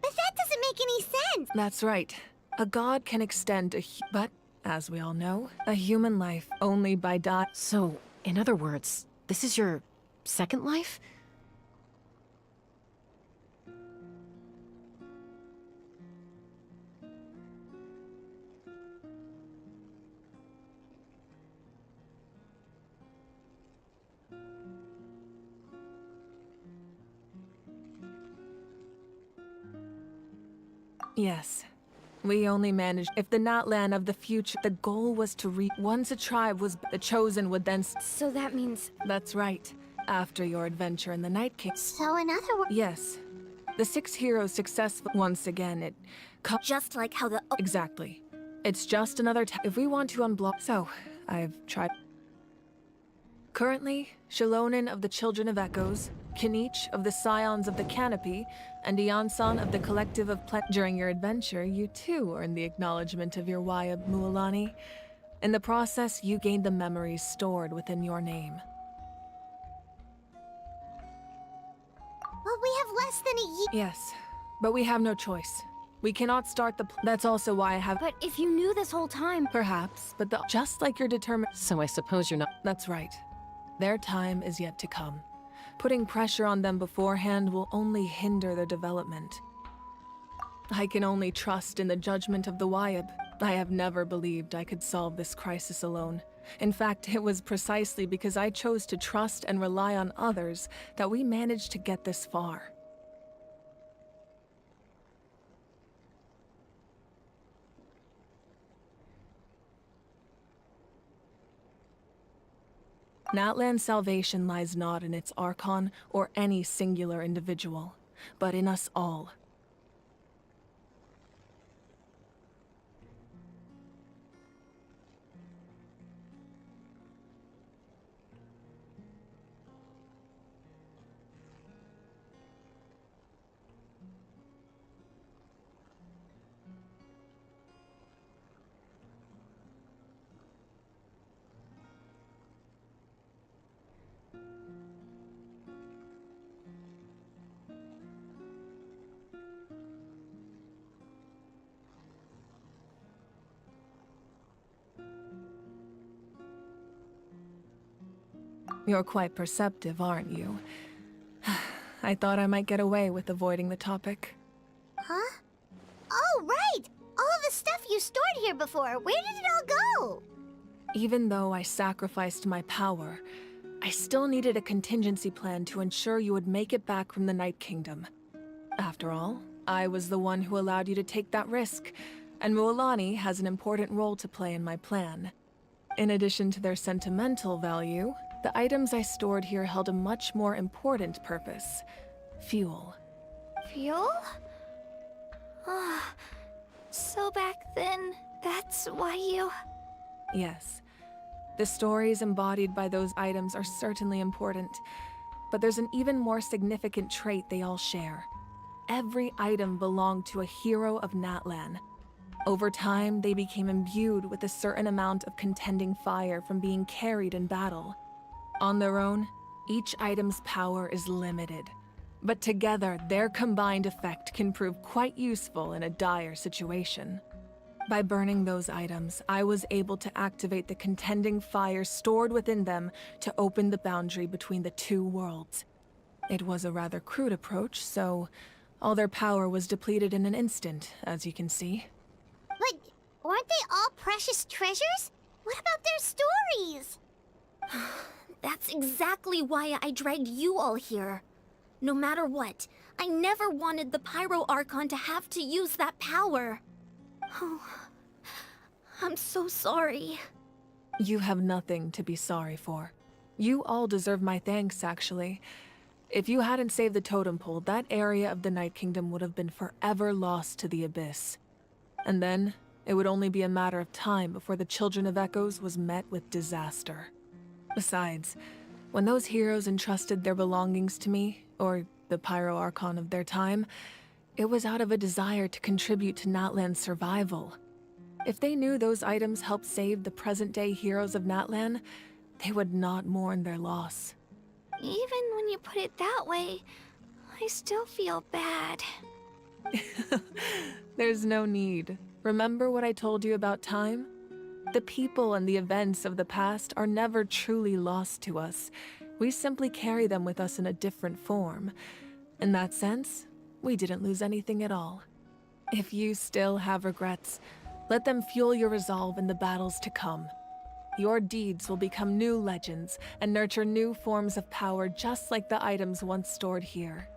But that doesn't make any sense! That's right. A god can extend but, as we all know, a human life only by So, in other words, this is your second life? Yes. We only managed... If the Natlan of the future... The goal was to Once a tribe was... The Chosen would then... So that means... That's right. After your adventure in the Night King... So in other words... Yes. The 6 heroes successful... Once again, it... Just like how the... Exactly. It's just another... If we want to unblock... So, I've tried... Currently, Shalonin of the Children of Echoes, Kinich of the Scions of the Canopy, and Iansan of the Collective of During your adventure, you too earned the acknowledgement of your Wyab, Mualani. In the process, you gained the memories stored within your name. Well, we have less than a year. Yes, but we have no choice. We cannot start the... That's also why I have... But if you knew this whole time... Perhaps, but just like you're determined... So I suppose you're not... That's right. Their time is yet to come. Putting pressure on them beforehand will only hinder their development. I can only trust in the judgment of the Wyab. I have never believed I could solve this crisis alone. In fact, it was precisely because I chose to trust and rely on others that we managed to get this far. Natlan's salvation lies not in its Archon or any singular individual, but in us all. You're quite perceptive, aren't you? I thought I might get away with avoiding the topic. Huh? Oh, right! All the stuff you stored here before, where did it all go? Even though I sacrificed my power, I still needed a contingency plan to ensure you would make it back from the Night Kingdom. After all, I was the one who allowed you to take that risk, and Mualani has an important role to play in my plan. In addition to their sentimental value, the items I stored here held a much more important purpose. Fuel. Fuel? Ah, so back then, that's why you... Yes. The stories embodied by those items are certainly important. But there's an even more significant trait they all share. Every item belonged to a hero of Natlan. Over time, they became imbued with a certain amount of contending fire from being carried in battle. On their own, each item's power is limited, but together their combined effect can prove quite useful in a dire situation. By burning those items, I was able to activate the contending fire stored within them to open the boundary between the two worlds. It was a rather crude approach, so all their power was depleted in an instant, as you can see. But weren't they all precious treasures? What about their stories? That's exactly why I dragged you all here. No matter what, I never wanted the Pyro Archon to have to use that power. Oh, I'm so sorry. You have nothing to be sorry for. You all deserve my thanks, actually. If you hadn't saved the totem pole, that area of the Night Kingdom would have been forever lost to the Abyss. And then, it would only be a matter of time before the Children of Echoes was met with disaster. Besides, when those heroes entrusted their belongings to me, or the Pyro Archon of their time, it was out of a desire to contribute to Natlan's survival. If they knew those items helped save the present-day heroes of Natlan, they would not mourn their loss. Even when you put it that way, I still feel bad. There's no need. Remember what I told you about time? The people and the events of the past are never truly lost to us. We simply carry them with us in a different form. In that sense, we didn't lose anything at all. If you still have regrets, let them fuel your resolve in the battles to come. Your deeds will become new legends and nurture new forms of power just like the items once stored here.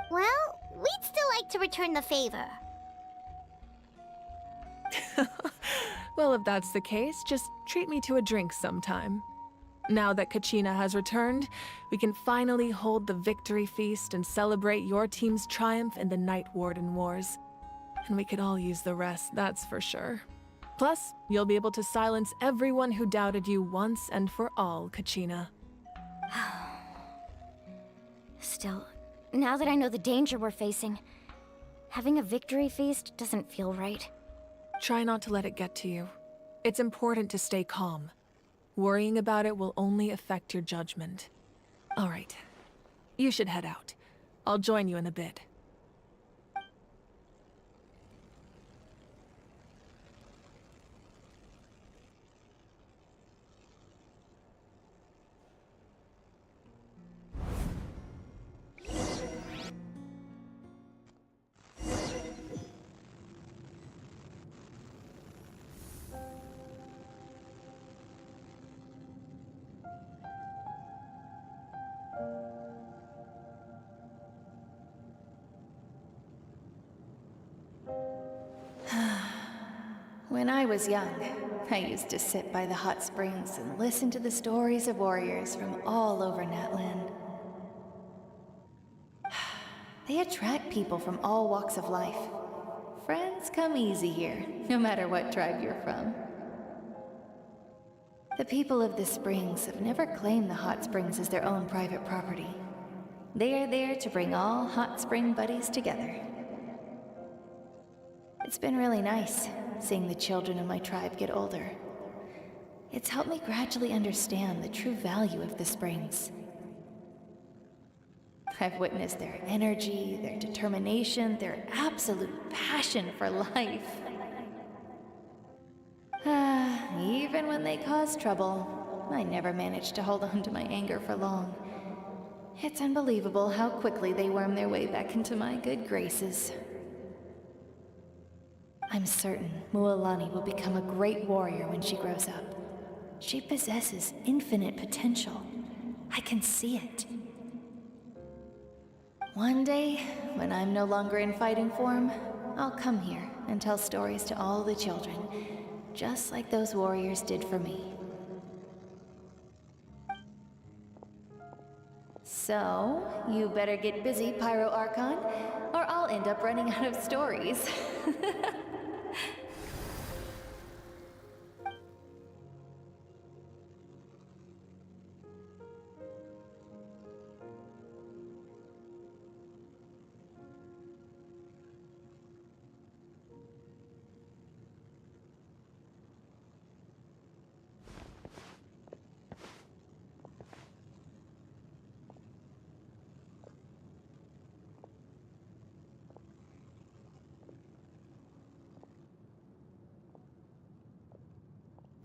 Well, we'd still like to return the favor. Well, if that's the case, just treat me to a drink sometime. Now that Kachina has returned, we can finally hold the victory feast and celebrate your team's triumph in the Night Warden Wars. And we could all use the rest, that's for sure. Plus, you'll be able to silence everyone who doubted you once and for all, Kachina. Still, now that I know the danger we're facing, having a victory feast doesn't feel right. Try not to let it get to you. It's important to stay calm. Worrying about it will only affect your judgment. All right. You should head out. I'll join you in a bit. When I was young, I used to sit by the hot springs and listen to the stories of warriors from all over Natlan. They attract people from all walks of life. Friends come easy here, no matter what tribe you're from. The people of the springs have never claimed the hot springs as their own private property. They are there to bring all hot spring buddies together. It's been really nice, seeing the children of my tribe get older. It's helped me gradually understand the true value of the springs. I've witnessed their energy, their determination, their absolute passion for life. Even when they cause trouble, I never managed to hold on to my anger for long. It's unbelievable how quickly they worm their way back into my good graces. I'm certain Mualani will become a great warrior when she grows up. She possesses infinite potential. I can see it. One day, when I'm no longer in fighting form, I'll come here and tell stories to all the children, just like those warriors did for me. So, you better get busy, Pyro Archon, or I'll end up running out of stories.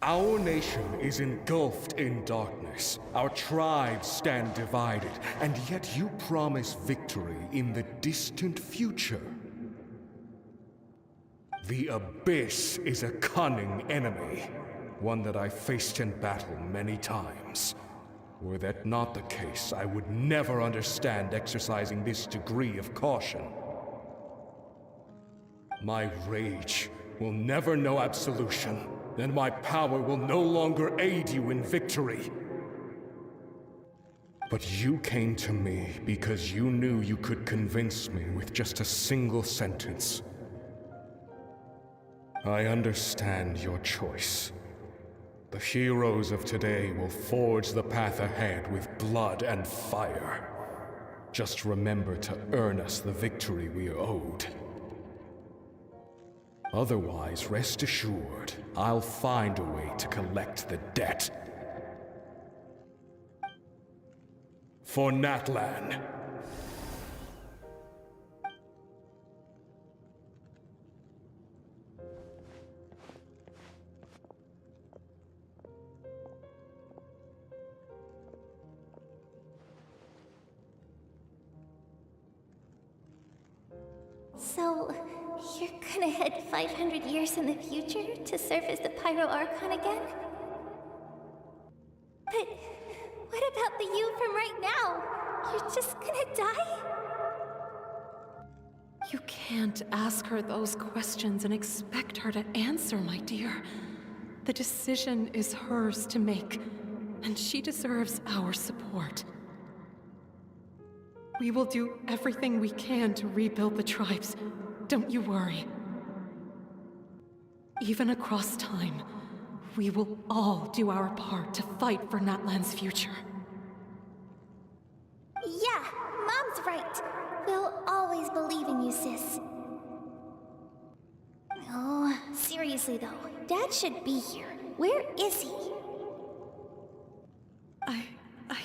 Our nation is engulfed in darkness. Our tribes stand divided, and yet you promise victory in the distant future. The Abyss is a cunning enemy, one that I faced in battle many times. Were that not the case, I would never understand exercising this degree of caution. My rage will never know absolution, and my power will no longer aid you in victory. But you came to me because you knew you could convince me with just a single sentence. I understand your choice. The heroes of today will forge the path ahead with blood and fire. Just remember to earn us the victory we are owed. Otherwise, rest assured, I'll find a way to collect the debt. For Natlan. So, you're gonna head 500 years in the future to serve as the Pyro Archon again? But what about the you from right now? You're just gonna die? You can't ask her those questions and expect her to answer, my dear. The decision is hers to make, and she deserves our support. We will do everything we can to rebuild the tribes. Don't you worry. Even across time, we will all do our part to fight for Natlan's future. Yeah, Mom's right. We'll always believe in you, sis. Oh, seriously though, Dad should be here. Where is he? I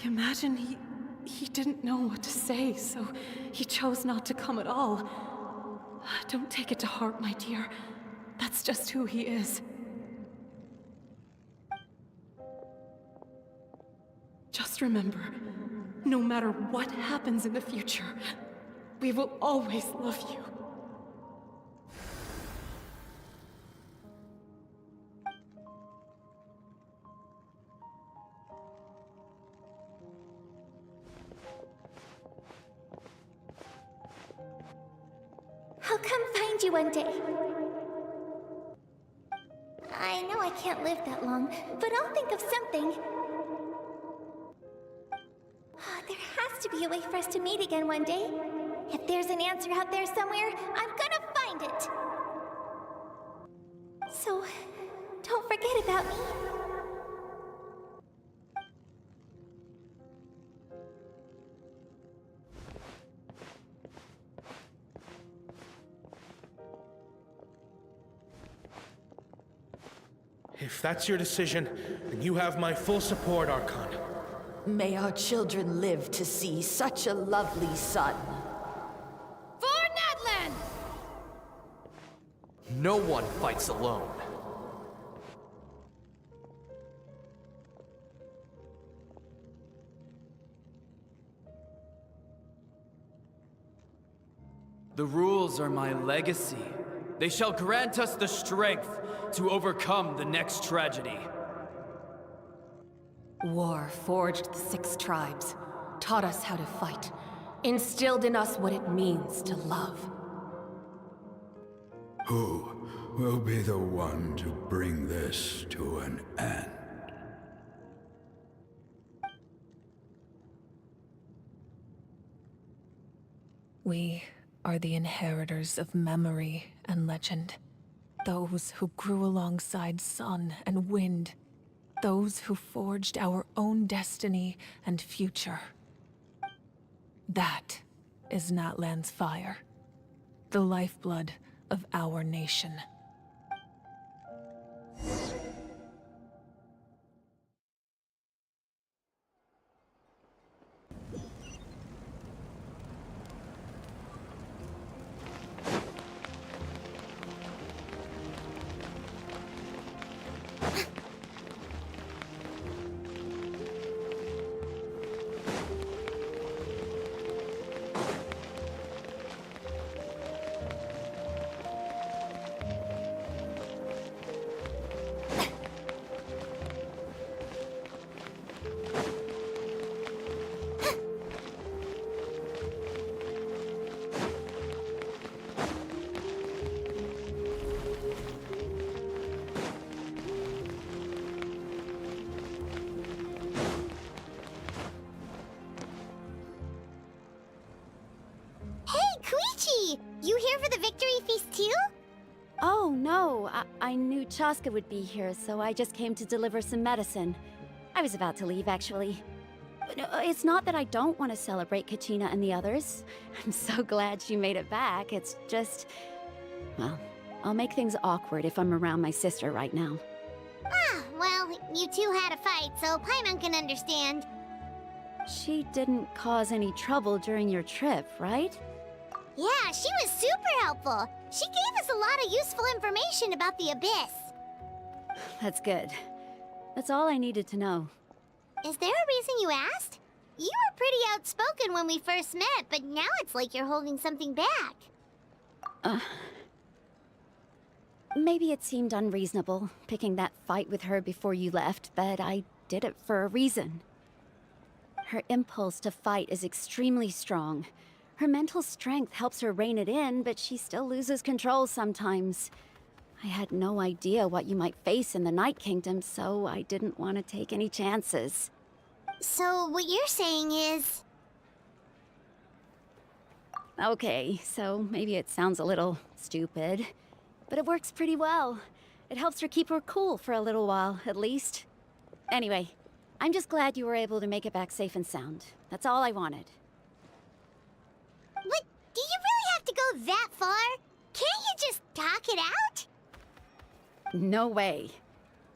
imagine he didn't know what to say, so he chose not to come at all. Don't take it to heart, my dear. That's just who he is. Just remember, no matter what happens in the future, we will always love you. I'll come find you one day. I know I can't live that long, but I'll think of something. There has to be a way for us to meet again one day. If there's an answer out there somewhere, I'm gonna find it. So, don't forget about me. If that's your decision, then you have my full support, Archon. May our children live to see such a lovely son. For Natlan! No one fights alone. The rules are my legacy. They shall grant us the strength to overcome the next tragedy. War forged the 6 tribes, taught us how to fight, instilled in us what it means to love. Who will be the one to bring this to an end? We are the inheritors of memory and legend. Those who grew alongside sun and wind. Those who forged our own destiny and future. That is Natlan's fire. The lifeblood of our nation. victory feast too? Oh, no. I knew Chaska would be here, so I just came to deliver some medicine. I was about to leave, actually. No, it's not that I don't want to celebrate Kachina and the others. I'm so glad she made it back. It's just... well, I'll make things awkward if I'm around my sister right now. Ah, well, you two had a fight, so Paimon can understand. She didn't cause any trouble during your trip, right? Yeah, she was super helpful. She gave us a lot of useful information about the Abyss. That's good. That's all I needed to know. Is there a reason you asked? You were pretty outspoken when we first met, but now it's like you're holding something back. Maybe it seemed unreasonable, picking that fight with her before you left, but I did it for a reason. Her impulse to fight is extremely strong. Her mental strength helps her rein it in, but she still loses control sometimes. I had no idea what you might face in the Night Kingdom, so I didn't want to take any chances. So what you're saying is... Okay, so maybe it sounds a little stupid, but it works pretty well. It helps her keep her cool for a little while, at least. Anyway, I'm just glad you were able to make it back safe and sound. That's all I wanted. But do you really have to go that far? Can't you just talk it out? No way.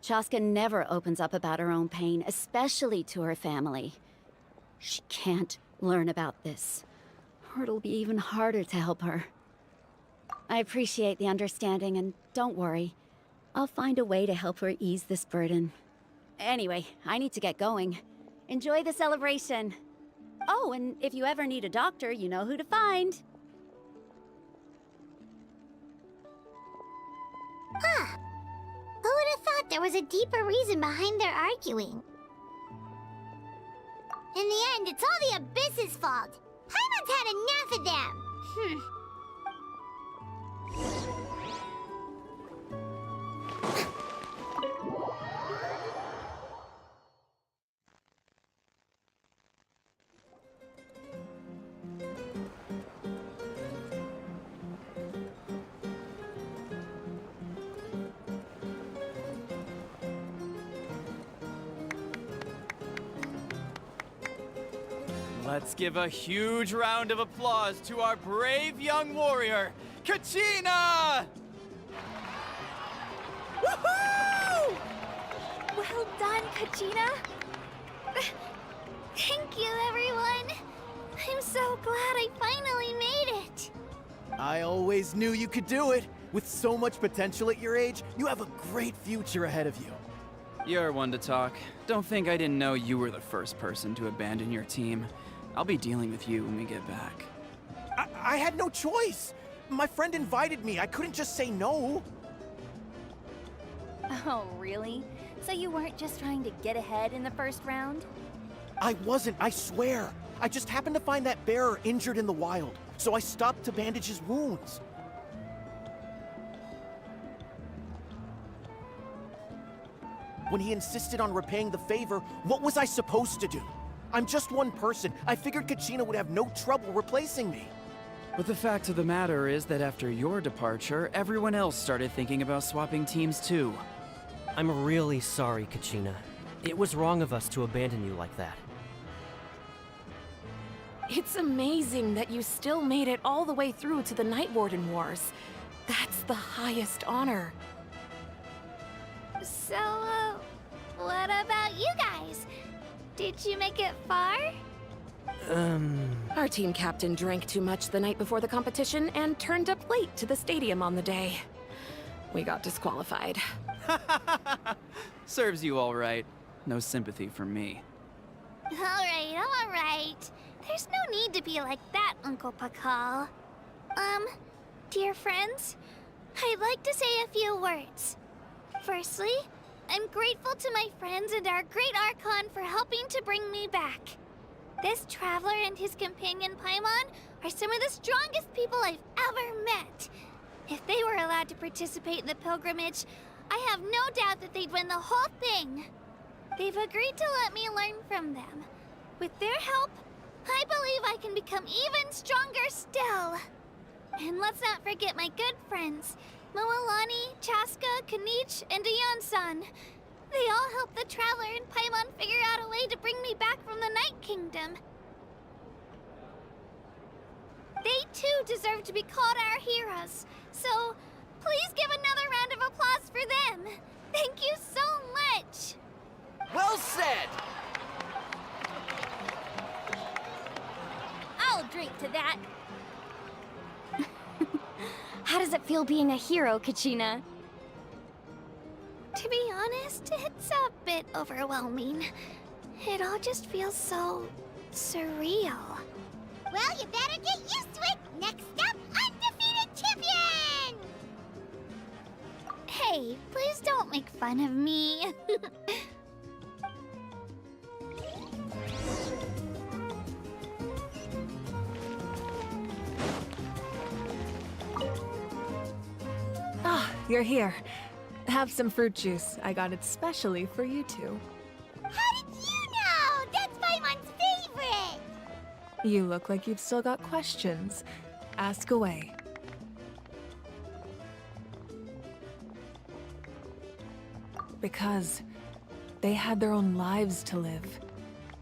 Chaska never opens up about her own pain, especially to her family. She can't learn about this, or it'll be even harder to help her. I appreciate the understanding, and don't worry. I'll find a way to help her ease this burden. Anyway, I need to get going. Enjoy the celebration. Oh, and if you ever need a doctor, you know who to find. Huh. Who would have thought there was a deeper reason behind their arguing? In the end, it's all the Abyss's fault. Paimon's had enough of them. Let's give a huge round of applause to our brave young warrior, Kachina! Woohoo! Well done, Kachina. Thank you, everyone. I'm so glad I finally made it. I always knew you could do it. With so much potential at your age, you have a great future ahead of you. You're one to talk. Don't think I didn't know you were the first person to abandon your team. I'll be dealing with you when we get back. I had no choice. My friend invited me. I couldn't just say no. Oh, really? So you weren't just trying to get ahead in the first round? I wasn't, I swear. I just happened to find that bearer injured in the wild, so I stopped to bandage his wounds. When he insisted on repaying the favor, what was I supposed to do? I'm just one person. I figured Kachina would have no trouble replacing me. But the fact of the matter is that after your departure, everyone else started thinking about swapping teams too. I'm really sorry, Kachina. It was wrong of us to abandon you like that. It's amazing that you still made it all the way through to the Night Warden Wars. That's the highest honor. So, what about you guys? Did you make it far? Our team captain drank too much the night before the competition and turned up late to the stadium on the day. We got disqualified. Serves you all right. No sympathy from me. Alright. There's no need to be like that, Uncle Pakal. Dear friends, I'd like to say a few words. Firstly, I'm grateful to my friends and our great Archon for helping to bring me back. This traveler and his companion Paimon are some of the strongest people I've ever met. If they were allowed to participate in the pilgrimage, I have no doubt that they'd win the whole thing. They've agreed to let me learn from them. With their help, I believe I can become even stronger still. And let's not forget my good friends, Moalani, Chaska, Kanich, and Dion-san. They all helped the Traveler and Paimon figure out a way to bring me back from the Night Kingdom. They too deserve to be called our heroes, so please give another round of applause for them. Thank you so much! Well said! I'll drink to that. How does it feel being a hero, Kachina? To be honest, it's a bit overwhelming. It all just feels so surreal. Well, you better get used to it! Next up, undefeated champion! Hey, please don't make fun of me. Ah, you're here. Have some fruit juice. I got it specially for you two. How did you know? That's Paimon's favorite! You look like you've still got questions. Ask away. Because they had their own lives to live.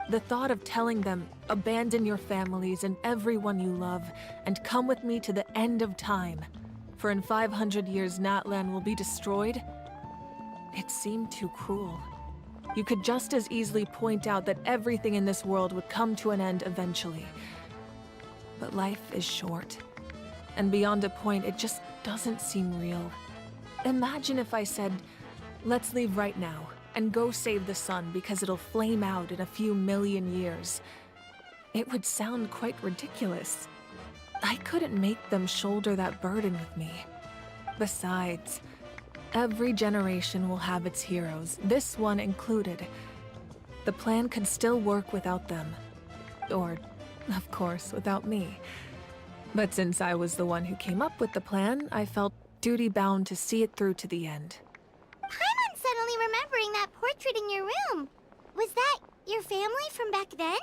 The thought of telling them, abandon your families and everyone you love, and come with me to the end of time, for in 500 years Natlan will be destroyed, it seemed too cruel. You could just as easily point out that everything in this world would come to an end eventually. But life is short, and beyond a point, it just doesn't seem real. Imagine if I said, let's leave right now, and go save the sun because it'll flame out in a few million years. It would sound quite ridiculous. I couldn't make them shoulder that burden with me. Besides, every generation will have its heroes, this one included. The plan could still work without them. Or, of course, without me. But since I was the one who came up with the plan, I felt duty-bound to see it through to the end. Paimon's suddenly remembering that portrait in your room. Was that your family from back then?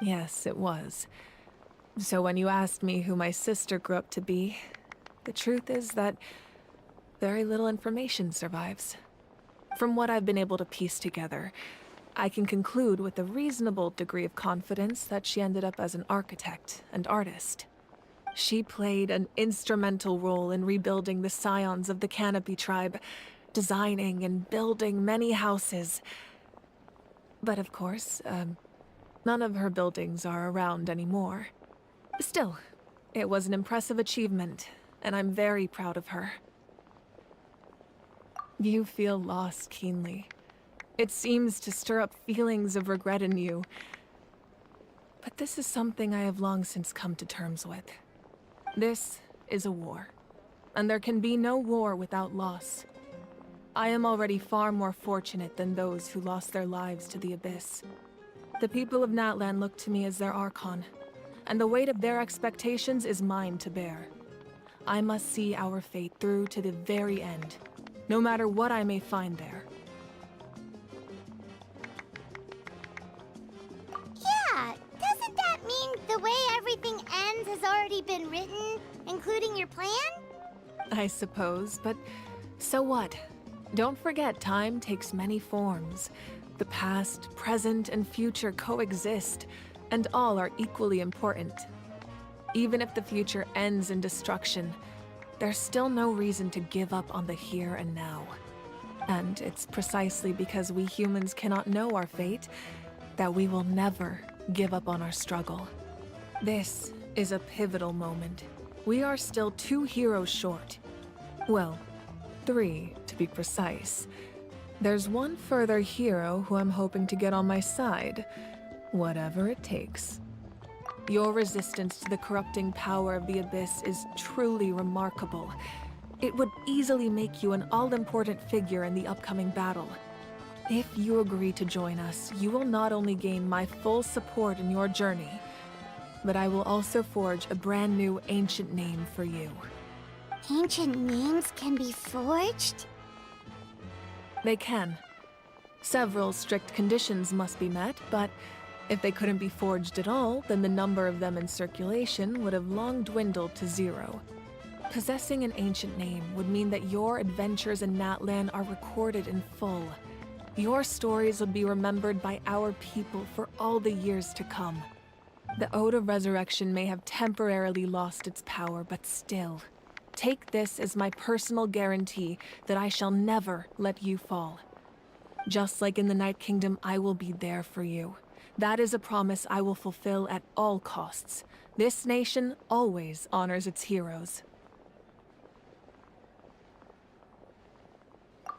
Yes, it was. So when you asked me who my sister grew up to be, the truth is that very little information survives. From what I've been able to piece together, I can conclude with a reasonable degree of confidence that she ended up as an architect and artist. She played an instrumental role in rebuilding the scions of the Canopy tribe, designing and building many houses. But of course, none of her buildings are around anymore. Still, it was an impressive achievement, and I'm very proud of her. You feel lost keenly. It seems to stir up feelings of regret in you. But this is something I have long since come to terms with. This is a war, and there can be no war without loss. I am already far more fortunate than those who lost their lives to the Abyss. The people of Natlan look to me as their Archon, and the weight of their expectations is mine to bear. I must see our fate through to the very end, no matter what I may find there. Yeah, doesn't that mean the way everything ends has already been written, including your plan? I suppose, but so what? Don't forget, time takes many forms. The past, present, and future coexist, and all are equally important. Even if the future ends in destruction, there's still no reason to give up on the here and now. And it's precisely because we humans cannot know our fate that we will never give up on our struggle. This is a pivotal moment. We are still 2 heroes short. Well, 3 to be precise. There's one further hero who I'm hoping to get on my side, whatever it takes. Your resistance to the corrupting power of the Abyss is truly remarkable. It would easily make you an all-important figure in the upcoming battle. If you agree to join us, you will not only gain my full support in your journey, but I will also forge a brand new ancient name for you. Ancient names can be forged? They can. Several strict conditions must be met, but If they couldn't be forged at all, then the number of them in circulation would have long dwindled to 0. Possessing an ancient name would mean that your adventures in Natlan are recorded in full. Your stories would be remembered by our people for all the years to come. The Ode of Resurrection may have temporarily lost its power, but still, take this as my personal guarantee that I shall never let you fall. Just like in the Night Kingdom, I will be there for you. That is a promise I will fulfill at all costs. This nation always honors its heroes.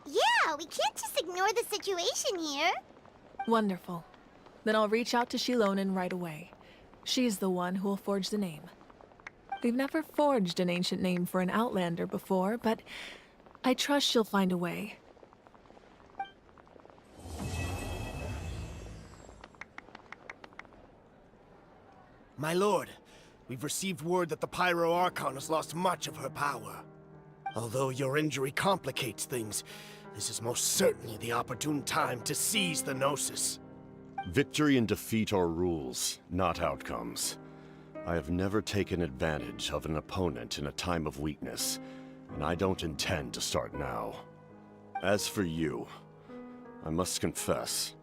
Yeah, we can't just ignore the situation here. Wonderful. Then I'll reach out to Shilonen right away. She's the one who will forge the name. We've never forged an ancient name for an Outlander before, but I trust she'll find a way. My lord, we've received word that the Pyro Archon has lost much of her power. Although your injury complicates things, this is most certainly the opportune time to seize the Gnosis. Victory and defeat are rules, not outcomes. I have never taken advantage of an opponent in a time of weakness, and I don't intend to start now. As for you, I must confess,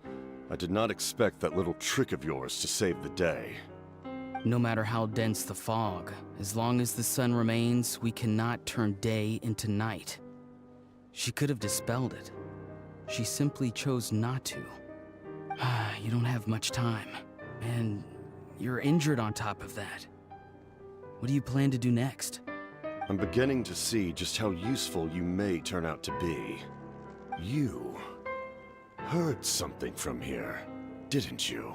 I did not expect that little trick of yours to save the day. No matter how dense the fog, as long as the sun remains, we cannot turn day into night. She could have dispelled it. She simply chose not to. You don't have much time, and you're injured on top of that. What do you plan to do next? I'm beginning to see just how useful you may turn out to be. You heard something from here, didn't you?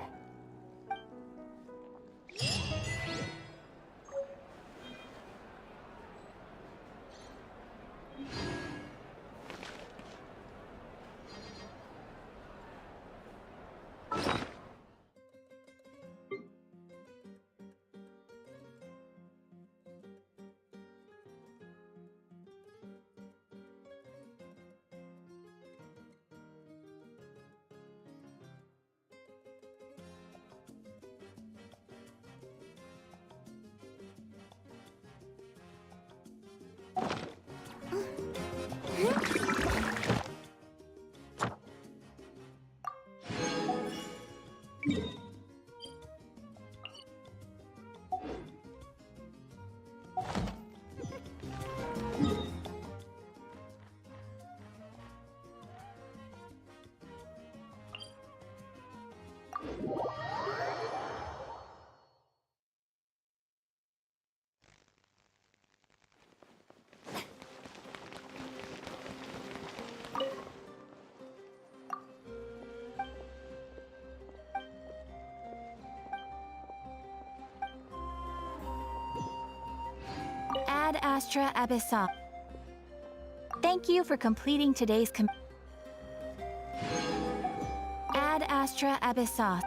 Ad Astra Abyssa. Thank you for completing today's Ad Astra Abyssa.